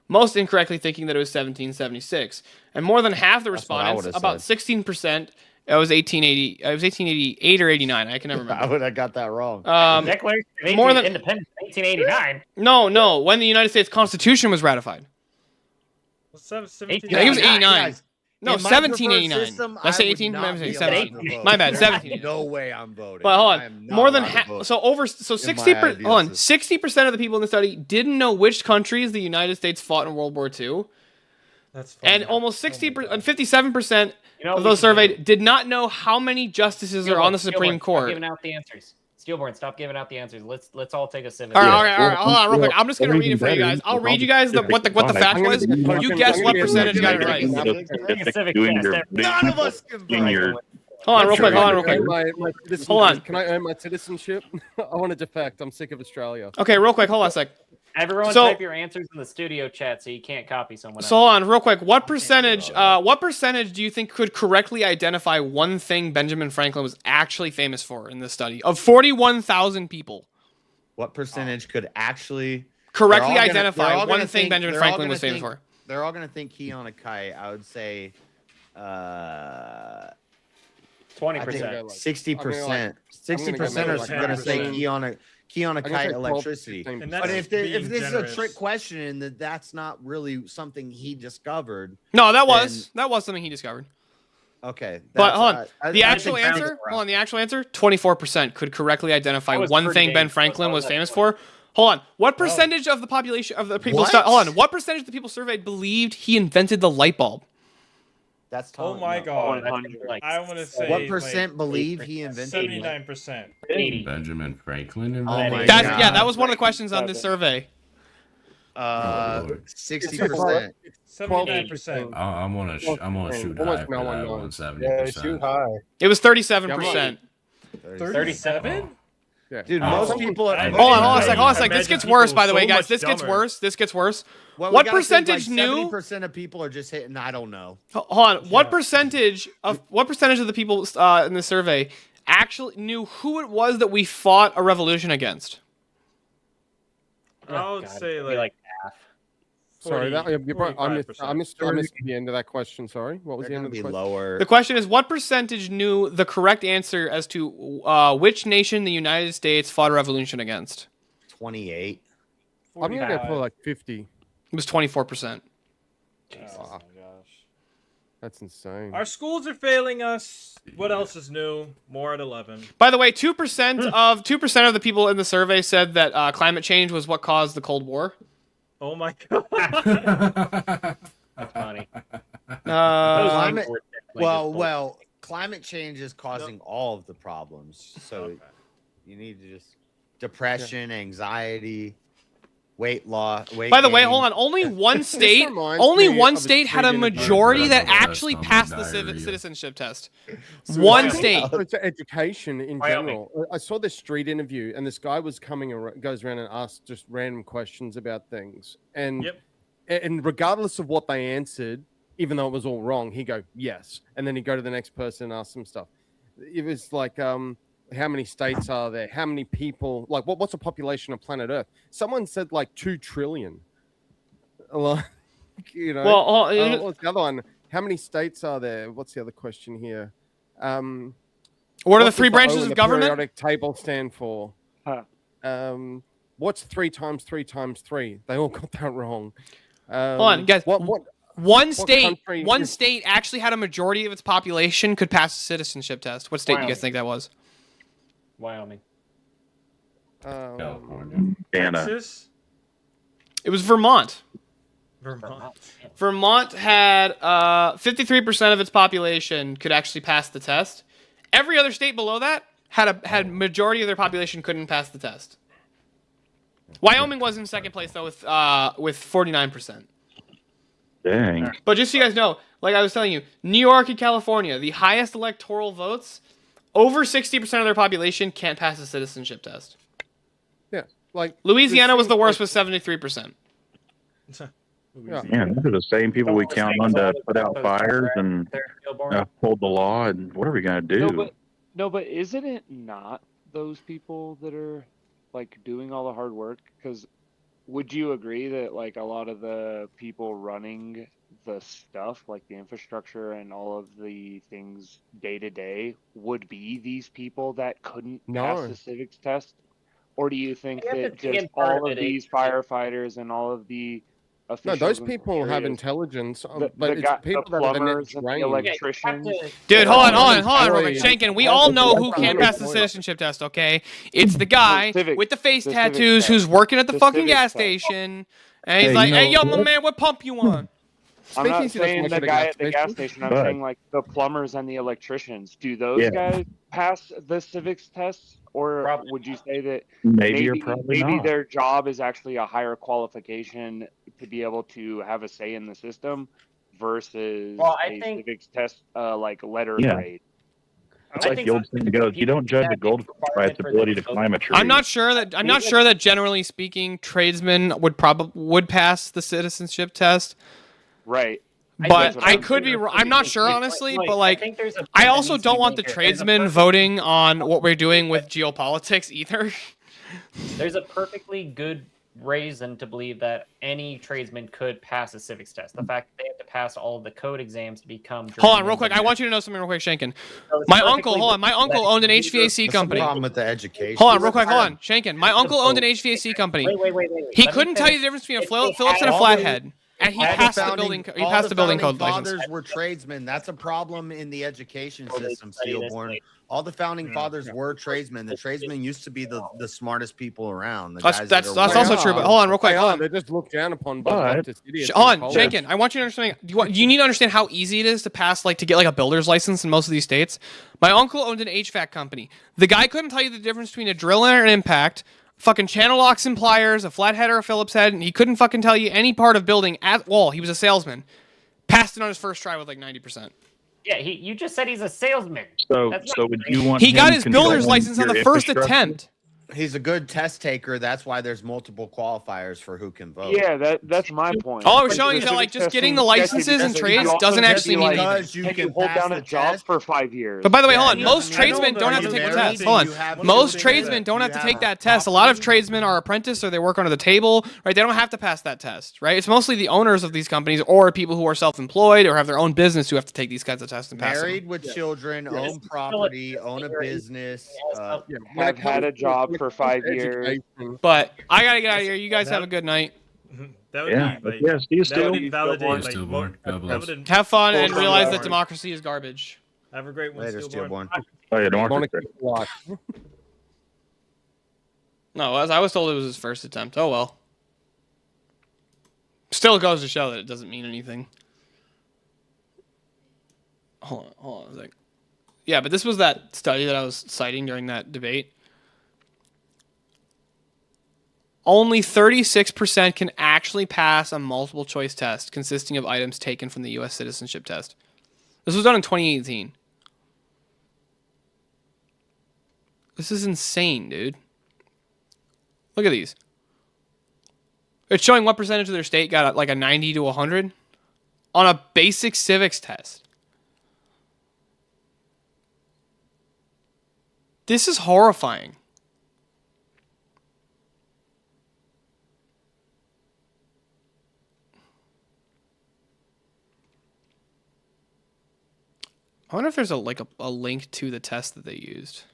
Most incorrectly thinking that it was 1776, and more than half the That's what I respondents, would've about said. 16%, it was 1880, it was 1888 or 89. I can never I remember. would have got that wrong. Declaration of more than- Independence, 1889. No, when the United States Constitution was ratified. Well, 17 I think it was 89. Guys, No, in my preferred 1789. system, Did I say would 18? not Maybe I said be 17. allowed to vote. My bad, There's 17. No way I'm voting. But hold I am on, not more than allowed to vote. so in 60 my hold ideal on, system. 60% of the people in the study didn't know which countries the United States fought in World War II, That's funny. and almost 60% 57% You know what of we those should do? surveyed did not know how many justices are on the Supreme Stop Court. giving out the answers. Steelborn, stop giving out the answers. Let's all take a civic. All right, hold on, real quick. I'm just gonna read it for you guys. I'll read you guys what the fact was. You guess what percentage got it right. None of us can vote. Hold on, real quick. Hold on. Can I earn my citizenship? I want to defect. I'm sick of Australia. Okay, real quick. Hold on a sec. Everyone So- type your answers in the studio chat so you can't copy someone else. So hold on, real quick. What percentage do you think could correctly identify one thing Benjamin Franklin was actually famous for in this study of 41,000 people? What percentage could actually Correctly they're all gonna- identify they're all one gonna thing think- Benjamin they're all Franklin gonna was famous think- for. They're all gonna think he on a kite. I would say 20%. 60%. 60% are gonna say key on a gonna kite say electricity. 12%. And But that's if being this is a generous. trick question and that's not really something he discovered, No, that was something he discovered. okay. But hold on, I the think actual that's answer. around. Hold on, the actual answer. 24% could correctly identify That was one pretty thing Ben dang Franklin close. was famous for. Hold on, what percentage of the population of the people? What? Hold on, what percentage of the people surveyed believed he invented the light bulb? That's Oh totally my no. god. Like I want to say What percent believe he 79%. invented? 79%. 80. Benjamin Franklin Oh invented my it? That's God. yeah, that was one of the questions on this survey. 60%. 79%. I'm gonna shoot Almost high for no one that knows. 170%. Yeah, it's too high. It was 37%. 37? Yeah. Dude, most people are. Hold on a sec. This gets worse, by the way, guys. This gets worse. Well, What percentage knew? 70% of people are just hitting. I don't know. Hold on. What percentage of the people in the survey actually knew who it was that we fought a revolution against? I would say like half. Sorry, I missed 45%. the end of that question. Sorry, what was the end of the question? The question is, what percentage knew the correct answer as to which nation the United States fought a revolution against? 28. I'm gonna go for like 50. It was 24%. Oh my gosh. That's insane. Our schools are failing us. What else is new? More at 11. By the way, 2% of the people in the survey said that climate change was what caused the Cold War. Oh my god. That's funny. Climate change is causing all of the problems. So you need to just depression, anxiety, weight loss. By the way, hold on. Only one state had a majority that actually passed the citizenship test. One state. It's education in general. I saw this street interview, and this guy was goes around and asks just random questions about things, and regardless of what they answered, even though it was all wrong, he'd go yes, and then he'd go to the next person and ask them stuff. It was like, how many states are there? How many people? Like, what's the population of planet Earth? Someone said like 2 trillion. You know. Well, what's the other one? How many states are there? What's the other question here? What are the 3 branches of government? Periodic table stand for? What's 3 times 3 times 3? They all got that wrong. Hold on, guys. One state country actually had a majority of its population could pass the citizenship test. What state do you guys think that was? Wyoming. Texas? It was Vermont. Vermont. Vermont had 53% of its population could actually pass the test. Every other state below that had majority of their population couldn't pass the test. Wyoming was in second place though with 49%. Dang. But just so you guys know, like I was telling you, New York and California, the highest electoral votes, over 60% of their population can't pass the citizenship test. Yeah, like Louisiana was the worst with 73%. Yeah, these are the same people we count on to put out fires and hold the law. And what are we gonna do? No, but isn't it not those people that are like doing all the hard work? Because would you agree that like a lot of the people running the stuff, like the infrastructure and all of the things day to day, would be these people that couldn't pass the civics test? Or do you think that just all of these firefighters and all of the officials, those people have intelligence, but it's people that are the trained. Electricians. Dude, hold on, real quick. Shankin, we all know who can't pass the citizenship test, okay? It's the guy with the face tattoos who's working at the fucking gas station, and he's like, "Hey, yo, my man, what pump you on?" I'm not saying the guy at the gas station. I'm saying like the plumbers and the electricians. Do those guys pass the civics test, or would you say that maybe their job is actually a higher qualification to be able to have a say in the system versus a civics test like letter grade? It's like the old saying goes: you don't judge a goldfish by its ability to climb a tree. I'm not sure that generally speaking, tradesmen would pass the citizenship test. Right. But I could be wrong. I'm not sure, honestly. But like, I also don't want the tradesmen voting on what we're doing with geopolitics either. There's a perfectly good reason to believe that any tradesman could pass a civics test. The fact that they have to pass all of the code exams to become. Hold on, real quick. I want you to know something real quick, Shankin. My uncle owned an HVAC company. Problem with the education. Hold on, real quick. Hold on, Shankin. My uncle owned an HVAC company. Wait. He couldn't tell you the difference between a Phillips and a flathead. And he passed the building. He passed the building code license. Fathers were tradesmen. That's a problem in the education system, Steelborn. All the founding fathers were tradesmen. The tradesmen used to be the smartest people around. That's also true. But hold on, real quick. Hold on. They're just looked down upon by leftist idiots. Hold on, Shankin. I want you to understand. You need to understand how easy it is to pass, like, to get like a builder's license in most of these states. My uncle owned an HVAC company. The guy couldn't tell you the difference between a drill and an impact, fucking channel locks and pliers, a flathead or a Phillips head, and he couldn't fucking tell you any part of building at all. He was a salesman. Passed it on his first try with like 90%. Yeah, you just said he's a salesman. So would you want? He got his builder's license on the first attempt. He's a good test taker. That's why there's multiple qualifiers for who can vote. Yeah, that's my point. All I was showing is that like just getting the licenses and trades doesn't actually mean anything. Because you can hold down a job for 5 years. But by the way, hold on. Most tradesmen don't have to take the test. Hold on. Most tradesmen don't have to take that test. A lot of tradesmen are apprentice or they work under the table, right? They don't have to pass that test, right? It's mostly the owners of these companies or people who are self-employed or have their own business who have to take these kinds of tests and pass them. Married with children, own property, own a business. Have had a job for 5 years. But I gotta get out of here. You guys have a good night. That would Yeah, be like, yeah, see you that still. would invalidate like Stillborn. God bless. that would Have fun and Stillborn. realize that democracy is garbage. Have a great one, Later, Stillborn. Oh yeah, democracy. No, as I was told it was his first attempt. Oh well. Still goes to show that it doesn't mean anything. Hold on a sec. Yeah, but this was that study that I was citing during that debate. Only 36% can actually pass a multiple choice test consisting of items taken from the U.S. citizenship test. This was done in 2018. This is insane, dude. Look at these. It's showing what percentage of their state got like a 90 to 100 on a basic civics test. This is horrifying. I wonder if there's a link to the test that they used.